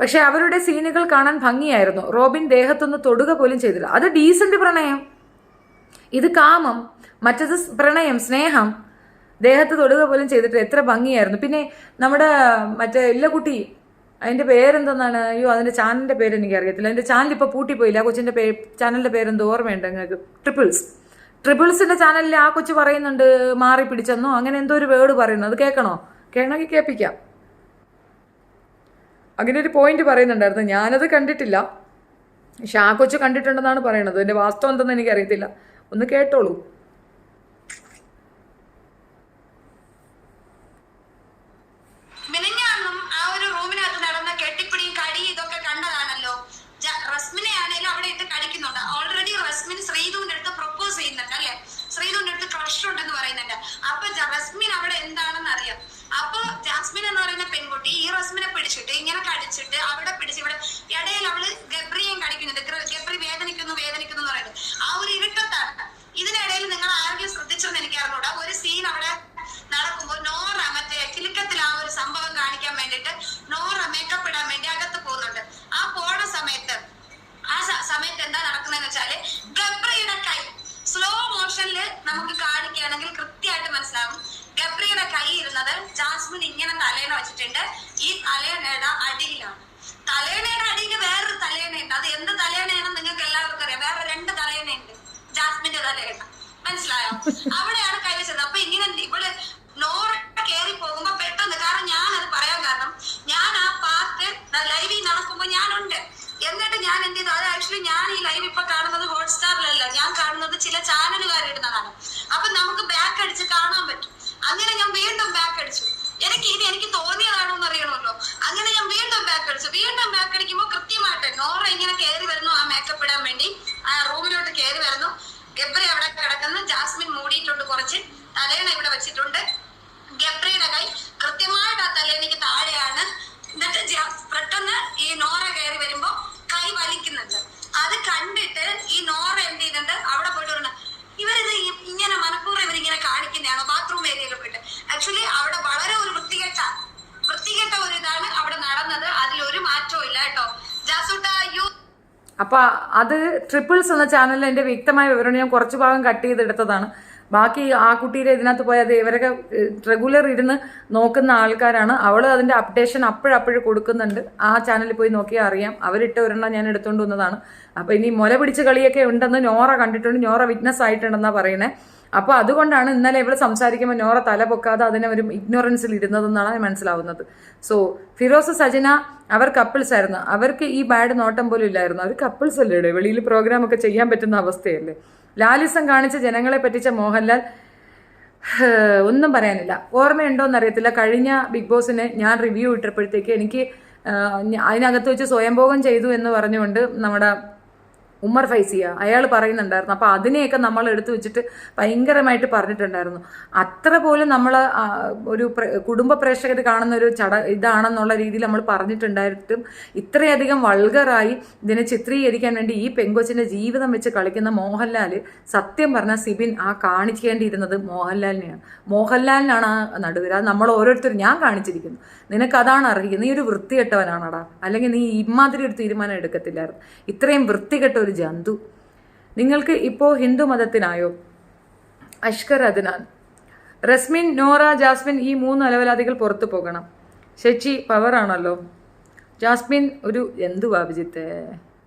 Speaker 1: പക്ഷെ അവരുടെ സീനുകൾ കാണാൻ ഭംഗിയായിരുന്നു. റോബിൻ ദേഹത്തൊന്ന് തൊടുക പോലും ചെയ്തില്ല. അത് ഡീസന്റ് പ്രണയം. ഇത് കാമം, മറ്റത് പ്രണയം, സ്നേഹം. ദേഹത്ത് തൊടുക പോലും ചെയ്തിട്ട് എത്ര ഭംഗിയായിരുന്നു. പിന്നെ നമ്മുടെ മറ്റേ ഇല്ലക്കുട്ടി, അതിന്റെ പേരെന്തെന്നാണ്? അയ്യോ, അതിന്റെ ചാനലിന്റെ പേര് എനിക്ക് അറിയത്തില്ല. അതിന്റെ ചാനൽ ഇപ്പൊ പൂട്ടിപ്പോയില്ല. ആ കൊച്ചിന്റെ ചാനലിന്റെ പേരെന്തോ ഓർമ്മയുണ്ട് നിങ്ങൾക്ക്? ട്രിപ്പിൾസിന്റെ ചാനലിൽ ആ കൊച്ചു പറയുന്നുണ്ട് മാറി പിടിച്ചെന്നോ അങ്ങനെ എന്തോ ഒരു വേർഡ് പറയുന്നു. അത് കേൾക്കണോ? കേൾക്കണമെങ്കിൽ കേൾപ്പിക്കാം. അങ്ങനെ ഒരു പോയിന്റ് പറയുന്നുണ്ടായിരുന്നു, ഞാനത് കണ്ടിട്ടില്ല. പക്ഷെ ആ കൊച്ചു കണ്ടിട്ടുണ്ടെന്നാണ് പറയണത്. അതിന്റെ വാസ്തവം എന്തെന്ന് എനിക്കറിയത്തില്ല. ഒന്ന് കേട്ടോളൂ.
Speaker 2: ശ്രീധുവിന്റെ അടുത്ത് ക്രഷ് ഉണ്ടെന്ന് പറയുന്നുണ്ട്. അപ്പൊ റസ്മിൻ അവിടെ എന്താണെന്ന് അറിയാം. അപ്പൊ ജാസ്മിൻ എന്ന് പറയുന്ന പെൺകുട്ടി ഈ റസ്മിനെ പിടിച്ചിട്ട് ഇങ്ങനെ കടിച്ചിട്ട് അവിടെ പിടിച്ച് ഇവിടെ ഇടയിൽ അവള് ഗബ്രിയെയും കടിക്കുന്നുണ്ട്. ഗബ്രി വേദനിക്കുന്നു എന്ന് പറയുന്നത് ആ ഒരു ഇരുട്ടത്താണ്. ഇതിനിടയിൽ നിങ്ങൾ ആരെങ്കിലും ശ്രദ്ധിച്ചോന്ന് എനിക്ക് അറിഞ്ഞൂടാ. ഒരു സീൻ അവിടെ നടക്കുമ്പോൾ നോറ മറ്റേ കിലുക്കത്തിൽ ആ ഒരു സംഭവം കാണിക്കാൻ വേണ്ടിട്ട് നോറ മേക്കപ്പ് ഇടാൻ വേണ്ടി അകത്ത് പോകുന്നുണ്ട്. ആ പോണ സമയത്ത് എന്താ നടക്കുന്നതെന്ന് വെച്ചാല് ഗബ്രിയുടെ കൈ സ്ലോ മോഷനിൽ നമുക്ക് കാണിക്കുകയാണെങ്കിൽ കൃത്യമായിട്ട് മനസ്സിലാവും. ഗബ്രിയുടെ കൈ ഇരുന്നത് ജാസ്മിൻ ഇങ്ങനെ തലേണ വെച്ചിട്ടുണ്ട്. ഈ തലേണയുടെ അടിയിലാണ്. തലേണയുടെ അടിയിൽ വേറൊരു തലേണയുണ്ട്. അത് എന്ത് തലേണയാണെന്ന് നിങ്ങൾക്ക് എല്ലാവർക്കും അറിയാം. വേറെ 2 തലേണയുണ്ട്. ജാസ്മിന്റെ തലേണ, മനസ്സിലായോ? അവിടെയാണ് കൈ വെച്ചത്. അപ്പൊ ഇങ്ങനെ ഇവിടെ നോറ കയറി പോകുമ്പോ പെട്ടെന്ന്, കാരണം ഞാനത് പറയാൻ കാരണം ഞാൻ ആ പാർട്ട് ലൈവിൽ നടക്കുമ്പോ ഞാനുണ്ട്. എന്നിട്ട് ഞാൻ എന്ത് ചെയ്തു, അത് ആക്ച്വലി ഞാൻ ഈ ലൈവ് ഇപ്പൊ കാണുന്നത് ഹോട്ട്സ്റ്റാറിലല്ല, ഞാൻ കാണുന്നത് ചില ചാനലുകാർ ഇടുന്നതാണ്. അപ്പൊ നമുക്ക് ബാക്ക് അടിച്ച് കാണാൻ പറ്റും. അങ്ങനെ ഞാൻ വീണ്ടും ബാക്ക് അടിച്ചു. എനിക്ക് തോന്നിയതാണോ എന്ന് അറിയണമല്ലോ. അങ്ങനെ ഞാൻ വീണ്ടും ബാക്ക് അടിച്ചു. വീണ്ടും ബാക്ക് അടിക്കുമ്പോൾ കൃത്യമായിട്ട് നോറ ഇങ്ങനെ കയറി വരുന്നു, ആ മേക്കപ്പ് ഇടാൻ വേണ്ടി ആ റൂമിലോട്ട് കയറി വരുന്നു. ഗബ്രി അവിടെ കിടക്കുന്നു. ജാസ്മിൻ മൂടിയിട്ടുണ്ട്, കുറച്ച് തലേണ ഇവിടെ വെച്ചിട്ടുണ്ട്. ഗബ്രിയുടെ കൈ കൃത്യമായിട്ട് ആ തലേണയ്ക്ക് താഴെയാണ്. എന്നിട്ട് പെട്ടെന്ന് ഈ നോറ കയറി വരുമ്പോ കൈ വലിക്കുന്നുണ്ട്. അത് കണ്ടിട്ട് ഈ നോറ എന്ത് ചെയ്യുന്നുണ്ട്, അവിടെ പോയിട്ട് പറഞ്ഞു ഇവരിത് ഇങ്ങനെ മനഃപൂർവ്വം ഇവരിങ്ങനെ കാണിക്കുന്നതാണോ ബാത്റൂം ഏരിയയിൽ പോയിട്ട്. ആക്ച്വലി അവിടെ വളരെ ഒരു വൃത്തികെട്ട ഒരു ഇതാണ് അവിടെ നടന്നത്. അതിലൊരു മാറ്റവും ഇല്ല കേട്ടോ. ജാസൂട്ട
Speaker 1: അപ്പൊ അത് ട്രിപ്പിൾസ് എന്ന ചാനലിൽ എന്റെ വ്യക്തമായ വിവരണം ഞാൻ കുറച്ചു ഭാഗം കട്ട് ചെയ്തെടുത്തതാണ്. ബാക്കി ആ കുട്ടിയുടെ ഇതിനകത്ത് പോയി അത് ഇവരൊക്കെ റെഗുലർ ഇരുന്ന് നോക്കുന്ന ആൾക്കാരാണ്. അവൾ അതിന്റെ അപ്ഡേഷൻ അപ്പോഴപ്പോഴും കൊടുക്കുന്നുണ്ട്. ആ ചാനലിൽ പോയി നോക്കിയാൽ അറിയാം. അവരിട്ട ഒരെണ്ണം ഞാൻ എടുത്തുകൊണ്ട് വന്നതാണ്. അപ്പൊ ഇനി മുല പിടിച്ച കളിയൊക്കെ ഉണ്ടെന്ന് നോറ കണ്ടിട്ടുണ്ട്, നോറ വിറ്റ്നസ് ആയിട്ടുണ്ടെന്നാ പറയുന്നത്. അപ്പൊ അതുകൊണ്ടാണ് ഇന്നലെ ഇവള് സംസാരിക്കുമ്പോൾ നോറ തല പൊക്കാതെ അതിനെ ഒരു ഇഗ്നോറൻസിൽ ഇരുന്നതെന്നാണ് മനസ്സിലാവുന്നത്. സോ ഫിറോസ് സജന അവർ കപ്പിൾസ് ആയിരുന്നു. അവർക്ക് ഈ ബാഡ് നോട്ടം പോലും ഇല്ലായിരുന്നു. അവർ കപ്പിൾസ് അല്ലേ, വെളിയിൽ പ്രോഗ്രാം ഒക്കെ ചെയ്യാൻ പറ്റുന്ന അവസ്ഥയല്ലേ. ലാലിസം കാണിച്ച് ജനങ്ങളെ പറ്റിച്ച മോഹൻലാൽ ഒന്നും പറയാനില്ല. ഓർമ്മയുണ്ടോന്ന് അറിയത്തില്ല, കഴിഞ്ഞ ബിഗ് ബോസിന് ഞാൻ റിവ്യൂ ഇട്ടപ്പോഴത്തേക്ക് എനിക്ക് അതിനകത്ത് വെച്ച് സ്വയംഭോഗം ചെയ്തു എന്ന് പറഞ്ഞുകൊണ്ട് നമ്മുടെ ഉമ്മർ ഫൈസിയ അയാൾ പറയുന്നുണ്ടായിരുന്നു. അപ്പോൾ അതിനെയൊക്കെ നമ്മൾ എടുത്തു വെച്ചിട്ട് ഭയങ്കരമായിട്ട് പറഞ്ഞിട്ടുണ്ടായിരുന്നു. അത്ര പോലും നമ്മൾ ഒരു കുടുംബ പ്രേക്ഷകർ കാണുന്ന ഒരു ഇതാണെന്നുള്ള രീതിയിൽ നമ്മൾ പറഞ്ഞിട്ടുണ്ടായിട്ടും ഇത്രയധികം വൾഗറായി ഇതിനെ ചിത്രീകരിക്കാൻ വേണ്ടി ഈ പെങ്കൊച്ചിൻ്റെ ജീവിതം വെച്ച് കളിക്കുന്ന മോഹൻലാൽ, സത്യം പറഞ്ഞാൽ സിബിൻ ആ കാണിക്കേണ്ടിയിരുന്നത് മോഹൻലാലിനാണ് ആ നടുവര. അത് നമ്മൾ ഓരോരുത്തരും ഞാൻ കാണിച്ചിരിക്കുന്നു. നിനക്കതാണ് അറിയിക്കുന്നത്. നീ ഒരു വൃത്തികെട്ടവനാണടാ, അല്ലെങ്കിൽ നീ ഇമാതിരി ഒരു തീരുമാനം എടുക്കത്തില്ലായിരുന്നു. ഇത്രയും വൃത്തികെട്ട ഒരു ജന്തു. നിങ്ങൾക്ക് ഇപ്പോൾ ഹിന്ദു മതത്തിനായോ? അഷ്കർ അദ്നാൻ, റസ്മിൻ, നോറ, ജാസ്മിൻ ഈ 3 അലവലാദികൾ പുറത്തു പോകണം. ശശി പവറാണല്ലോ. ജാസ്മിൻ ഒരു എന്തുവാ അഭിജിത്തെ?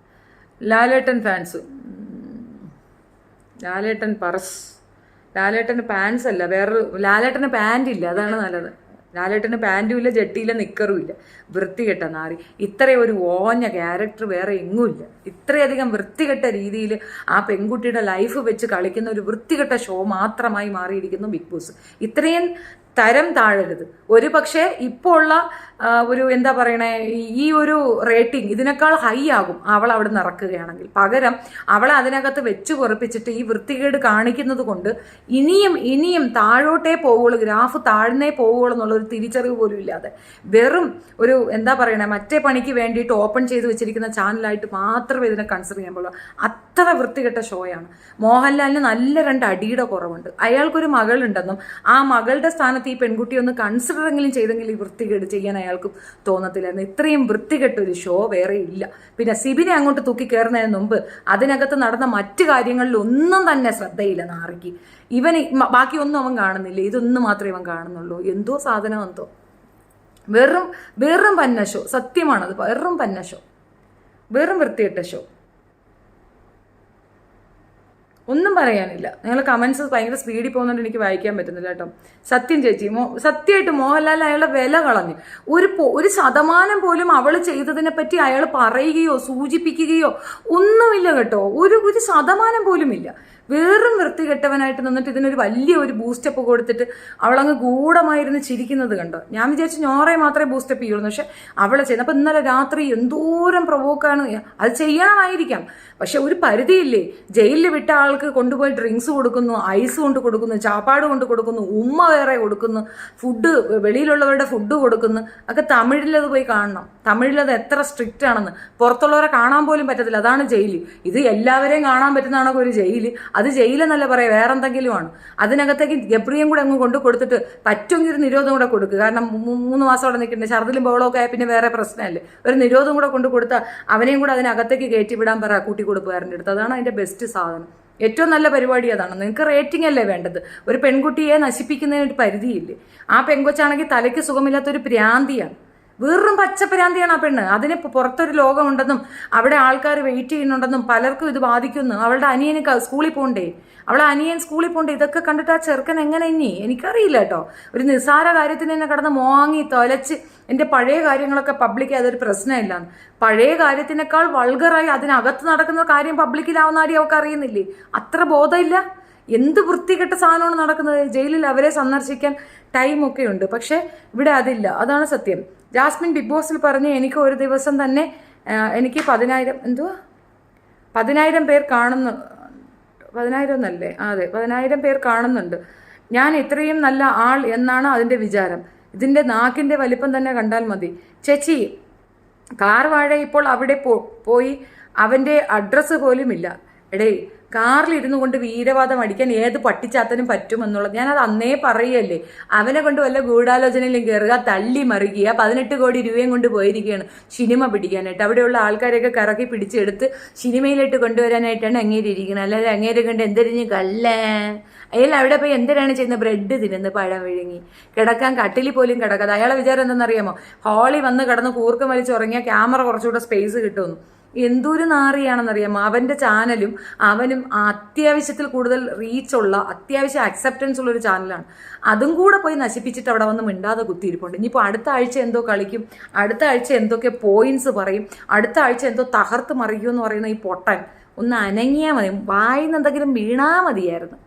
Speaker 1: ലാലേട്ടൻ ഫാൻസ്, ലാലേട്ടൻ പറസ്, ലാലേട്ടന് പാൻസ് അല്ല, വേറൊരു ലാലേട്ടന് പാൻറ് ഇല്ല, അതാണ് നല്ലത്. ലാലേട്ടന് പാൻറ്റും ഇല്ല, ജട്ടിയില്ല, നിക്കറും ഇല്ല. വൃത്തികെട്ട നാറി. ഇത്രയും ഒരു ഓഞ്ഞ ക്യാരക്ടർ വേറെ എങ്ങുമില്ല. ഇത്രയധികം വൃത്തികെട്ട രീതിയിൽ ആ പെൺകുട്ടിയുടെ ലൈഫ് വെച്ച് കളിക്കുന്ന ഒരു വൃത്തികെട്ട ഷോ മാത്രമായി മാറിയിരിക്കുന്നു ബിഗ് ബോസ്. ഇത്രയും തരം താഴരുത്. ഒരു പക്ഷേ ഇപ്പോൾ ഉള്ള ഒരു എന്താ പറയണേ, ഈ ഒരു റേറ്റിംഗ് ഇതിനേക്കാൾ ഹൈ ആകും അവൾ അവിടെ നിന്ന് ഇറക്കുകയാണെങ്കിൽ. പകരം അവളെ അതിനകത്ത് വെച്ച് പൊറപ്പിച്ചിട്ട് ഈ വൃത്തികേട് കാണിക്കുന്നത് കൊണ്ട് ഇനിയും താഴോട്ടേ പോവുള്ളൂ, ഗ്രാഫ് താഴ്ന്നേ പോവുള്ളൂ എന്നുള്ളൊരു തിരിച്ചറിവ് പോലും ഇല്ലാതെ വെറും ഒരു എന്താ പറയണേ, മറ്റേ പണിക്ക് വേണ്ടിയിട്ട് ഓപ്പൺ ചെയ്ത് വെച്ചിരിക്കുന്ന ചാനലായിട്ട് മാത്രമേ ഇതിനെ കൺസിഡർ ചെയ്യാൻ പാടുള്ളൂ. അത്ര വൃത്തികെട്ട ഷോയാണ്. മോഹൻലാലിന് നല്ല 2 അടിയുടെ കുറവുണ്ട്. അയാൾക്കൊരു മകളുണ്ടെന്നും ആ മകളുടെ സ്ഥാനത്ത് ഈ പെൺകുട്ടി ഒന്ന് കൺസിഡറെങ്കിലും ചെയ്തെങ്കിൽ ഈ വൃത്തികേട് ചെയ്യാൻ അയാൾക്ക് തോന്നത്തില്ലായിരുന്നു. ഇത്രയും വൃത്തികെട്ടൊരു ഷോ വേറെ ഇല്ല. പിന്നെ സിബിനെ അങ്ങോട്ട് തൂക്കി കയറുന്നതിന് മുമ്പ് അതിനകത്ത് നടന്ന മറ്റു കാര്യങ്ങളിൽ ഒന്നും തന്നെ ശ്രദ്ധയില്ല നാറിക്ക്. ബാക്കിയൊന്നും അവൻ കാണുന്നില്ല, ഇതൊന്നും മാത്രമേ അവൻ കാണുന്നുള്ളൂ. എന്തോ സാധനം എന്തോ വെറും പന്ന ഷോ. സത്യമാണത്, വെറും പന്ന ഷോ, വെറും വൃത്തികെട്ട ഷോ. ഒന്നും പറയാനില്ല. നിങ്ങൾ കമൻസ് ഭയങ്കര സ്പീഡിൽ പോകുന്നതുകൊണ്ട് എനിക്ക് വായിക്കാൻ പറ്റുന്നില്ല കേട്ടോ. സത്യം ചേച്ചി, സത്യമായിട്ട് മോഹൻലാൽ അയാളുടെ വില കളഞ്ഞു. ഒരു ശതമാനം പോലും അവൾ ചെയ്തതിനെ പറ്റി അയാൾ പറയുകയോ സൂചിപ്പിക്കുകയോ ഒന്നുമില്ല കേട്ടോ. ഒരു ശതമാനം പോലും ഇല്ല. വെറും വൃത്തികെട്ടവനായിട്ട് നിന്നിട്ട് ഇതിനൊരു വലിയൊരു ബൂസ്റ്റപ്പ് കൊടുത്തിട്ട് അവളങ്ങ് ഗൂഢമായിരുന്നു ചിരിക്കുന്നത് കണ്ടോ. ഞാൻ വിചാരിച്ചു നോറയെ മാത്രമേ ബൂസ്റ്റപ്പ് ചെയ്യുള്ളൂ, പക്ഷെ അവളെ ചെയ്യുന്നത്. അപ്പം ഇന്നലെ രാത്രി എന്തോരം പ്രൊവോക്കാണ്. അത് ചെയ്യണമായിരിക്കാം, പക്ഷെ ഒരു പരിധിയില്ലേ. ജയിലിൽ വിട്ട ആൾക്ക് കൊണ്ടുപോയി ഡ്രിങ്ക്സ് കൊടുക്കുന്നു, ഐസ് കൊണ്ട് കൊടുക്കുന്നു, ചാപ്പാട് കൊണ്ട് കൊടുക്കുന്നു, ഉമ്മ വേറെ കൊടുക്കുന്നു, ഫുഡ് വെളിയിലുള്ളവരുടെ ഫുഡ് കൊടുക്കുന്നു. ഒക്കെ തമിഴിലത് പോയി കാണണം. തമിഴിലത് എത്ര സ്ട്രിക്റ്റ് ആണെന്ന് പുറത്തുള്ളവരെ കാണാൻ പോലും പറ്റത്തില്ല. അതാണ് ജയിൽ. ഇത് എല്ലാവരെയും കാണാൻ പറ്റുന്നതാണോ ഒരു ജയിൽ? അത് ജയിലെന്നല്ല പറയാം, വേറെ എന്തെങ്കിലുമാണ്. അതിനകത്തേക്ക് ഗബ്രിയും കൂടെ അങ്ങ് കൊണ്ട് കൊടുത്തിട്ട് പറ്റുമെങ്കിൽ ഒരു നിരോധം കൂടെ കൊടുക്കുക. കാരണം 3 മാസം അവിടെ നിൽക്കണ്ടേ, ഛർദിലും ബഹളമൊക്കെ ആയ പിന്നെ വേറെ പ്രശ്നമല്ലേ. ഒരു നിരോധം കൂടെ കൊണ്ട് കൊടുത്താൽ അവനെയും കൂടെ അതിനകത്തേക്ക് കയറ്റി വിടാൻ പറ കൂട്ടിക്കൊടുപ്പുകാരൻ്റെ അടുത്ത്. അതാണ് അതിൻ്റെ ബെസ്റ്റ് സാധനം. ഏറ്റവും നല്ല പരിപാടി അതാണ്. നിങ്ങൾക്ക് റേറ്റിംഗ് അല്ലേ വേണ്ടത്. ഒരു പെൺകുട്ടിയെ നശിപ്പിക്കുന്നതിന് ഒരു പരിധിയില്ലേ. ആ പെൺകൊച്ചാണെങ്കിൽ തലയ്ക്ക് സുഖമില്ലാത്തൊരു ഭ്രാന്തിയാണ്, വെറും പച്ചപ്രാന്തിയാണ് ആ പെണ്ണ്. അതിന് പുറത്തൊരു ലോകമുണ്ടെന്നും അവിടെ ആൾക്കാർ വെയിറ്റ് ചെയ്യുന്നുണ്ടെന്നും പലർക്കും ഇത് ബാധിക്കുന്നു. അവളുടെ അനിയന് സ്കൂളിൽ പോകണ്ടേ, അവളെ അനിയൻ സ്കൂളിൽ പോകണ്ടേ. ഇതൊക്കെ കണ്ടിട്ട് ആ ചെറുക്കൻ എങ്ങനെ ഇനി എനിക്കറിയില്ല കേട്ടോ. ഒരു നിസ്സാര കാര്യത്തിന് തന്നെ കടന്ന് മോങ്ങി തൊലച്ച് എൻ്റെ പഴയ കാര്യങ്ങളൊക്കെ പബ്ലിക് അതൊരു പ്രശ്നമില്ല. പഴയ കാര്യത്തിനേക്കാൾ വൾഗറായി അതിനകത്ത് നടക്കുന്ന കാര്യം പബ്ലിക്കിലാവുന്ന കാര്യം അവർക്ക് അറിയുന്നില്ലേ. അത്ര ബോധമില്ല. എന്ത് വൃത്തികെട്ട സാധനമാണ് നടക്കുന്നത്. ജയിലിൽ അവരെ സന്ദർശിക്കാൻ ടൈമൊക്കെ ഉണ്ട്, പക്ഷെ ഇവിടെ അതില്ല. അതാണ് സത്യം. ജാസ്മിൻ ബിഗ് ബോസിൽ പറഞ്ഞ് എനിക്ക് ഒരു ദിവസം തന്നെ എനിക്ക് 10,000 പേർ കാണുന്നു. 10,000 എന്നല്ലേ? അതെ, 10,000 പേർ കാണുന്നുണ്ട്. ഞാൻ ഇത്രയും നല്ല ആൾ എന്നാണ് അതിൻ്റെ വിചാരം. ഇതിൻ്റെ നാക്കിൻ്റെ വലിപ്പം തന്നെ കണ്ടാൽ മതി. ചേച്ചി, കാർ വാഴ ഇപ്പോൾ അവിടെ പോയി അവൻ്റെ അഡ്രസ്സ് പോലും ഇല്ല. എടേ, കാറിലിരുന്നു കൊണ്ട് വീരവാദം അടിക്കാൻ ഏത് പട്ടിച്ചാത്തനും പറ്റുമെന്നുള്ളത് ഞാനത് അന്നേ പറയല്ലേ. അവനെ കൊണ്ട് വല്ല ഗൂഢാലോചനയിലും കയറുക, തള്ളി മറിയുക. 18 കോടി രൂപയും കൊണ്ട് പോയിരിക്കുകയാണ് സിനിമ പിടിക്കാനായിട്ട്. അവിടെയുള്ള ആൾക്കാരെയൊക്കെ കറക്കി പിടിച്ചെടുത്ത് സിനിമയിലേക്ക് കൊണ്ടുവരാനായിട്ടാണ് അങ്ങേര് ഇരിക്കുന്നത്. അല്ലാതെ അങ്ങേരെ കണ്ട് എന്തെരിഞ്ഞ് കല്ലേ അയാൾ അവിടെ പോയി എന്തിനാണ് ചെയ്യുന്നത്? ബ്രെഡ് തിന്നുന്നത്, പഴം വിഴുങ്ങി കിടക്കാൻ കട്ടിലിൽ പോലും കിടക്കാതെ. അയാളെ വിചാരം എന്തെന്നറിയാമോ? ഹാളിൽ വന്ന് കിടന്ന് കൂർക്കം വലിച്ചുറങ്ങിയാൽ ക്യാമറ കുറച്ചുകൂടെ സ്പേസ് കിട്ടുമെന്ന്. എന്തൊരു നാറിയാണെന്നറിയാമോ? അവൻ്റെ ചാനലും അവനും അത്യാവശ്യത്തിൽ കൂടുതൽ റീച്ചുള്ള, അത്യാവശ്യം അക്സെപ്റ്റൻസ് ഉള്ള ഒരു ചാനലാണ്. അതും കൂടെ പോയി നശിപ്പിച്ചിട്ട് അവിടെ വന്ന് മിണ്ടാതെ കുത്തിയിരിപ്പുണ്ട്. ഇനിയിപ്പോൾ അടുത്ത ആഴ്ച എന്തോ കളിക്കും, അടുത്ത ആഴ്ച എന്തൊക്കെ പോയിന്റ്സ് പറയും, അടുത്ത ആഴ്ച എന്തോ തകർത്ത് മറിക്കുമെന്ന് പറയുന്ന ഈ പൊട്ടൻ ഒന്ന് അനങ്ങിയാൽ മതി. വായിന്ന് എന്തെങ്കിലും വീണാ മതിയായിരുന്നു.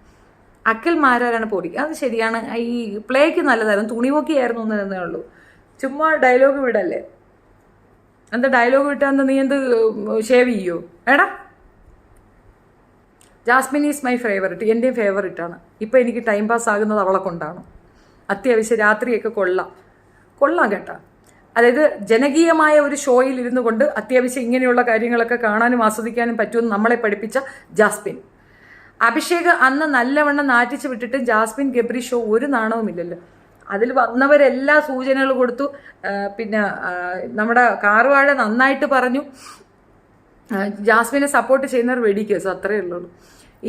Speaker 1: അഖിൽ മാരാരാണ് പൊടിക്കുക. അത് ശരിയാണ്, ഈ പ്ലേക്ക് നല്ലതായിരുന്നു, തുണിവോക്കിയായിരുന്നു എന്നേ ഉള്ളൂ. ചുമ്മാ ഡയലോഗ് വിടല്ലേ. എന്താ ഡയലോഗ് വിട്ടാന്ന് നീ എന്ത് ഷേവ് ചെയ്യോ? എടാ ജാസ്മിൻ ഈസ് മൈ ഫേവറിറ്റ്, എൻ്റെയും ഫേവറിറ്റാണ്. ഇപ്പം എനിക്ക് ടൈം പാസ് ആകുന്നത് അവളെ കൊണ്ടാണ്. അത്യാവശ്യം രാത്രിയൊക്കെ കൊള്ളാം കേട്ടോ. അതായത് ജനകീയമായ ഒരു ഷോയിൽ ഇരുന്നു കൊണ്ട് അത്യാവശ്യം ഇങ്ങനെയുള്ള കാര്യങ്ങളൊക്കെ കാണാനും ആസ്വദിക്കാനും പറ്റുമെന്ന് നമ്മളെ പഠിപ്പിച്ച ജാസ്മിൻ. അഭിഷേക് അന്ന് നല്ലവണ്ണം നാറ്റിച്ച് വിട്ടിട്ട് ജാസ്മിൻ ഗബ്രി ഷോ ഒരു നാണവുമില്ലല്ലോ. അതിൽ വന്നവരെല്ലാ സൂചനകൾ കൊടുത്തു. പിന്നെ നമ്മുടെ കാറുവാഴ നന്നായിട്ട് പറഞ്ഞു. ജാസ്മിനെ സപ്പോർട്ട് ചെയ്യുന്നവർ വെടിക്കേസ്, അത്രയേ ഉള്ളൂ.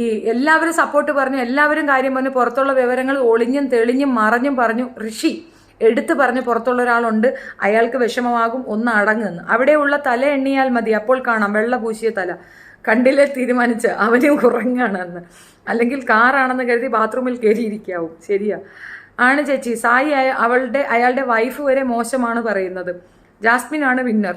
Speaker 1: ഈ എല്ലാവരും സപ്പോർട്ട് പറഞ്ഞു, എല്ലാവരും കാര്യം പറഞ്ഞു. പുറത്തുള്ള വിവരങ്ങൾ ഒളിഞ്ഞും തെളിഞ്ഞും മറഞ്ഞും പറഞ്ഞു. ഋഷി എടുത്തു പറഞ്ഞ് പുറത്തുള്ള ഒരാളുണ്ട്, അയാൾക്ക് വിഷമമാകും, ഒന്ന് അടങ്ങുന്നു. അവിടെയുള്ള തല എണ്ണിയാൽ മതി, അപ്പോൾ കാണാം വെള്ള പൂശിയ തല. കണ്ടില്ലേ തീരുമാനിച്ച് അവനും ഉറങ്ങാണെന്ന്. അല്ലെങ്കിൽ കാറാണെന്ന് കരുതി ബാത്റൂമിൽ കയറിയിരിക്കാവും. ശരിയാ ആണ് ചേച്ചി. സായി അയാളുടെ വൈഫ് വരെ മോശമാണ് പറയുന്നത്. ജാസ്മിൻ ആണ് വിന്നർ.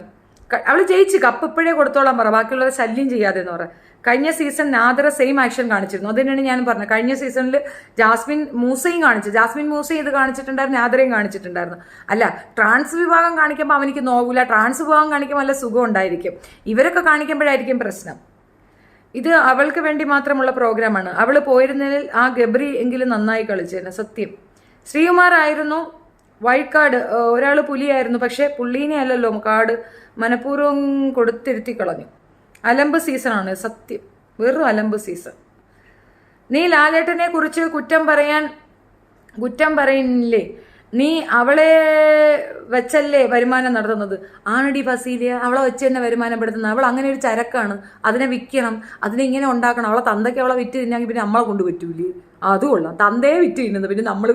Speaker 1: അവൾ ജയിച്ച് കപ്പ് ഇപ്പോഴേ കൊടുത്തോളാൻ പറ, ബാക്കിയുള്ളവരെ ശല്യം ചെയ്യാതെ എന്ന് പറ. കഴിഞ്ഞ സീസൺ നാദറ സെയിം ആക്ഷൻ കാണിച്ചിരുന്നു. അതിനാണ് ഞാൻ പറഞ്ഞത്. കഴിഞ്ഞ സീസണിൽ ജാസ്മിൻ മൂസയും ഇത് കാണിച്ചിട്ടുണ്ടായിരുന്നു, നാദറയും കാണിച്ചിട്ടുണ്ടായിരുന്നു. അല്ല, ട്രാൻസ് വിഭാഗം കാണിക്കുമ്പോൾ അവനിക്ക് നോവില്ല, ട്രാൻസ് വിഭാഗം കാണിക്കുമ്പോൾ നല്ല സുഖം ഉണ്ടായിരിക്കും. ഇവരൊക്കെ കാണിക്കുമ്പോഴായിരിക്കും പ്രശ്നം. ഇത് അവൾക്ക് വേണ്ടി മാത്രമുള്ള പ്രോഗ്രാമാണ്. അവൾ പോയിരുന്നതിൽ ആ ഗബ്രി എങ്കിലും നന്നായി കളിച്ചേനെ, സത്യം. ശ്രീകുമാർ ആയിരുന്നു വൈൽഡ് കാർഡ്, ഒരാൾ പുലിയായിരുന്നു. പക്ഷെ പുള്ളീനെ അല്ലല്ലോ കാർഡ്, മനഃപൂർവ്വം കൊടുത്തിരുത്തി കളഞ്ഞു. അലമ്പ് സീസണാണ്, സത്യം, വെറും അലമ്പ് സീസൺ. നീ ലാലേട്ടനെ കുറിച്ച് കുറ്റം പറയുന്നില്ലേ? നീ അവളെ വെച്ചല്ലേ വരുമാനം നടത്തുന്നത്? ആണടി ഫസീലിയ, അവളെ വെച്ച് തന്നെ വരുമാനപ്പെടുത്തുന്നത്. അവൾ അങ്ങനെ ഒരു ചരക്കാണ്, അതിനെ വിൽക്കണം, അതിനെ ഇങ്ങനെ ഉണ്ടാക്കണം. അവളെ തന്തയ്ക്ക് അവളെ വിറ്റ് തിന്നാങ്കിൽ പിന്നെ നമ്മളെ കൊണ്ട് പറ്റൂലേ? അതും കൊള്ളാം, തന്തയെ വിറ്റ് തിന്നുന്നത്. പിന്നെ നമ്മൾ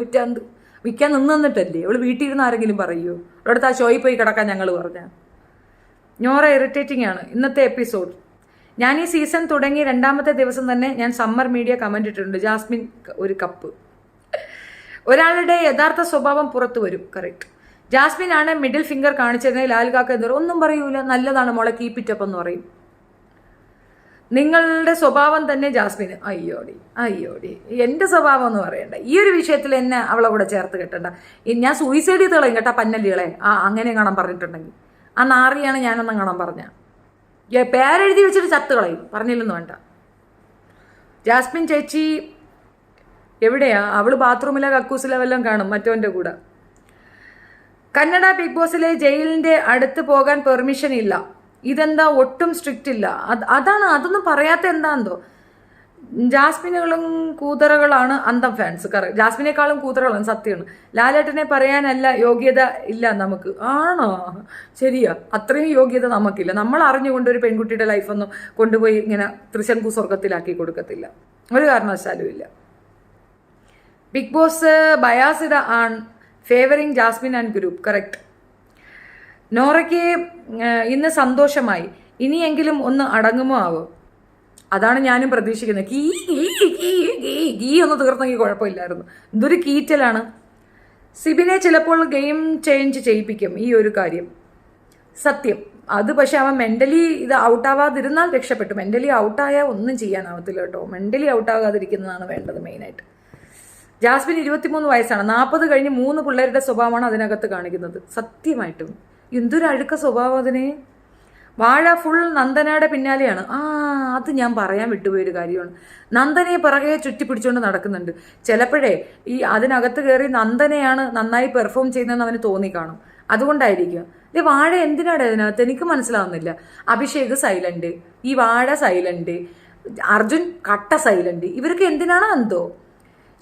Speaker 1: വിൽക്കാൻ നിന്നിട്ടല്ലേ? അവൾ വീട്ടിൽ ഇരുന്ന് ആരെങ്കിലും പറയുമോ? അവളടുത്ത് ആ ഷോയിൽ പോയി കിടക്കാൻ ഞങ്ങൾ പറഞ്ഞ ഞോറ ഇറിറ്റേറ്റിംഗ് ആണ് ഇന്നത്തെ എപ്പിസോഡ്. ഞാൻ ഈ സീസൺ തുടങ്ങി 2ാമത്തെ ദിവസം തന്നെ ഞാൻ സമ്മർ മീഡിയ കമന്റ് ഇട്ടിട്ടുണ്ട്, ജാസ്മിൻ ഒരു കപ്പ്. ഒരാളുടെ യഥാർത്ഥ സ്വഭാവം പുറത്തു വരും. കറക്റ്റ്. ജാസ്മിൻ ആണ് മിഡിൽ ഫിംഗർ കാണിച്ചിരുന്നത്. ലാൽകാക്ക എന്ന് പറയും, ഒന്നും പറയൂല, നല്ലതാണ് മോളെ, കീപ്പ് ഇറ്റ് അപ്പ് എന്ന് പറയും. നിങ്ങളുടെ സ്വഭാവം തന്നെ ജാസ്മിന്. അയ്യോടി എൻ്റെ സ്വഭാവം എന്ന് പറയണ്ട. ഈ ഒരു വിഷയത്തിൽ എന്നെ അവളെ കൂടെ ചേർത്ത് കെട്ടണ്ട. ഞാൻ സൂയിസൈഡ് ചെയ്ത് കളയും കേട്ടാ പന്നല്ലികളെ. അങ്ങനെ കാണാൻ പറഞ്ഞിട്ടുണ്ടെങ്കിൽ ആ നാറിയാണ് ഞാനൊന്നും കാണാൻ പറഞ്ഞ. പേരെഴുതി വെച്ചിട്ട് ചത്ത് കളയും, പറഞ്ഞില്ലെന്ന് വേണ്ട. ജാസ്മിൻ ചേച്ചി എവിടെയാ? അവള് ബാത്റൂമിലെ കക്കൂസിലെ വല്ലതും കാണും മറ്റവൻ്റെ കൂടെ. കന്നഡ ബിഗ് ബോസിലെ ജയിലിൻ്റെ അടുത്ത് പോകാൻ പെർമിഷൻ ഇല്ല. ഇതെന്താ ഒട്ടും സ്ട്രിക്റ്റ് ഇല്ല? അതൊന്നും പറയാത്ത എന്താന്തോ. ജാസ്മിനുകളും കൂതറകളാണ് അന്തം ഫാൻസ്. ജാസ്മിനേക്കാളും കൂതറകളാണ്, സത്യമാണ്. ലാലേട്ടനെ പറയാനല്ല യോഗ്യത ഇല്ല നമുക്ക്. ആണോ? ശരിയാ, അത്രയും യോഗ്യത നമുക്കില്ല. നമ്മൾ അറിഞ്ഞുകൊണ്ട് ഒരു പെൺകുട്ടിയുടെ ലൈഫൊന്നും കൊണ്ടുപോയി ഇങ്ങനെ ത്രിശങ്കു സ്വർഗത്തിലാക്കി കൊടുക്കത്തില്ല, ഒരു കാരണവശാലും ഇല്ല. Big Boss biased on favouring Jasmine and group. Correct. നോറയ്ക്ക് ഇന്ന് സന്തോഷമായി, ഇനിയെങ്കിലും ഒന്ന് അടങ്ങുമോ ആവോ? അതാണ് ഞാനും പ്രതീക്ഷിക്കുന്നത്. ഗീ ഒന്ന് തീർന്നെങ്കിൽ കുഴപ്പമില്ലായിരുന്നു. എന്തൊരു കീറ്റലാണ്. സിബിനെ ചിലപ്പോൾ ഗെയിം ചേഞ്ച് ചെയ്യിപ്പിക്കും ഈ ഒരു കാര്യം, സത്യം. അത് പക്ഷെ അവൻ മെൻ്റലി ഇത് ഔട്ടാവാതിരുന്നാൽ രക്ഷപ്പെട്ടു. മെൻ്റലി ഔട്ടായാൽ ഒന്നും ചെയ്യാനാവത്തില്ല കേട്ടോ. മെൻ്റലി ഔട്ടാകാതിരിക്കുന്നതാണ് വേണ്ടത് മെയിനായിട്ട്. ജാസ്മിൻ 23 വയസ്സാണ്. 40 കഴിഞ്ഞ് 3 പിള്ളേരുടെ സ്വഭാവമാണ് അതിനകത്ത് കാണിക്കുന്നത്. സത്യമായിട്ടും എന്തൊരു അഴുക്ക സ്വഭാവം അതിന്. വാഴ ഫുൾ നന്ദനയുടെ പിന്നാലെയാണ്. അത് ഞാൻ പറയാൻ വിട്ടുപോയൊരു കാര്യമാണ്. നന്ദനയെ പിറകെ ചുറ്റിപ്പിടിച്ചുകൊണ്ട് നടക്കുന്നുണ്ട്. ചിലപ്പോഴേ ഈ അതിനകത്ത് കയറി നന്ദനയാണ് നന്നായി പെർഫോം ചെയ്യുന്നതെന്ന് അവന് തോന്നിക്കാണും. അതുകൊണ്ടായിരിക്കും. വാഴ എന്തിനാണ് അതിനകത്ത്? എനിക്ക് മനസ്സിലാവുന്നില്ല. അഭിഷേക് സൈലന്റ്, ഈ വാഴ സൈലന്റ്, അർജുൻ കട്ട സൈലന്റ്. ഇവർക്ക് എന്തിനാണോ എന്തോ.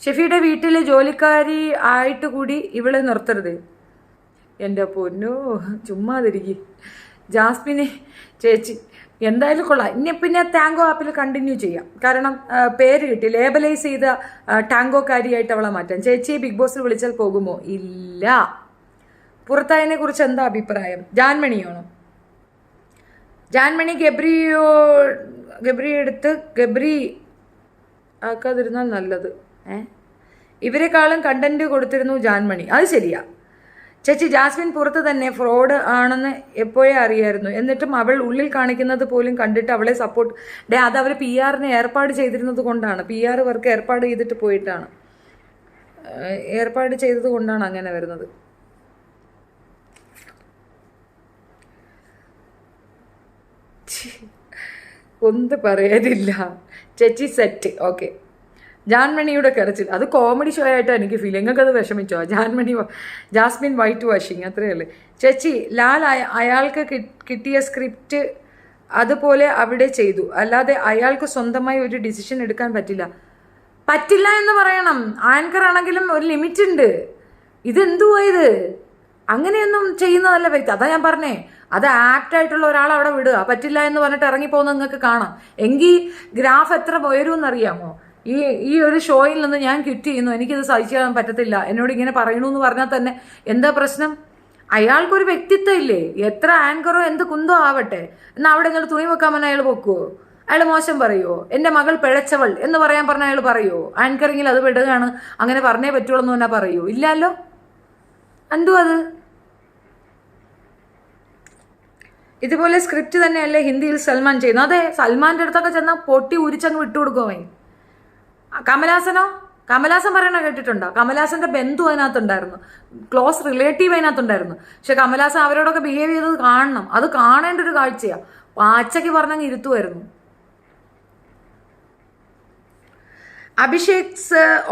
Speaker 1: ഷെഫിയുടെ വീട്ടിലെ ജോലിക്കാരി ആയിട്ട് കൂടി ഇവളെ നിർത്തരുത്. എൻ്റെ പൊന്നോ, ചുമ്മാതിരിക്കും. ജാസ്മിനെ ചേച്ചി എന്തായാലും കൊള്ളാം. ഇനി പിന്നെ ടാങ്കോ ആപ്പിൽ കണ്ടിന്യൂ ചെയ്യാം. കാരണം പേര് കിട്ടി, ലേബലൈസ് ചെയ്ത ടാങ്കോക്കാരിയായിട്ട് അവളെ മാറ്റാം. ചേച്ചിയെ ബിഗ് ബോസിൽ വിളിച്ചാൽ പോകുമോ? ഇല്ല. പുറത്തായതിനെ കുറിച്ച് എന്താ അഭിപ്രായം? ജാൻമണിയാണോ? ജാൻമണി ഗബ്രി എടുത്ത് ഗബ്രി ആക്കാതിരുന്നാൽ നല്ലത്. ഇവരെക്കാളും കണ്ടന്റ് കൊടുത്തിരുന്നു ജാൻമണി. അത് ശരിയാ ചേച്ചി. ജാസ്മിൻ പുറത്ത് തന്നെ ഫ്രോഡ് ആണെന്ന് എപ്പോഴേ അറിയായിരുന്നു. എന്നിട്ടും അവൾ ഉള്ളിൽ കാണിക്കുന്നത് പോലും കണ്ടിട്ട് അവളെ സപ്പോർട്ട്. അത് അവർ PR ഏർപ്പാട് ചെയ്തിരുന്നത് കൊണ്ടാണ്. PR വർക്ക് ഏർപ്പാട് ചെയ്തിട്ട് പോയിട്ടാണ്, ഏർപ്പാട് ചെയ്തത് കൊണ്ടാണ് അങ്ങനെ വരുന്നത്. ഒന്നും പറയാനില്ല ചേച്ചി സെറ്റ്. ഓക്കെ. ജാൻമണിയുടെ കരച്ചിൽ അത് കോമഡി ഷോ ആയിട്ടാണ് എനിക്ക് ഫീൽ. നിങ്ങൾക്കത് വിഷമിച്ചോ? ജാസ്മിൻ വൈറ്റ് വാഷിങ് അത്രയല്ലേ. ചേച്ചി ലാൽ അയാൾക്ക് കിട്ടിയ സ്ക്രിപ്റ്റ് അതുപോലെ അവിടെ ചെയ്തു, അല്ലാതെ അയാൾക്ക് സ്വന്തമായി ഒരു ഡിസിഷൻ എടുക്കാൻ പറ്റില്ല എന്ന് പറയണം. ആങ്കർ ആണെങ്കിലും ഒരു ലിമിറ്റ് ഉണ്ട്. ഇതെന്തുവാ ഇത്? അങ്ങനെയൊന്നും ചെയ്യുന്നതല്ല വ്യക്തി. അതാ ഞാൻ പറഞ്ഞേ, അത് ആപ്റ്റായിട്ടുള്ള ഒരാളെ അവിടെ വിടുക. പറ്റില്ല എന്ന് പറഞ്ഞിട്ട് ഇറങ്ങിപ്പോകുന്നത് നിങ്ങൾക്ക് കാണാം. എങ്കിൽ ഗ്രാഫ് എത്ര ഉയരുമെന്നറിയാമോ? ഈ ഒരു ഷോയിൽ നിന്ന് ഞാൻ ക്വിറ്റ് ചെയ്യുന്നു, എനിക്കിത് സഹിക്കാൻ പറ്റത്തില്ല, എന്നോട് ഇങ്ങനെ പറയണു എന്ന് പറഞ്ഞാൽ തന്നെ എന്താ പ്രശ്നം? അയാൾക്കൊരു വ്യക്തിത്വം ഇല്ലേ? എത്ര ആങ്കറോ എന്ത് കുന്തോ ആവട്ടെ, എന്നാൽ അവിടെ ഇങ്ങോട്ട് തുണി വെക്കാമെന്ന് അയാൾ വെക്കുവോ? അയാൾ മോശം പറയുമോ? എൻ്റെ മകൾ പിഴച്ചവൾ എന്ന് പറയാൻ പറഞ്ഞ അയാൾ പറയുമോ? ആങ്കറിങ്ങിൽ അത് വിടുകയാണ്, അങ്ങനെ പറഞ്ഞേ പറ്റുള്ളൂ എന്ന് തന്നെ പറയുമോ? ഇല്ലല്ലോ. എന്തോ അത് ഇതുപോലെ സ്ക്രിപ്റ്റ് തന്നെയല്ലേ ഹിന്ദിയിൽ സൽമാൻ ചെയ്യുന്നു. അതെ, സൽമാൻ്റെ അടുത്തൊക്കെ ചെന്നാൽ പൊട്ടി ഉരിച്ചങ്ങ് വിട്ടുകൊടുക്കുമേ. കമലാസൻ പറയണ കേട്ടിട്ടുണ്ടോ? കമലാസന്റെ ബന്ധു അതിനകത്തുണ്ടായിരുന്നു, ക്ലോസ് റിലേറ്റീവ് അതിനകത്തുണ്ടായിരുന്നു. പക്ഷെ കമലാസൻ അവരോടൊക്കെ ബിഹേവ് ചെയ്തത് കാണണം. അത് കാണേണ്ട ഒരു കാഴ്ചയാണ്. പാച്ചയ്ക്ക് പറഞ്ഞങ്ങ് ഇരുത്തുമായിരുന്നു. അഭിഷേക്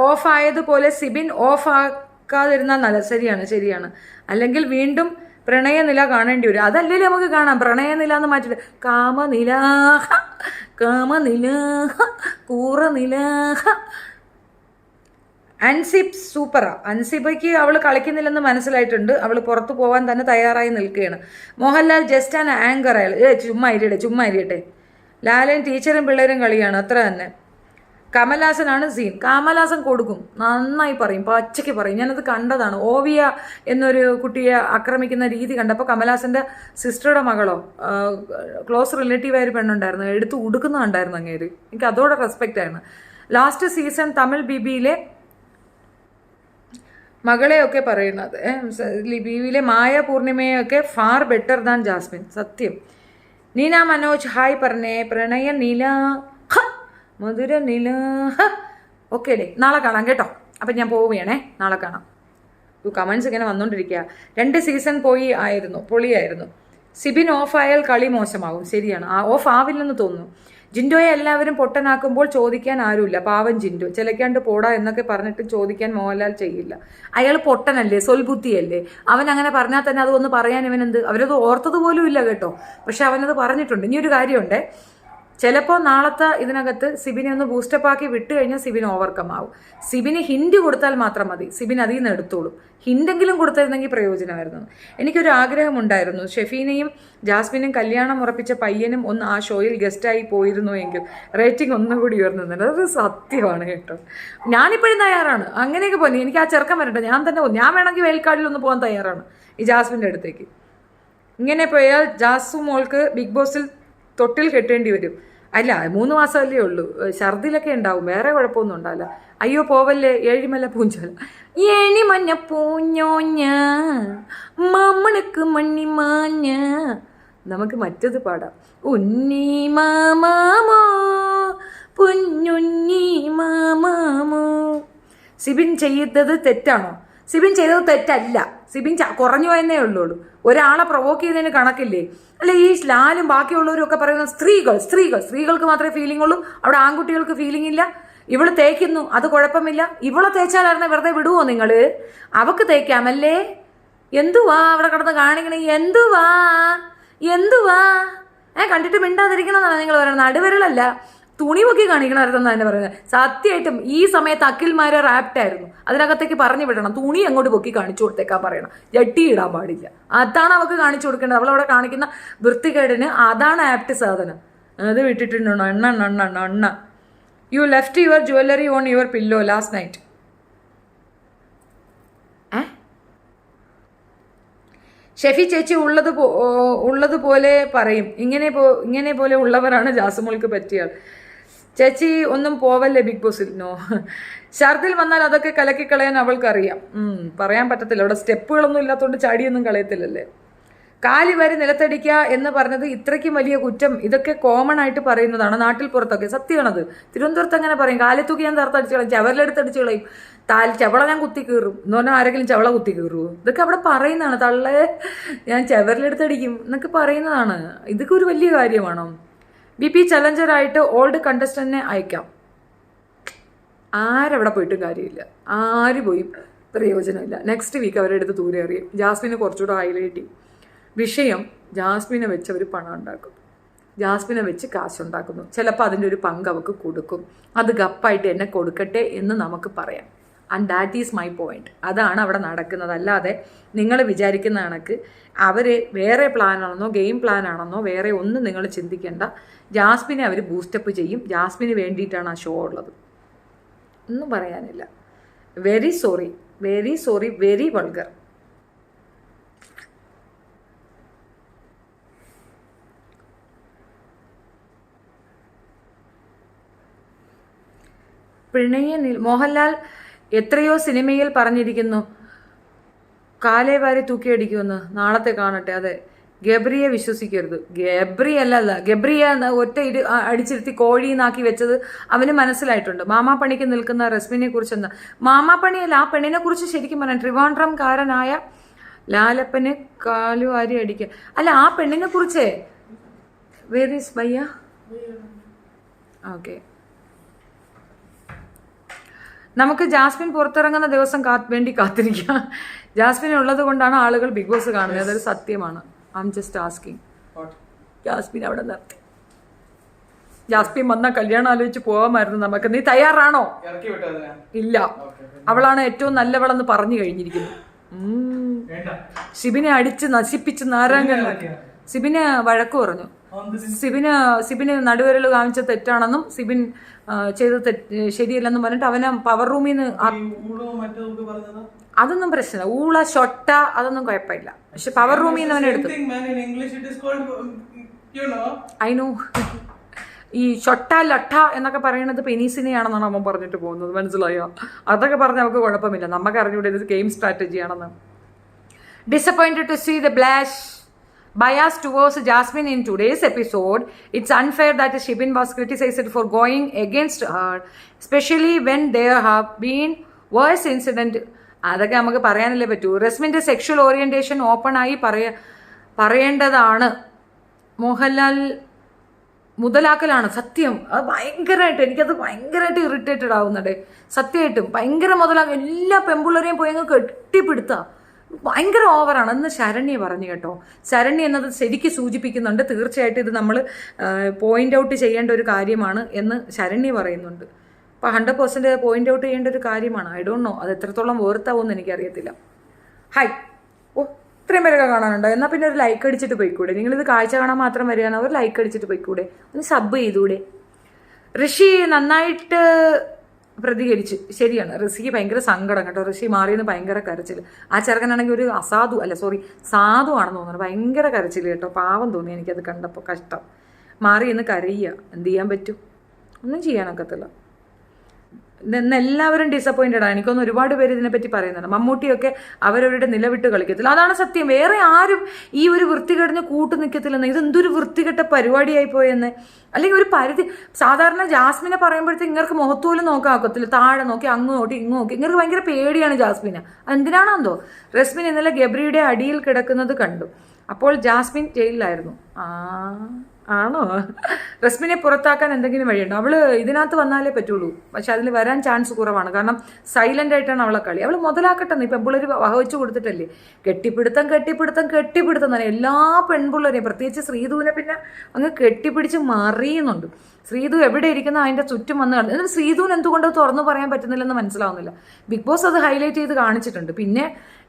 Speaker 1: ഓഫ് ആയതുപോലെ സിബിൻ ഓഫ് ആക്കാതിരുന്നാൽ നല്ല. ശരിയാണ്. അല്ലെങ്കിൽ വീണ്ടും പ്രണയനില കാണേണ്ടി വരും. അതല്ലേ നമുക്ക് കാണാം. പ്രണയനില എന്ന് മാറ്റിട്ട് കാമനിലാഹ കൂറനിലാഹ. അൻസിബ് സൂപ്പറാ. അൻസിബയ്ക്ക് അവൾ കളിക്കുന്നില്ലെന്ന് മനസ്സിലായിട്ടുണ്ട്. അവൾ പുറത്തു പോകാൻ തന്നെ തയ്യാറായി നിൽക്കുകയാണ്. Mohanlal just an anchor. അയാൾ ചുമ്മാ ഇരിയട്ടെ. ലാലൻ ടീച്ചറും പിള്ളേരും കളിയാണ്, അത്ര തന്നെ. കമൽഹാസനാണ് സീൻ. കമൽഹാസൻ കൊടുക്കും, നന്നായി പറയും, പച്ചയ്ക്ക് പറയും. ഞാനത് കണ്ടതാണ്. ഓവിയ എന്നൊരു കുട്ടിയെ ആക്രമിക്കുന്ന രീതി കണ്ടപ്പോൾ കമൽഹാസൻ്റെ സിസ്റ്ററുടെ മകളോ ക്ലോസ് റിലേറ്റീവായ ഒരു പെണ്ണുണ്ടായിരുന്നു, എടുത്ത് ഉടുക്കുന്നുണ്ടായിരുന്നു അങ്ങേര്. എനിക്ക് അതോടെ റെസ്പെക്റ്റ് ആയിരുന്നു. ലാസ്റ്റ് സീസൺ തമിഴ് ബിബിയിലെ മകളെയൊക്കെ പറയുന്നത്, ബിബിയിലെ മായ പൂർണിമയൊക്കെ ഫാർ ബെറ്റർ ദാൻ ജാസ്മിൻ. സത്യം. നീന മനോജ് ഹായ് പറഞ്ഞേ. പ്രണയ നില മധുര നില. ഓക്കെ ഡേ, നാളെ കാണാം കേട്ടോ. അപ്പം ഞാൻ പോവുകയാണേ, നാളെ കാണാം. കമൻസ് ഇങ്ങനെ വന്നുകൊണ്ടിരിക്കുക. 2 സീസൺ പൊളിയായിരുന്നു. സിബിൻ ഓഫ് ആയാൽ കളി മോശമാകും. ശരിയാണ്, ഓഫ് ആവില്ലെന്ന് തോന്നുന്നു. ജിൻഡോയെ എല്ലാവരും പൊട്ടനാക്കുമ്പോൾ ചോദിക്കാൻ ആരുമില്ല. പാവം ജിൻഡോ ചിലക്കാണ്ട് പോടാ എന്നൊക്കെ പറഞ്ഞിട്ട് ചോദിക്കാൻ മോഹൻലാൽ ചെയ്യില്ല. അയാൾ പൊട്ടനല്ലേ, സൊൽബുദ്ധിയല്ലേ. അവൻ അങ്ങനെ പറഞ്ഞാൽ തന്നെ അതൊന്ന് പറയാൻ ഇവനെന്ത്? അവരത് ഓർത്തത് പോലും ഇല്ല കേട്ടോ. പക്ഷെ അവനത് പറഞ്ഞിട്ടുണ്ട്. ഇനി ഒരു കാര്യമുണ്ട്, ചിലപ്പോൾ നാളത്തെ ഇതിനകത്ത് സിബിനെ ഒന്ന് ബൂസ്റ്റപ്പ് ആക്കി വിട്ട് കഴിഞ്ഞാൽ സിബിൻ ഓവർകം ആവും. സിബിന് ഹിൻഡ് കൊടുത്താൽ മാത്രം മതി, സിബിൻ അതിൽ നിന്ന് എടുത്തോളും. ഹിൻഡെങ്കിലും കൊടുത്തിരുന്നെങ്കിൽ പ്രയോജനമായിരുന്നു. എനിക്കൊരു ആഗ്രഹമുണ്ടായിരുന്നു, ഷെഫീനയും ജാസ്മിനും കല്യാണം ഉറപ്പിച്ച പയ്യനും ഒന്ന് ആ ഷോയിൽ ഗസ്റ്റായി പോയിരുന്നു എങ്കിൽ റേറ്റിംഗ് ഒന്നുകൂടി ഉയർന്നുണ്ട്. അത് സത്യമാണ് കേട്ടോ. ഞാനിപ്പോഴും തയ്യാറാണ് അങ്ങനെയൊക്കെ പോയി. എനിക്ക് ആ ചെറുക്കം വരട്ടെ, ഞാൻ തന്നെ പോകും. ഞാൻ വേണമെങ്കിൽ വയൽക്കാടിലൊന്ന് പോകാൻ തയ്യാറാണ് ഈ ജാസ്മിൻ്റെ അടുത്തേക്ക്. ഇങ്ങനെ പോയാൽ ജാസു മോൾക്ക് ബിഗ് ബോസിൽ തൊട്ടിൽ കെട്ടേണ്ടി വരും. അല്ല, 3 മാസമല്ലേ ഉള്ളൂ. ഛർദിലൊക്കെ ഉണ്ടാവും, വേറെ കുഴപ്പമൊന്നും ഉണ്ടാവില്ല. അയ്യോ പോവല്ലേ. ഏഴിമല പൂഞ്ചോല ഏണിമഞ്ഞ പൂഞ്ഞോഞ്ഞ മമ്മണക്ക് മണ്ണി മാഞ്ഞ. നമുക്ക് മറ്റത് പാടാം. ഉണ്ണി മാമാമോ പുഞ്ഞുണ്ണി മാമാമോ. സിബിൻ ചെയ്തത് തെറ്റാണോ? സിബിൻ ചെയ്തത് തെറ്റല്ല. സിബിൻ കുറഞ്ഞു പോയെന്നേ ഉള്ളൂ. ഒരാളെ പ്രൊവോക്ക് ചെയ്തതിന് കണക്കില്ലേ? അല്ലെ ഈ ലാലും ബാക്കിയുള്ളവരും ഒക്കെ പറയുന്നത് സ്ത്രീകൾക്ക് മാത്രമേ ഫീലിംഗ് ഉള്ളൂ, അവിടെ ആൺകുട്ടികൾക്ക് ഫീലിംഗ് ഇല്ല. ഇവള് തേക്കുന്നു, അത് കുഴപ്പമില്ല. ഇവളെ തേച്ചാലായിരുന്നെ വെറുതെ വിടുവോ നിങ്ങൾ? അവക്ക് തേക്കാമല്ലേ? എന്തുവാ അവിടെ കിടന്ന് കാണിക്കണേ? എന്തുവാ കണ്ടിട്ട് മിണ്ടാതിരിക്കണമെന്നാണ് നിങ്ങൾ പറയുന്നത്. നടുവിരലല്ല, തുണി പൊക്കി കാണിക്കണമായിരുന്നു തന്നെ പറയുന്നത്. സത്യമായിട്ടും ഈ സമയത്ത് അഖിൽമാരെ റാപ്റ്റായിരുന്നു. അതിനകത്തേക്ക് പറഞ്ഞു വിടണം, തുണി അങ്ങോട്ട് പൊക്കി കാണിച്ചു കൊടുത്തേക്കാൻ പറയണം, ജട്ടി ഇടാൻ പാടില്ല. അതാണ് അവൾക്ക് കാണിച്ചു കൊടുക്കേണ്ടത്. അവളവിടെ കാണിക്കുന്ന വൃത്തികേടിന് അതാണ് ആപ്റ്റ് സാധനം. അത് വിട്ടിട്ടുണ്ടോ? എണ്ണ U left your jewellery on your pillow last night. Shefi ചേച്ചി ഉള്ളതുപോലെ പറയും. ഇങ്ങനെ പോലെ ഉള്ളവരാണ് ജാസുമോൾക്ക് പറ്റിയാൽ. ചേച്ചി ഒന്നും പോവല്ലേ ബിഗ് ബോസിൽ? നോ. ഛർദിൽ വന്നാൽ അതൊക്കെ കലക്കിക്കളയാൻ അവൾക്കറിയാം. പറയാൻ പറ്റത്തില്ല. അവിടെ സ്റ്റെപ്പുകളൊന്നും ഇല്ലാത്തതുകൊണ്ട് ചാടിയൊന്നും കളയത്തില്ലല്ലേ. കാലി വരെ നിലത്തടിക്കുക എന്ന് പറഞ്ഞത് ഇത്രയ്ക്കും വലിയ കുറ്റം. ഇതൊക്കെ കോമൺ ആയിട്ട് പറയുന്നതാണ് നാട്ടിൽ പുറത്തൊക്കെ. സത്യമാണത്. തിരുവനന്തപുരത്ത് അങ്ങനെ പറയും, കാലി തൂക്കി ഞാൻ തറുത്തടിച്ച് കളയും, ചവറിലെടുത്തടിച്ച് കളയും, ചവള ഞാൻ കുത്തി കീറും എന്ന് പറഞ്ഞാൽ ആരെങ്കിലും ചവള കുത്തി കീറുമോ? ഇതൊക്കെ അവിടെ പറയുന്നതാണ്. തള്ളേ ഞാൻ ചവറിലെടുത്തടിക്കും എന്നൊക്കെ പറയുന്നതാണ്. ഇതൊക്കെ ഒരു വലിയ കാര്യമാണോ? BP ചലഞ്ചറായിട്ട് ഓൾഡ് കണ്ടസ്റ്റന്റിനെ അയക്കാം. ആരവിടെ പോയിട്ടും കാര്യമില്ല, ആര് പോയി പ്രയോജനമില്ല. നെക്സ്റ്റ് വീക്ക് അവരുടെ അടുത്ത് ദൂരെ അറിയും. ജാസ്മിനെ കുറച്ചുകൂടെ ഹൈലൈറ്റ് ചെയ്യും. വിഷയം ജാസ്മിനെ വെച്ച് അവർ പണം ഉണ്ടാക്കും, ജാസ്മിനെ വെച്ച് കാശുണ്ടാക്കുന്നു. ചിലപ്പോൾ അതിൻ്റെ ഒരു പങ്ക് അവർക്ക് കൊടുക്കും. അത് ഗപ്പായിട്ട് എന്നെ കൊടുക്കട്ടെ എന്ന് നമുക്ക് പറയാം. And that is my point. അതാണ് അവിടെ നടക്കുന്നത്. അല്ലാതെ നിങ്ങൾ വിചാരിക്കുന്ന കണക്ക് അവർ വേറെ പ്ലാനാണെന്നോ ഗെയിം പ്ലാനാണെന്നോ വേറെ ഒന്നും നിങ്ങൾ ചിന്തിക്കേണ്ട. ജാസ്മിനെ അവർ ബൂസ്റ്റപ്പ് ചെയ്യും. ജാസ്മിന് വേണ്ടിയിട്ടാണ് ആ ഷോ ഉള്ളത്. ഒന്നും പറയാനില്ല. Very sorry, very sorry, very vulgar. Mohanlal എത്രയോ സിനിമയിൽ പറഞ്ഞിരിക്കുന്നു കാലേ വാരി തൂക്കിയടിക്കുമെന്ന്. നാളത്തെ കാണട്ടെ. അതെ, ഗബ്രിയെ വിശ്വസിക്കരുത്. ഗബ്രിയെ ഒറ്റ അടിച്ചിരുത്തി കോഴിന്നാക്കി വെച്ചത് അവന് മനസ്സിലായിട്ടുണ്ട്. മാമാപ്പണിക്ക് നിൽക്കുന്ന റസ്മിനെ കുറിച്ച് എന്താ? മാമാപ്പണിയല്ല, ആ പെണ്ണിനെ കുറിച്ച് ശരിക്കും പറയാം. ട്രിവാൻഡ്രംകാരനായ ലാലപ്പന് കാലുവാരി അടിക്കുക. അല്ല, ആ പെണ്ണിനെ കുറിച്ചേ വേർ ഈസ് ഭയ്യ? ഓക്കെ, നമുക്ക് ജാസ്മിൻ പുറത്തിറങ്ങുന്ന ദിവസം വേണ്ടി കാത്തിരിക്കാം. ജാസ്മിൻ ഉള്ളത് കൊണ്ടാണ് ആളുകൾ ബിഗ് ബോസ് കാണുന്നത്. അതൊരു സത്യമാണ്. I'm just asking. Jasmine അവിടെ നിർത്തി. ജാസ്മിൻ വന്ന കല്യാണം ആലോചിച്ച് പോകാമായിരുന്നു നമുക്ക്. നീ തയ്യാറാണോ? ഇല്ല, അവളാണ് ഏറ്റവും നല്ലവളെന്ന് പറഞ്ഞു കഴിഞ്ഞിരിക്കുന്നു. സിബിനെ അടിച്ച് നശിപ്പിച്ച് നാരായണ. സിബിന് വഴക്ക് പറഞ്ഞു. സിബിന് നടുവിരൽ കാണിച്ച തെറ്റാണെന്നും സിബിൻ ചെയ്ത ശരിയല്ലെന്നും പറഞ്ഞിട്ട് അവനെ പവർ റൂമിൽ നിന്ന്. അതൊന്നും പ്രശ്നമില്ല. ഊള ഷൊട്ട അതൊന്നും കുഴപ്പമില്ല. പക്ഷെ പവർ റൂമിൽ നിന്ന് അവനെ എടുത്തു. I know. ഈ ഷൊട്ട ലട്ട എന്നൊക്കെ പറയുന്നത് പെനീസിനെയാണെന്നാണ് അവൻ പറഞ്ഞിട്ട് പോകുന്നത്. മനസ്സിലായോ? അതൊക്കെ പറഞ്ഞ് നമുക്ക് കുഴപ്പമില്ല. നമുക്ക് അറിഞ്ഞൂടെ ഇത് ഗെയിം സ്ട്രാറ്റജി ആണെന്ന്. Disappointed to see the blush bias towards Jasmine in today's episode. It's unfair that Shibin was criticized for going against her, especially when there have been worse incident. അതൊക്കെ നമുക്ക് പറയാനല്ലേ പറ്റൂ. റസ്മിൻ്റെ സെക്ഷൽ ഓറിയന്റേഷൻ ഓപ്പൺ ആയി പറയേണ്ടതാണ്. മോഹൻലാൽ മുതലാക്കലാണ് സത്യം. അത് ഭയങ്കരമായിട്ട് എനിക്കത് ഭയങ്കരമായിട്ട് ഇറിറ്റേറ്റഡ് ആവുന്നുണ്ട്. സത്യമായിട്ടും ഭയങ്കര മുതലാക്കൽ. എല്ലാ പെമ്പിള്ളേരെയും പോയി അങ്ങ് കെട്ടിപ്പിടുത്താം. ഭയങ്കര ഓവറാണ് എന്ന് ശരണ്യ പറഞ്ഞു കേട്ടോ. ശരണ്യ എന്നത് ശരിക്കും സൂചിപ്പിക്കുന്നുണ്ട്. തീർച്ചയായിട്ടും ഇത് നമ്മൾ പോയിന്റ് ഔട്ട് ചെയ്യേണ്ട ഒരു കാര്യമാണ് എന്ന് ശരണ്യ പറയുന്നുണ്ട്. അപ്പോൾ 100% പോയിന്റ് ഔട്ട് ചെയ്യേണ്ട ഒരു കാര്യമാണ്. ഐ ഡോണ്ട് നോ അത് എത്രത്തോളം വേർത്താവുമെന്ന് എനിക്കറിയത്തില്ല. ഹായ്, ഓ ഇത്രയും പേരൊക്കെ കാണാനുണ്ടോ? എന്നാൽ പിന്നെ ഒരു ലൈക്ക് അടിച്ചിട്ട് പോയിക്കൂടെ? നിങ്ങളിത് കാഴ്ച കാണാൻ മാത്രം വരികയാണ്. ഒരു ലൈക്ക് അടിച്ചിട്ട് പോയിക്കൂടെ? ഒന്ന് സബ് ചെയ്തൂടെ? ഋഷി നന്നായിട്ട് പ്രതികരിച്ചു. ശരിയാണ്, ഋഷിക്ക് ഭയങ്കര സങ്കടം കേട്ടോ. ഋഷി മാറിയെന്ന് ഭയങ്കര കരച്ചിൽ. ആ ചെറുക്കനാണെങ്കിൽ ഒരു സാധു ആണെന്ന് തോന്നുന്നു. ഭയങ്കര കരച്ചിൽ കേട്ടോ. പാവം തോന്നി എനിക്കത് കണ്ടപ്പോൾ. കഷ്ടം. മാറിയെന്ന് കരയുക. എന്ത് ചെയ്യാൻ പറ്റും? ഒന്നും ചെയ്യാനൊക്കത്തില്ല. ഇന്ന് എല്ലാവരും ഡിസപ്പോയിൻറ്റഡ് ആണ്. എനിക്കൊന്ന് ഒരുപാട് പേര് ഇതിനെപ്പറ്റി പറയുന്നുണ്ട്. മമ്മൂട്ടിയൊക്കെ അവരവരുടെ നിലവിട്ട് കളിക്കത്തില്ല. അതാണ് സത്യം. വേറെ ആരും ഈ ഒരു വൃത്തികെട്ടിന് കൂട്ടു നിൽക്കത്തില്ലെന്ന്. ഇതെന്തൊരു വൃത്തികെട്ട പരിപാടിയായി പോയെന്ന്. അല്ലെങ്കിൽ ഒരു പരിധി. സാധാരണ ജാസ്മിനെ പറയുമ്പോഴത്തേക്ക് ഇങ്ങർക്ക് മുഖത്തോലും നോക്കാൻ ഒക്കത്തില്ല. താഴെ നോക്കി അങ്ങ് നോക്കി ഇങ്ങ് നോക്കി. ഇങ്ങൾക്ക് ഭയങ്കര പേടിയാണ് ജാസ്മിനെ. എന്തിനാണെന്തോ? റസ്മിൻ ഇന്നലെ ഗബ്രിയുടെ അടിയിൽ കിടക്കുന്നത് കണ്ടു. അപ്പോൾ ജാസ്മിൻ ജയിലിലായിരുന്നു. ആണോ? റസ്മിനെ പുറത്താക്കാൻ എന്തെങ്കിലും വഴിയുണ്ടോ? അവള് ഇതിനകത്ത് വന്നാലേ പറ്റുള്ളൂ. പക്ഷെ അതിൽ വരാൻ ചാൻസ് കുറവാണ്. കാരണം സൈലന്റ് ആയിട്ടാണ് അവളെ കളി. അവൾ മുതലാക്കട്ടെന്ന്. ഇപ്പം പെൺപിള്ളേർ വഹിച്ചു കൊടുത്തിട്ടല്ലേ. കെട്ടിപ്പിടുത്തം തന്നെ എല്ലാ പെൺപിള്ളേരെയും, പ്രത്യേകിച്ച് ശ്രീധുവിനെ പിന്നെ അങ്ങ് കെട്ടിപ്പിടിച്ച് മറിയുന്നുണ്ട്. ശ്രീധു എവിടെ ഇരിക്കുന്ന അതിൻ്റെ ചുറ്റും വന്ന് കാണുന്നു. എന്നിട്ട് ശ്രീധുവിന് എന്തുകൊണ്ട് തുറന്നു പറയാൻ പറ്റുന്നില്ലെന്ന് മനസ്സിലാവുന്നില്ല. ബിഗ് ബോസ് അത് ഹൈലൈറ്റ് ചെയ്ത് കാണിച്ചിട്ടുണ്ട്. പിന്നെ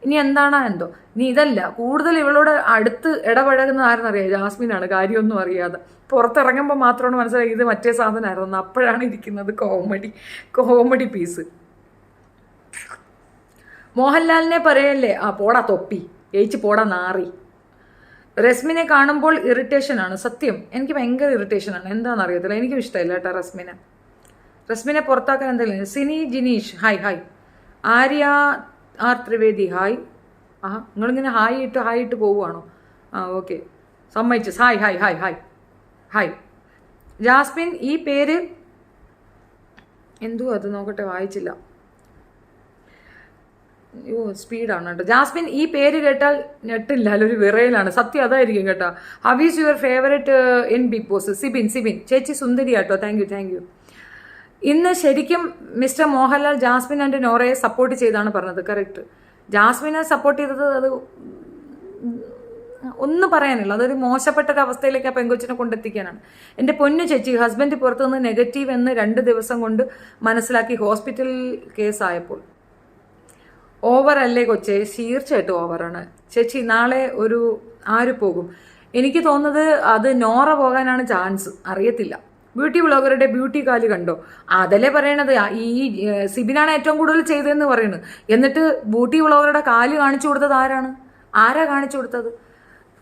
Speaker 1: ഇനി എന്താണോ എന്തോ. ഇനി ഇതല്ല, കൂടുതൽ ഇവളോട് അടുത്ത് ഇടപഴകുന്ന ആരെന്നറിയാം? ജാസ്മിനാണ്. കാര്യമൊന്നും അറിയാതെ പുറത്തിറങ്ങുമ്പോൾ മാത്രമാണ് മനസ്സിലായി ഇത് മറ്റേ സാധനമായിരുന്നു. അപ്പോഴാണ് ഇരിക്കുന്നത് കോമഡി പീസ്. മോഹൻലാലിനെ പറയല്ലേ, പോടാ തൊപ്പി, ജയിച്ച് പോടാ നാറി. റസ്മിനെ കാണുമ്പോൾ ഇറിറ്റേഷനാണ്. സത്യം, എനിക്ക് ഭയങ്കര ഇറിറ്റേഷനാണ്. എന്താണെന്ന് അറിയത്തില്ല. എനിക്കും ഇഷ്ടമില്ല കേട്ടോ റസ്മിനെ പുറത്താക്കാൻ എന്തെങ്കിലും. Sini Jineesh hi. Arya R Trivedi hi. നിങ്ങളിങ്ങനെ ഹായ് ഇട്ട് പോവുകയാണോ? ഓക്കെ, സമ്മതിച്ചു. ഹായ്. ജാസ്മിൻ ഈ പേര് എന്തുവാ അത്? നോക്കട്ടെ, വായിച്ചില്ല. അയ്യോ സ്പീഡാണ് കേട്ടോ. ജാസ്മിൻ ഈ പേര് കേട്ടാൽ ഞെട്ടില്ല, ഒരു വിറയലാണ് സത്യം, അതായിരിക്കും കേട്ടോ. How is your favourite in Bigg Boss? Sibin ചേച്ചി സുന്ദരി കേട്ടോ, താങ്ക് യു. ഇന്ന് ശരിക്കും മിസ്റ്റർ മോഹൻലാൽ ജാസ്മിൻ ആൻഡ് നോറയെ സപ്പോർട്ട് ചെയ്താണ് പറഞ്ഞത്. കറക്റ്റ്. ജാസ്മിനെ സപ്പോർട്ട് ചെയ്തത് അത് ഒന്നും പറയാനില്ല, അതൊരു മോശപ്പെട്ട ഒരു അവസ്ഥയിലേക്ക് ആ പെങ്കൊച്ചിനെ കൊണ്ടെത്തിക്കാനാണ്. എൻ്റെ പൊന്നു ചേച്ചി, ഹസ്ബൻഡ് പുറത്തുനിന്ന് നെഗറ്റീവ് എന്ന് 2 ദിവസം കൊണ്ട് മനസ്സിലാക്കി ഹോസ്പിറ്റൽ കേസായപ്പോൾ. ഓവറല്ലേ കൊച്ചേ? തീർച്ചയായിട്ടും ഓവറാണ് ചേച്ചി. നാളെ ആര് പോകും? എനിക്ക് തോന്നുന്നത് അത് നോറ പോകാനാണ് ചാൻസ്, അറിയത്തില്ല. ബ്യൂട്ടി വ്ളോഗറുടെ ബ്യൂട്ടി കാല് കണ്ടോ? അതല്ലേ പറയണത്, ഈ സിബിനാണ് ഏറ്റവും കൂടുതൽ ചെയ്തതെന്ന് പറയുന്നത്. എന്നിട്ട് ബ്യൂട്ടി വ്ളോഗറുടെ കാല് കാണിച്ചു കൊടുത്തത് ആരാ കാണിച്ചു കൊടുത്തത്?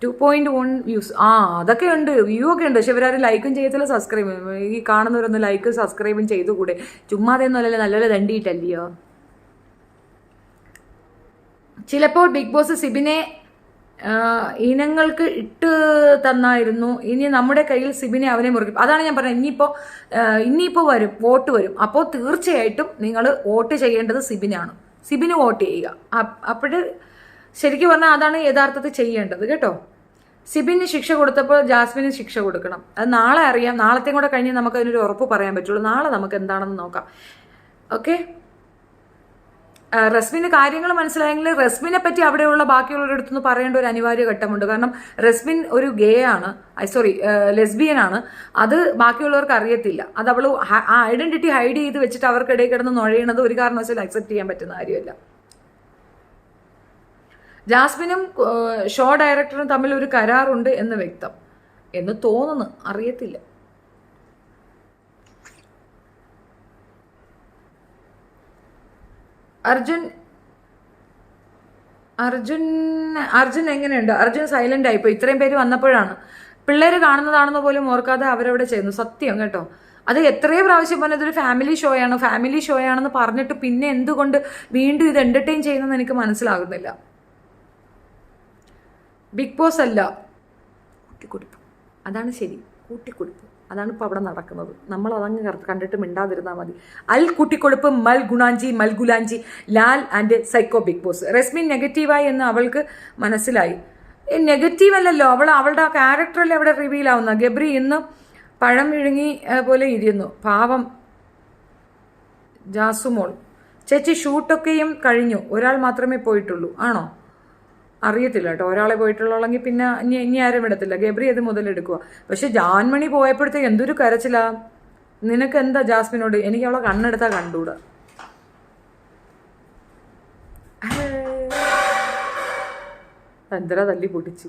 Speaker 1: 2.1 വ്യൂസ്. അതൊക്കെ ഉണ്ട്, വ്യൂ ഒക്കെ ഉണ്ട്. പക്ഷെ ഇവരാരും ലൈക്കും ചെയ്യത്തില്ല, സബ്സ്ക്രൈബ്. ഈ കാണുന്നവരൊന്ന് ലൈക്കും സബ്സ്ക്രൈബും ചെയ്തു കൂടെ? ചുമ്മാതെ ഒന്നുമല്ലല്ലോ, നല്ലപോലെ ദണ്ടിയിട്ടല്ലയോ. ചിലപ്പോൾ ബിഗ് ബോസ് സിബിനെ ഇനങ്ങൾക്ക് ഇട്ട് തന്നായിരുന്നു. ഇനി നമ്മുടെ കയ്യിൽ സിബിനെ അവനെ മുറിക്കും. അതാണ് ഞാൻ പറഞ്ഞത്. ഇനിയിപ്പോൾ വരും, വോട്ട് വരും. അപ്പോൾ തീർച്ചയായിട്ടും നിങ്ങൾ വോട്ട് ചെയ്യേണ്ടത് സിബിനാണ്. സിബിന് വോട്ട് ചെയ്യുക. അപ്പോഴ് ശരിക്കും പറഞ്ഞാൽ അതാണ് യഥാർത്ഥത്തിൽ ചെയ്യേണ്ടത് കേട്ടോ. സിബിന് ശിക്ഷ കൊടുത്തപ്പോൾ ജാസ്മിന് ശിക്ഷ കൊടുക്കണം. അത് നാളെ അറിയാം. നാളത്തെയും കൂടെ കഴിഞ്ഞ് നമുക്ക് അതിനൊരു ഉറപ്പ് പറയാൻ പറ്റുള്ളൂ. നാളെ നമുക്ക് എന്താണെന്ന് നോക്കാം. ഓക്കെ. റസ്മിന് കാര്യങ്ങൾ മനസ്സിലായെങ്കിൽ റസ്മിനെ പറ്റി അവിടെയുള്ള ബാക്കിയുള്ളവരുടെ അടുത്തുനിന്ന് പറയേണ്ട ഒരു അനിവാര്യ ഘട്ടമുണ്ട്. കാരണം റസ്മിൻ ഒരു ഗേ ആണ്, ലെസ്ബിയൻ ആണ്. അത് ബാക്കിയുള്ളവർക്ക് അറിയത്തില്ല. അത് അവൾ ആ ഐഡന്റിറ്റി ഹൈഡ് ചെയ്ത് വെച്ചിട്ട് അവർക്കിടയിൽ കിടന്ന് നുഴയണത് ഒരു കാരണവശാലും അക്സെപ്റ്റ് ചെയ്യാൻ പറ്റുന്ന കാര്യമല്ല. ജാസ്മിനും ഷോ ഡയറക്ടറും തമ്മിൽ ഒരു കരാറുണ്ട് എന്ന് വ്യക്തം എന്ന് തോന്നുന്നു, അറിയത്തില്ല. അർജുൻ എങ്ങനെയുണ്ട്? അർജുൻ സൈലന്റ് ആയിപ്പോ. ഇത്രയും പേര് വന്നപ്പോഴാണ്. പിള്ളേര് കാണുന്നതാണെന്ന് പോലും ഓർക്കാതെ അവരവിടെ ചെയ്യുന്നു. സത്യം കേട്ടോ. അത് എത്രയോ പ്രാവശ്യം പറഞ്ഞത് ഒരു ഫാമിലി ഷോ ആണെന്ന് പറഞ്ഞിട്ട് പിന്നെ എന്തുകൊണ്ട് വീണ്ടും ഇത് എന്റർടൈൻ ചെയ്യുന്നെന്ന് എനിക്ക് മനസ്സിലാകുന്നില്ല. ബിഗ് ബോസ് അല്ല, കൂട്ടിക്കൊടുപ്പ്. അതാണ് ശരി, കൂട്ടിക്കൊടുപ്പ്. അതാണ് ഇപ്പോൾ അവിടെ നടക്കുന്നത്. നമ്മൾ അതങ്ങ് കണ്ടിട്ട് മിണ്ടാതിരുന്നാൽ മതി. അൽ കൂട്ടിക്കൊടുപ്പ്, മൽ ഗുലാഞ്ചി, Lal and psycho Bigg Boss. Resmin നെഗറ്റീവായി എന്ന് അവൾക്ക് മനസ്സിലായി. നെഗറ്റീവ് അല്ലല്ലോ, അവളുടെ ആ ക്യാരക്ടറല്ലേ അവിടെ റിവീൽ ആവുന്ന. ഗബ്രി ഇന്ന് പഴം വിഴുങ്ങി പോലെ ഇരുന്നു. പാവം ജാസുമോൾ. ചേച്ചി ഷൂട്ടൊക്കെയും കഴിഞ്ഞു, ഒരാൾ മാത്രമേ പോയിട്ടുള്ളൂ. ആണോ? അറിയത്തില്ല കേട്ടോ. ഒരാളെ പോയിട്ടുള്ളെങ്കിൽ പിന്നെ ഇനി ആരും വിടത്തില്ല. ഗബ്രി അത് മുതലെടുക്കുക. പക്ഷെ ജാൻമണി പോയപ്പോഴത്തേക്ക് എന്തൊരു കരച്ചിലാ. നിനക്ക് എന്താ ജാസ്മിനോട്? എനിക്ക് അവളെ കണ്ണെടുത്താ കണ്ടൂടാ. എന്തരാ തല്ലി പൊട്ടിച്ചു.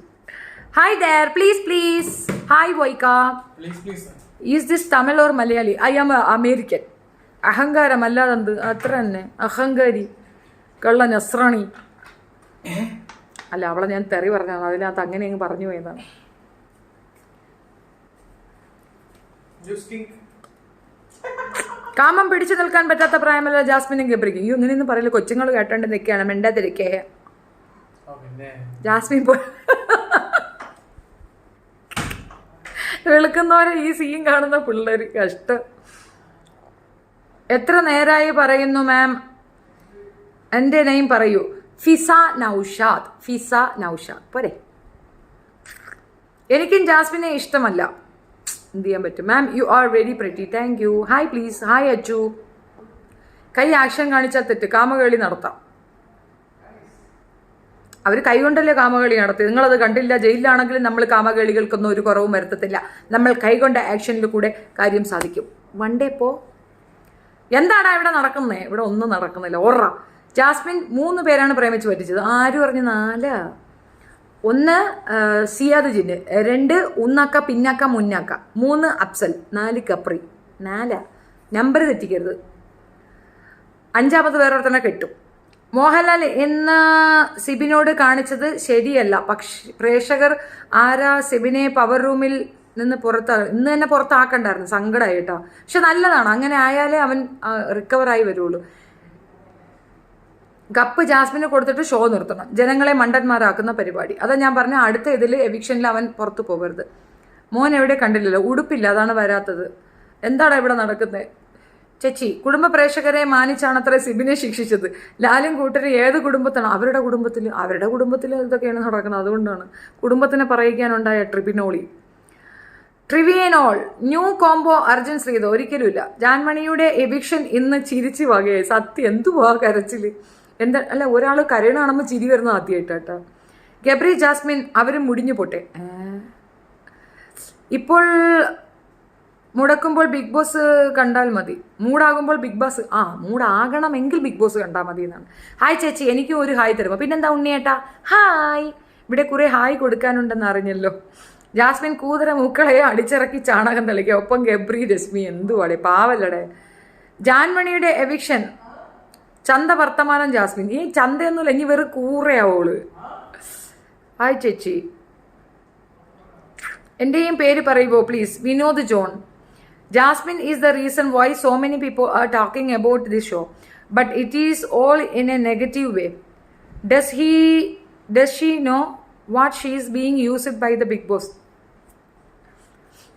Speaker 1: ഹായ് ദർ, പ്ലീസ് ഹായ് വോയ്ക്ക. Is this Tamil or Malayali? I am American. അഹങ്കാരം അല്ലാതെന്ത്? അത്ര തന്നെ അഹങ്കാരി, കള്ള നസ്രാണി. അല്ല, അവളെ ഞാൻ തെറി പറഞ്ഞതാണ്, അതിനകത്ത് അങ്ങനെ അങ്ങ് പറഞ്ഞു പോയതാണ്. കാമം പിടിച്ചു നിൽക്കാൻ പറ്റാത്ത പ്രായമല്ല ജാസ്മിനും ഗബ്രിക്കും. ഇങ്ങനെയൊന്നും പറയില്ല, കൊച്ചുങ്ങൾ കേട്ടോണ്ട് നിൽക്കുകയാണ്. മിണ്ടാതിരിക്കേ. ജാസ്മിൻ വെളുക്കുന്നവരെ ഈ സീൻ കാണുന്ന പിള്ളേർ കഷ്ടം. എത്ര നേരായി പറയുന്നു മാം, എൻ്റെ നെയിം പറയൂ. ഫിസ നൗഷാദ് പോരെ. എനിക്കും ജാസ്മിനെ ഇഷ്ടമല്ല, എന്ത് ചെയ്യാൻ പറ്റും. Ma'am you are very pretty, thank you. Hi please. Hi Achu. കൈ ആക്ഷൻ കാണിച്ചാൽ തെറ്റ്, കാമകളി നടത്താം. അവർ കൈകൊണ്ടല്ലേ കാമകളി നടത്തി. നിങ്ങളത് കണ്ടില്ല. ജയിലിലാണെങ്കിലും നമ്മൾ കാമകളികൾക്കൊന്നും ഒരു കുറവും വരുത്തത്തില്ല. നമ്മൾ കൈകൊണ്ട ആക്ഷനിൽ കൂടെ കാര്യം സാധിക്കും. വൺ ഡേ എന്താടാ ഇവിടെ നടക്കുന്നേ? ഇവിടെ ഒന്നും നടക്കുന്നില്ല. ഓറ. ജാസ്മിൻ 3 പേരാണ് പ്രേമിച്ച് പറ്റിച്ചത്. ആര് പറഞ്ഞു? 4. 1 സിയാദ് ജിന്ന്, 2 ഉന്നക്ക പിന്നക്ക മുന്നക്ക, 3 അഫ്സൽ, 4 കപ്രി. 4 നമ്പർ തെറ്റിക്കരുത്. 5ാമത് വേറൊരുത്തനെ കെട്ടും. മോഹൻലാൽ ഇന്ന് സിബിനോട് കാണിച്ചത് ശരിയല്ല. പക്ഷേ പ്രേക്ഷകർ ആരാ സിബിനെ പവർ റൂമിൽ നിന്ന് ഇന്ന് തന്നെ പുറത്താക്കണ്ടായിരുന്നു. സങ്കടമായി കേട്ടോ. പക്ഷെ നല്ലതാണ്, അങ്ങനെ ആയാലേ അവൻ റിക്കവറായി വരുള്ളൂ. കപ്പ് ജാസ്മിന് കൊടുത്തിട്ട് ഷോ നിർത്തണം. ജനങ്ങളെ മണ്ടന്മാരാക്കുന്ന പരിപാടി. അതാ ഞാൻ പറഞ്ഞ അടുത്ത ഇതിൽ എവിക്ഷനിൽ അവൻ പുറത്തു പോകരുത്. മോൻ എവിടെ കണ്ടില്ലല്ലോ, ഉടുപ്പില്ല, അതാണ് വരാത്തത്. എന്താണ് ഇവിടെ നടക്കുന്നത്? ചേച്ചി, കുടുംബ പ്രേക്ഷകരെ മാനിച്ചാണത്ര സിബിനെ ശിക്ഷിച്ചത്. ലാലും കൂട്ടരും ഏത് കുടുംബത്താണ്? അവരുടെ കുടുംബത്തിൽ ഇതൊക്കെയാണ് നടക്കുന്നത്. അതുകൊണ്ടാണ് കുടുംബത്തിനെ പറയിക്കാനുണ്ടായ ട്രിവിയനോൾ ന്യൂ കോംബോ അർജുൻ ശ്രീധർ. ഒരിക്കലുമില്ല. ജാൻമണിയുടെ എവിക്ഷൻ ഇന്ന് ചിരിച്ചു വകയായി. സത്യം, എന്തുവാ കരച്ചില്? എന്താ അല്ല, ഒരാൾ കരയണാണെന്ന് ചിരി വരുന്നത് ആദ്യമായിട്ടാ. ഗബ്രി ജാസ്മിൻ അവരും മുടിഞ്ഞു പോട്ടെ. ഇപ്പോൾ മുടക്കുമ്പോൾ ബിഗ് ബോസ് കണ്ടാൽ മതി, മൂടാകുമ്പോൾ ബിഗ് ബോസ് മൂടാകണമെങ്കിൽ ബിഗ് ബോസ് കണ്ടാൽ മതി എന്നാണ്. ഹായ് ചേച്ചി, എനിക്കും ഒരു ഹായ് തരുമോ? പിന്നെന്താ ഉണ്ണിയേട്ടാ, ഹായ്. ഇവിടെ കുറെ ഹായ് കൊടുക്കാനുണ്ടെന്ന് അറിഞ്ഞല്ലോ. ജാസ്മിൻ കൂതര മൂക്കളെ അടിച്ചിറക്കി ചാണകം തളിക്കുക. ഒപ്പം ഗബ്രി രശ്മി. എന്തുവാടെ, പാവല്ലടെ. ജാൻമണിയുടെ എവിക്ഷൻ ചന്ത വർത്തമാനം ജാസ്മിൻ. ഈ ചന്തയൊന്നുമില്ല, ഇനി വെറും കൂറയാവോള്. ഹായ് ചേച്ചി, എൻ്റെയും പേര് പറയുമോ please? Vinod John. Jasmine is the reason why so many people are talking about this show, but it is all in a negative way. Does she know what she is being used by the Big Boss?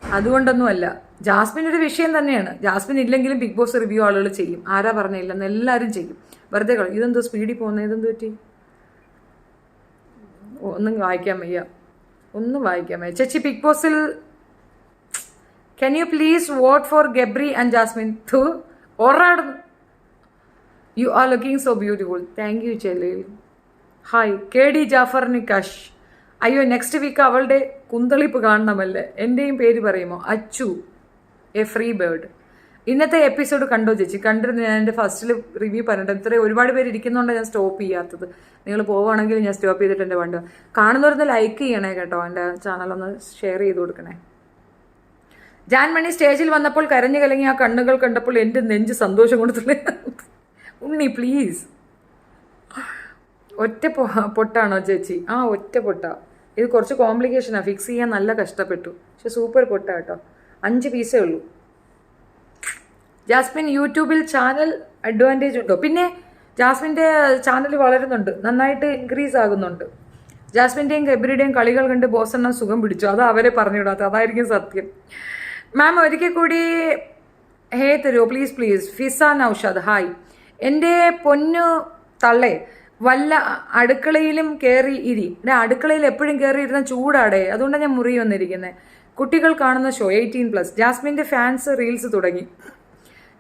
Speaker 1: അതുകൊണ്ടൊന്നുമല്ല, ജാസ്മിൻ ഒരു വിഷയം തന്നെയാണ്. Jasmine ഇല്ലെങ്കിലും big boss review ആളുകൾ ചെയ്യും. ആരാ പറഞ്ഞില്ലെന്ന് എല്ലാവരും ചെയ്യും. വെറുതെ കളയും. ഇതെന്തോ സ്പീഡിൽ പോകുന്നത്? ഇതെന്ത് പറ്റി? ഒന്നും വായിക്കാൻ വയ്യ. ചേച്ചി, ബിഗ് ബോസിൽ can you please vote for Gabri and Jasmine? You are looking so beautiful. Thank you, Jalil. Hi, KD Jafar Nikash. അയ്യോ, നെക്സ്റ്റ് വീക്ക് അവളുടെ കുന്തളിപ്പ് കാണണമല്ലേ? എൻ്റെയും പേര് പറയുമോ? Achu, A free bird. ഇന്നത്തെ എപ്പിസോഡ് കണ്ടോ ചേച്ചി? കണ്ടിരുന്നു. ഞാൻ എൻ്റെ ഫസ്റ്റിൽ റിവ്യൂ പറഞ്ഞിട്ട് ഇത്രയും ഒരുപാട് പേര് ഇരിക്കുന്നതുകൊണ്ട് ഞാൻ സ്റ്റോപ്പ് ചെയ്യാത്തത്. നിങ്ങൾ പോവുകയാണെങ്കിൽ ഞാൻ സ്റ്റോപ്പ് ചെയ്തിട്ട് എൻ്റെ വണ്ടി കാണുന്നവരൊന്ന് ലൈക്ക് ചെയ്യണേ കേട്ടോ. എൻ്റെ ചാനലൊന്ന് ഷെയർ ചെയ്ത് കൊടുക്കണേ. ജാൻമണി സ്റ്റേജിൽ വന്നപ്പോൾ കരഞ്ഞു കലങ്ങി ആ കണ്ണുകൾ കണ്ടപ്പോൾ എൻ്റെ നെഞ്ച് സന്തോഷം കൊടുത്തില്ലേ? ഉണ്ണി പ്ലീസ്. ഒറ്റ പൊട്ടാണോ ചേച്ചി? ഒറ്റ പൊട്ടാ. ഇത് കുറച്ച് കോംപ്ലിക്കേഷനാണ്, ഫിക്സ് ചെയ്യാൻ നല്ല കഷ്ടപ്പെട്ടു. പക്ഷെ സൂപ്പർ പൊട്ടാ കേട്ടോ. 5 പീസേ ഉള്ളൂ. ജാസ്മിൻ യൂട്യൂബിൽ ചാനൽ അഡ്വാൻറ്റേജ് ഉണ്ടോ? പിന്നെ ജാസ്മിൻ്റെ ചാനൽ വളരുന്നുണ്ട്, നന്നായിട്ട് ഇൻക്രീസ് ആകുന്നുണ്ട്. ജാസ്മിൻ്റെയും ഗബ്രിയുടെയും കളികൾ കണ്ട് ബോസണ്ണ സുഖം പിടിച്ചു. അത് അവരെ പറഞ്ഞുവിടാത്ത, അതായിരിക്കും സത്യം. മാം ഒരിക്കൽ കൂടി ഹേ തരുമോ പ്ലീസ്? ഫിസ നൗഷാദ് ഹായ്. എൻ്റെ പൊന്നു തള്ളേ, വല്ല അടുക്കളയിലും കയറി ഇരി. അടുക്കളയിൽ എപ്പോഴും കയറി ഇരുന്ന ചൂടാടേ, അതുകൊണ്ടാണ് ഞാൻ മുറി വന്നിരിക്കുന്നത്. കുട്ടികൾ കാണുന്ന ഷോ 18+. ജാസ്മിൻ്റെ ഫാൻസ് റീൽസ് തുടങ്ങി.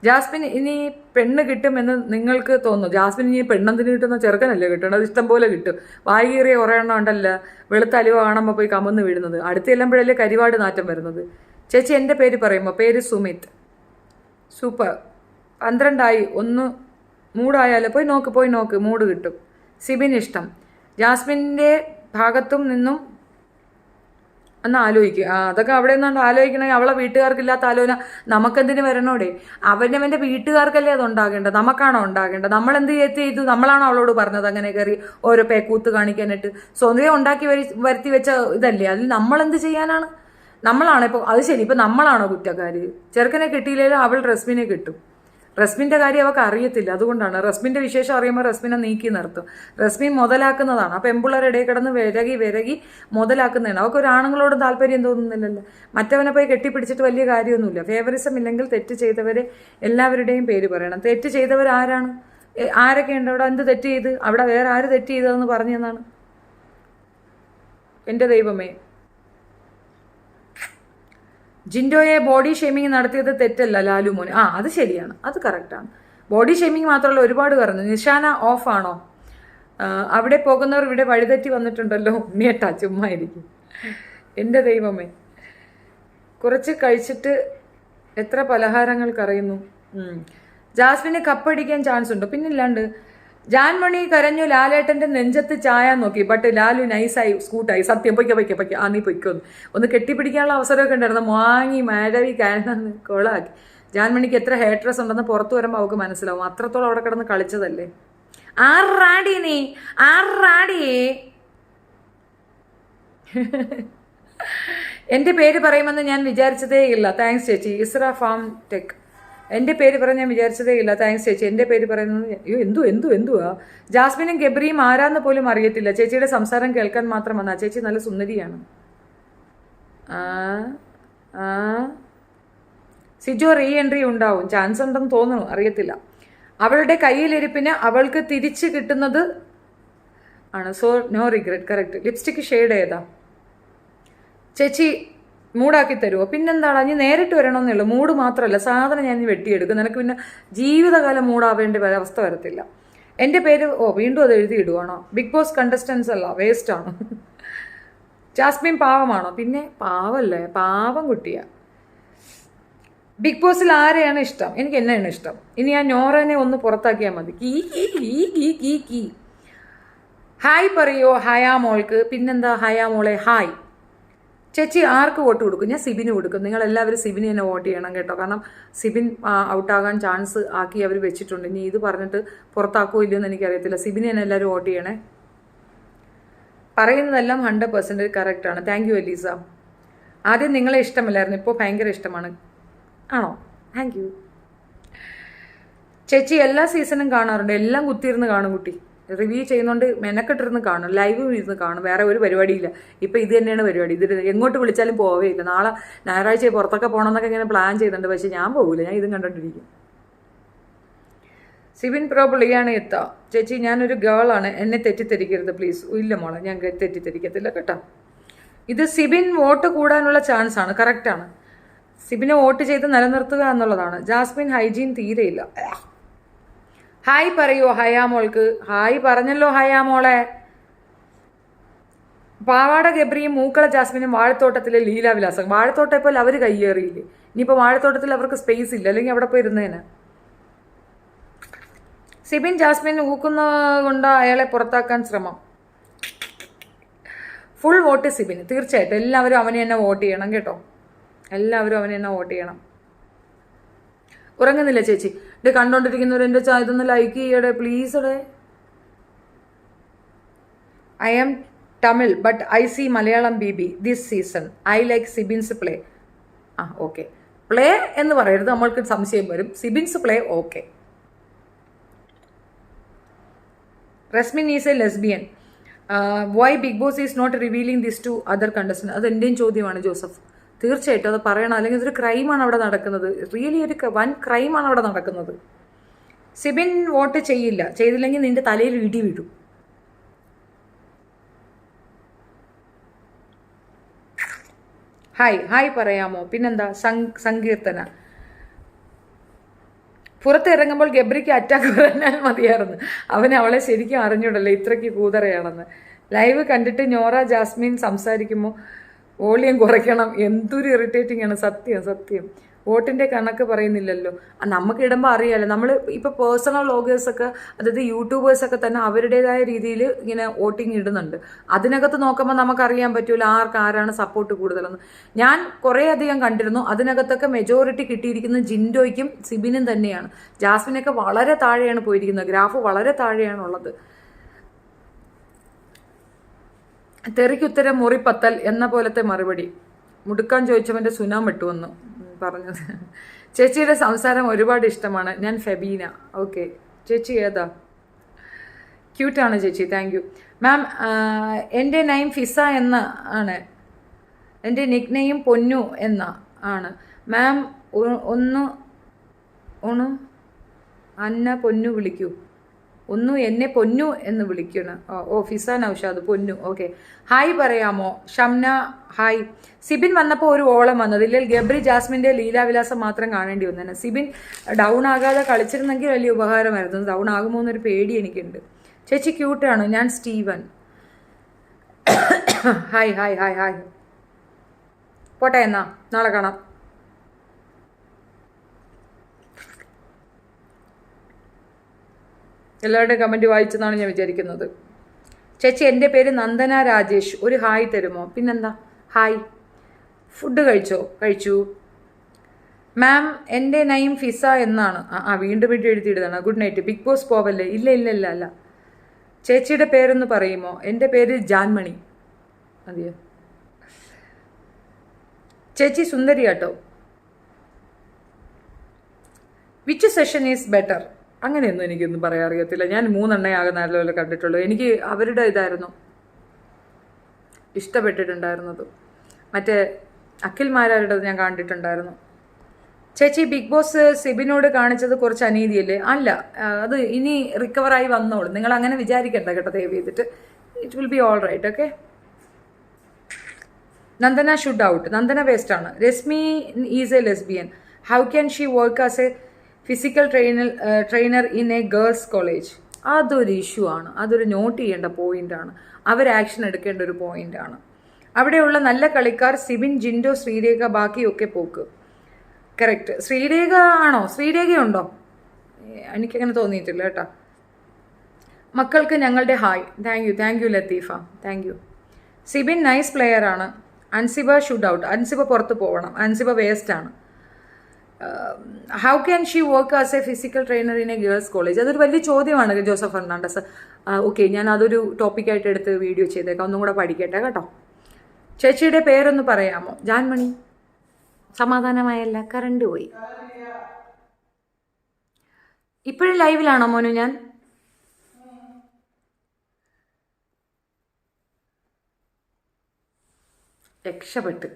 Speaker 1: ജാസ്മിൻ ഇനി പെണ്ണ് കിട്ടുമെന്ന് നിങ്ങൾക്ക് തോന്നുന്നു? ജാസ്മിൻ ഇനി പെണ്ണെന്തിന് കിട്ടുന്ന? ചെറുക്കനല്ലേ കിട്ടണം, അത് ഇഷ്ടം പോലെ കിട്ടും. വായികേറിയ കുറേ എണ്ണം ഉണ്ടല്ലോ, വെളുത്ത അലുവ കാണുമ്പോൾ പോയി കമന്ന് വീഴുന്നത്. അടുത്ത് ചെല്ലുമ്പോഴല്ലേ കരിവാട് നാറ്റം വരുന്നത്. ചേച്ചി, എൻ്റെ പേര് പറയുമോ? പേര് സുമിത്. സൂപ്പർ. 12 ഒന്ന് മൂടായാലോ? പോയി നോക്ക്, മൂഡ് കിട്ടും. സിബിന് ഇഷ്ടം. ജാസ്മിൻ്റെ ഭാഗത്തും നിന്നും ഒന്ന് ആലോചിക്കുക. അതൊക്കെ അവിടെ നിന്നാണ്ട് ആലോചിക്കണമെങ്കിൽ അവളെ വീട്ടുകാർക്കില്ലാത്ത ആലോചന നമുക്കെന്തിന് വരണോടെ? അവൻ്റെ വീട്ടുകാർക്കല്ലേ അത് ഉണ്ടാകേണ്ടത്, നമുക്കാണോ ഉണ്ടാകേണ്ടത്? നമ്മളെന്ത് ചെയ്തു? നമ്മളാണോ അവളോട് പറഞ്ഞത് അങ്ങനെ കയറി ഓരോ പേക്കൂത്ത് കാണിക്കാനായിട്ട്? സ്വന്തം ഉണ്ടാക്കി വരുത്തി വെച്ച ഇതല്ലേ, അതിൽ നമ്മളെന്ത് ചെയ്യാനാണ്? നമ്മളാണ് ഇപ്പോൾ അത് ശരി. ഇപ്പം നമ്മളാണോ കുറ്റക്കാർ? ചെറുക്കനെ കിട്ടിയില്ലെങ്കിലും അവൾ റസ്മിനെ കിട്ടും. റസ്മിൻ്റെ കാര്യം അവൾക്ക് അറിയത്തില്ല, അതുകൊണ്ടാണ്. റസ്മിൻ്റെ വിശേഷം അറിയുമ്പോൾ റസ്മിനെ നീക്കി നിർത്തും. റസ്മിൻ മുതലാക്കുന്നതാണ്. അപ്പം പെമ്പിള്ളേരുടെ ഇടയിൽ കിടന്ന് വിരകി മുതലാക്കുന്നതാണ്. അവൾക്ക് ഒരു ആണുങ്ങളോടും താല്പര്യം തോന്നുന്നില്ലല്ലോ. മറ്റവനെ പോയി കെട്ടിപ്പിടിച്ചിട്ട് വലിയ കാര്യമൊന്നുമില്ല. ഫേവറിസം ഇല്ലെങ്കിൽ തെറ്റ് ചെയ്തവരെ എല്ലാവരുടെയും പേര് പറയണം. തെറ്റ് ചെയ്തവർ ആരാണ്? ആരൊക്കെ ഉണ്ട് അവിടെ? എന്ത് തെറ്റ് ചെയ്ത്? അവിടെ വേറെ ആര് തെറ്റ് ചെയ്തതെന്ന് പറഞ്ഞു തന്നാണ്? എൻ്റെ ദൈവമേ. ജിൻഡോയെ ബോഡി ഷേമിങ് നടത്തിയത് തെറ്റല്ല ലാലു മോൻ. അത് ശരിയാണ്, അത് കറക്റ്റാണ്. ബോഡി ഷേമിങ് മാത്രമല്ല, ഒരുപാട് പറഞ്ഞു. നിഷാന ഓഫ് ആണോ? അവിടെ പോകുന്നവർ ഇവിടെ വഴിതെറ്റി വന്നിട്ടുണ്ടല്ലോ. ഉണ്ണിയേട്ടാ ചുമ്മാ ഇരിക്കും. എൻ്റെ ദൈവമേ, കുറച്ച് കഴിച്ചിട്ട് എത്ര പലഹാരങ്ങൾ കറിയുന്നു. ജാസ്മിന് കപ്പടിക്കാൻ ചാൻസ് ഉണ്ടോ? പിന്നില്ലാണ്ട്. ജാൻമണി കരഞ്ഞു ലാലേട്ടൻ്റെ നെഞ്ചത്ത് ചായാൻ നോക്കി, ബട്ട് ലാലു നൈസായി സ്കൂട്ടായി. സത്യം, പൊയ്ക്കോ. നീ പൊയ്ക്കോന്ന്. ഒന്ന് കെട്ടിപ്പിടിക്കാനുള്ള അവസരമൊക്കെ ഉണ്ടായിരുന്നു. വാങ്ങി മഴവി കാരണം കൊളാക്കി. ജാൻമണിക്ക് എത്ര ഹേട്രസ് ഉണ്ടെന്ന് പുറത്തു വരുമ്പോൾ അവൾക്ക് മനസ്സിലാവും. അത്രത്തോളം അവിടെ കിടന്ന് കളിച്ചതല്ലേ. ആറാടി നീ, ആറാടിയേ. എൻ്റെ പേര് പറയുമെന്ന് ഞാൻ വിചാരിച്ചതേ ഇല്ല. താങ്ക്സ് ചേച്ചി. Isra farm tech. എൻ്റെ പേര് പറയാൻ ഞാൻ വിചാരിച്ചതേ ഇല്ല. താങ്ക്സ് ചേച്ചി. എൻ്റെ പേര് പറയുന്നത് എന്തുവാ? ജാസ്മിനും ഗബ്രിയും ആരാന്ന് പോലും അറിയത്തില്ല. ചേച്ചിയുടെ സംസാരം കേൾക്കാൻ മാത്രം വന്നാ. ചേച്ചി നല്ല സുന്ദരിയാണ്. സിജോ റീ എൻട്രി ഉണ്ടാവും, ചാൻസ് ഉണ്ടെന്ന് തോന്നുന്നു, അറിയത്തില്ല. അവളുടെ കയ്യിലിരിപ്പിന് അവൾക്ക് തിരിച്ച് കിട്ടുന്നത് ആണ്. So no regret. Correct. Lipstick shade ഏതാ ചേച്ചി? മൂടാക്കി തരുമോ? പിന്നെന്താണ്, നീ നേരിട്ട് വരണമെന്നുള്ളൂ. മൂഡ് മാത്രമല്ല, സാധനം ഞാൻ വെട്ടിയെടുക്കും. നിനക്ക് പിന്നെ ജീവിതകാലം മൂടാവേണ്ട അവസ്ഥ വരത്തില്ല. എൻ്റെ പേര് വീണ്ടും അത് എഴുതിയിടുവാണോ? ബിഗ് ബോസ് കണ്ടസ്റ്റൻസ് അല്ല, വേസ്റ്റാണ്. ജാസ്മിൻ പാവമാണോ? പിന്നെ പാവല്ലേ, പാവം കുട്ടിയാ. ബിഗ് ബോസിൽ ആരെയാണ് ഇഷ്ടം? എനിക്ക് എന്നെയാണ് ഇഷ്ടം. ഇനി ആ നോറനെ ഒന്ന് പുറത്താക്കിയാൽ മതി. കീ കീ കീ കീ കീ കീ. ഹായ് പറയോ ഹയാ മോൾക്ക്? പിന്നെന്താ ഹയാ മോളെ ഹായ്. ചേച്ചി ആർക്ക് വോട്ട് കൊടുക്കും? ഞാൻ സിബിന് കൊടുക്കും. നിങ്ങളെല്ലാവരും സിബിന് തന്നെ വോട്ട് ചെയ്യണം കേട്ടോ. കാരണം സിബിൻ ഔട്ടാകാൻ ചാൻസ് ആക്കി അവർ വെച്ചിട്ടുണ്ട്. ഇനി ഇത് പറഞ്ഞിട്ട് പുറത്താക്കുമോ ഇല്ലയോ എന്ന് എനിക്കറിയത്തില്ല. സിബിന് തന്നെ എല്ലാവരും വോട്ട് ചെയ്യണേ. പറയുന്നതെല്ലാം 100% കറക്റ്റാണ്. Thank you Elisa. ആദ്യം നിങ്ങളെ ഇഷ്ടമല്ലായിരുന്നു, ഇപ്പോൾ ഭയങ്കര ഇഷ്ടമാണ്. ആണോ? താങ്ക് യു ചേച്ചി. എല്ലാ സീസണും കാണാറുണ്ട്. എല്ലാം കുത്തിയിരുന്ന് കാണും കുട്ടി. റിവ്യൂ ചെയ്യുന്നതുകൊണ്ട് മെനക്കെട്ടിരുന്ന് കാണും, ലൈവ് ഇരുന്ന് കാണും. വേറെ ഒരു പരിപാടിയില്ല. ഇപ്പം ഇത് തന്നെയാണ് പരിപാടി. ഇത് എങ്ങോട്ട് വിളിച്ചാലും പോവേയില്ല. നാളെ ഞായറാഴ്ച പുറത്തൊക്കെ പോകണമെന്നൊക്കെ ഇങ്ങനെ പ്ലാൻ ചെയ്യുന്നുണ്ട്. പക്ഷേ ഞാൻ പോകില്ല, ഞാൻ ഇതും കണ്ടോണ്ടിരിക്കും. സിബിൻ പ്രോ പുള്ളിയാണ് എത്താം. ചേച്ചി ഞാനൊരു ഗേളാണ്, എന്നെ തെറ്റിദ്ധരിക്കരുത് പ്ലീസ്. ഇല്ല മോളെ, ഞാൻ തെറ്റിദ്ധരിക്കത്തില്ല കേട്ടോ. ഇത് സിബിൻ വോട്ട് കൂടാനുള്ള ചാൻസ് ആണ്. കറക്റ്റാണ്. സിബിനെ വോട്ട് ചെയ്ത് നിലനിർത്തുക എന്നുള്ളതാണ്. Jasmine hygiene തീരെയില്ല. ഹായ് പറയോ ഹയാമോൾക്ക്? ഹായ് പറഞ്ഞല്ലോ ഹയാമോളെ. പാവാട ഗബ്രിയും മൂക്കള ജാസ്മിനും വാഴത്തോട്ടത്തിലെ ലീലാവിലാസം. വാഴത്തോട്ടം ഇപ്പോൾ അവർ കയ്യേറിയില്ലേ? ഇനിയിപ്പോൾ വാഴത്തോട്ടത്തിൽ അവർക്ക് സ്പേസ് ഇല്ല, അല്ലെങ്കിൽ അവിടെ പോയി ഇരുന്നേനെ. സിബിൻ ജാസ്മിൻ ഊക്കുന്നത് കൊണ്ട് അയാളെ പുറത്താക്കാൻ ശ്രമം. ഫുൾ വോട്ട് സിബിന് തീർച്ചയായിട്ടും. എല്ലാവരും അവനെ തന്നെ വോട്ട് ചെയ്യണം കേട്ടോ. എല്ലാവരും അവനെ തന്നെ വോട്ട് ചെയ്യണം. ഉറങ്ങുന്നില്ല ചേച്ചി? ഇത് കണ്ടോണ്ടിരിക്കുന്നവർ എൻ്റെ ഇതൊന്ന് ലൈക്ക് ചെയ്യടേ പ്ലീസ് അടേ. I am Tamil but I see Malayalam BB this season. I like Sibin's play. Okay. Play എന്ന് പറയരുത്, നമ്മൾക്ക് സംശയം വരും. Sibin's play okay. Resmin is a lesbian. Why Bigg Boss is not revealing this to other contestant? അത് എൻ്റെയും ചോദ്യമാണ് ജോസഫ്. തീർച്ചയായിട്ടും അത് പറയണം, അല്ലെങ്കിൽ ഇതൊരു ക്രൈമാണ് അവിടെ നടക്കുന്നത്. റിയലി ഒരു വൻ ക്രൈമാണ് അവിടെ നടക്കുന്നത്. സിബിൻ വോട്ട് ചെയ്യില്ല, ചെയ്തില്ലെങ്കിൽ നിന്റെ തലയിൽ ഇടി വീഴും. ഹായ് ഹായ് പറയാമോ? പിന്നെന്താ സങ്കീർത്തന. പുറത്തിറങ്ങുമ്പോൾ ഗബ്രിക്ക് അറ്റാക്ക് പറഞ്ഞാൽ മതിയായിരുന്നു. അവളെ ശരിക്കും അറിഞ്ഞൂടല്ലോ ഇത്രയ്ക്ക് കൂതറയാണെന്ന്. ലൈവ് കണ്ടിട്ട് നോറ ജാസ്മിൻ സംസാരിക്കുമ്പോൾ വോളിയം കുറയ്ക്കണം. എന്തൊരു ഇറിറ്റേറ്റിംഗ് ആണ്. സത്യം. വോട്ടിൻ്റെ കണക്ക് പറയുന്നില്ലല്ലോ. നമുക്ക് ഇടുമ്പോൾ അറിയാമല്ലോ. നമ്മൾ ഇപ്പോൾ പേഴ്സണൽ വ്ളോഗേഴ്സൊക്കെ, അതായത് യൂട്യൂബേഴ്സൊക്കെ തന്നെ അവരുടേതായ രീതിയിൽ ഇങ്ങനെ വോട്ടിംഗ് ഇടുന്നുണ്ട്. അതിനകത്ത് നോക്കുമ്പോൾ നമുക്കറിയാൻ പറ്റൂല ആരാണ് സപ്പോർട്ട് കൂടുതലെന്ന്. ഞാൻ കുറേ അധികം കണ്ടിരുന്നു. അതിനകത്തൊക്കെ മെജോറിറ്റി കിട്ടിയിരിക്കുന്നത് ജിൻഡോയ്ക്കും സിബിനും തന്നെയാണ്. ജാസ്മിനൊക്കെ വളരെ താഴെയാണ് പോയിരിക്കുന്നത്. ഗ്രാഫ് വളരെ താഴെയാണുള്ളത്. തെറിക്കുത്തരം മുറിപ്പത്തൽ എന്ന പോലത്തെ മറുപടി. മുടുക്കാൻ ചോദിച്ചവൻ്റെ സുനാം വിട്ടുവന്നു പറഞ്ഞത്. ചേച്ചിയുടെ സംസാരം ഒരുപാട് ഇഷ്ടമാണ്. ഞാൻ ഫെബീന. ഓക്കെ ചേച്ചി ഏതാ? ക്യൂട്ടാണ് ചേച്ചി. Thank you ma'am. എൻ്റെ നെയിം ഫിസ എന്ന ആണ്. എൻ്റെ നിക് നെയിം പൊന്നു എന്ന ആണ് മാം. ഒന്ന് അന്ന പൊന്നു വിളിക്കൂ. ഒന്നു എന്നെ പൊന്നു എന്ന് വിളിക്കണം. ഫിസ നൗഷാദ് പൊന്നു. ഓക്കെ. ഹായ് പറയാമോ? ഷംന ഹായ്. സിബിൻ വന്നപ്പോൾ ഒരു ഓളം വന്നത് ഇല്ലെങ്കിൽ ഗബ്രി ജാസ്മിൻ്റെ ലീലാവിലാസം മാത്രം കാണേണ്ടി വന്നേനെ. സിബിൻ ഡൗൺ ആകാതെ കളിച്ചിരുന്നെങ്കിൽ വലിയ ഉപകാരമായിരുന്നു. ഡൗൺ ആകുമോ എന്നൊരു പേടി എനിക്കുണ്ട്. ചേച്ചി ക്യൂട്ടാണ്. ഞാൻ Steven. Hi hi hi hi. പോട്ടെ എന്നാ, നാളെ കാണാം. എല്ലാവരുടെയും കമൻറ്റ് വായിച്ചെന്നാണ് ഞാൻ വിചാരിക്കുന്നത്. ചേച്ചി എൻ്റെ പേര് നന്ദന രാജേഷ്. ഒരു ഹായ് തരുമോ? പിന്നെന്താ ഹായ്. ഫുഡ് കഴിച്ചു മാം. എൻ്റെ നെയിം ഫിസ എന്നാണ്. വീണ്ടും എഴുതിയിടുന്നതാണ്. Good night. ബിഗ് ബോസ് പോവല്ലേ? ഇല്ല. ചേച്ചിയുടെ പേരൊന്ന് പറയുമോ? എൻ്റെ പേര് ജാൻമണി. അതെയോ? ചേച്ചി സുന്ദരിയാട്ടോ. Which session is better? അങ്ങനെയൊന്നും എനിക്കൊന്നും പറയാൻ അറിയത്തില്ല. ഞാൻ 3 എണ്ണയാകുന്നല്ലോ കണ്ടിട്ടുള്ളൂ. എനിക്ക് അവരുടെ ഇതായിരുന്നു ഇഷ്ടപ്പെട്ടിട്ടുണ്ടായിരുന്നത്. മറ്റേ അഖിൽ മാരാരുടെ ഞാൻ കണ്ടിട്ടുണ്ടായിരുന്നു. ചേച്ചി ബിഗ് ബോസ് സിബിനോട് കാണിച്ചത് കുറച്ച് അനീതിയല്ലേ? അല്ല, അത് ഇനി റിക്കവറായി വന്നോളൂ. നിങ്ങൾ അങ്ങനെ വിചാരിക്കണ്ട കേട്ടോ, ദയവ് ചെയ്തിട്ട്. It will be all right. Okay. Nandana should out. Nandana waste ആണ്. Rashmi is a lesbian. How can she work as a physical trainer in a girls college? അതൊരു ഇഷ്യൂ ആണ്. അതൊരു നോട്ട് ചെയ്യേണ്ട പോയിന്റാണ്. അവർ ആക്ഷൻ എടുക്കേണ്ട ഒരു പോയിന്റാണ്. അവിടെയുള്ള നല്ല കളിക്കാർ സിബിൻ, ജിൻഡോ, ശ്രീരേഖ, ബാക്കിയൊക്കെ പോക്ക്. കറക്റ്റ്. ശ്രീരേഖ ആണോ? ശ്രീരേഖയുണ്ടോ? എനിക്കങ്ങനെ തോന്നിയിട്ടില്ല കേട്ടോ. മക്കൾക്ക് ഞങ്ങളുടെ hi. Thank you Latheefa. Thank you. Sibin nice player ആണ്. Ansiba should out. അൻസിബ പുറത്ത് പോകണം. അൻസിബ വേസ്റ്റ് ആണ്. How can she work as a physical trainer in a girls college? അതൊരു വലിയ ചോദ്യമാണ് ജോസഫ് ഫെർണാണ്ടസ്. ഓക്കെ, ഞാൻ അതൊരു ടോപ്പിക്കായിട്ട് എടുത്ത് വീഡിയോ ചെയ്തേക്കാം. ഒന്നും കൂടെ പഠിക്കട്ടെ കേട്ടോ. ചേച്ചിയുടെ പേരൊന്ന് പറയാമോ? ജാൻമണി. സമാധാനമായല്ല, കറണ്ട് പോയി. ഇപ്പോഴും ലൈവിലാണോ മോനു? ഞാൻ രക്ഷപ്പെട്ട്.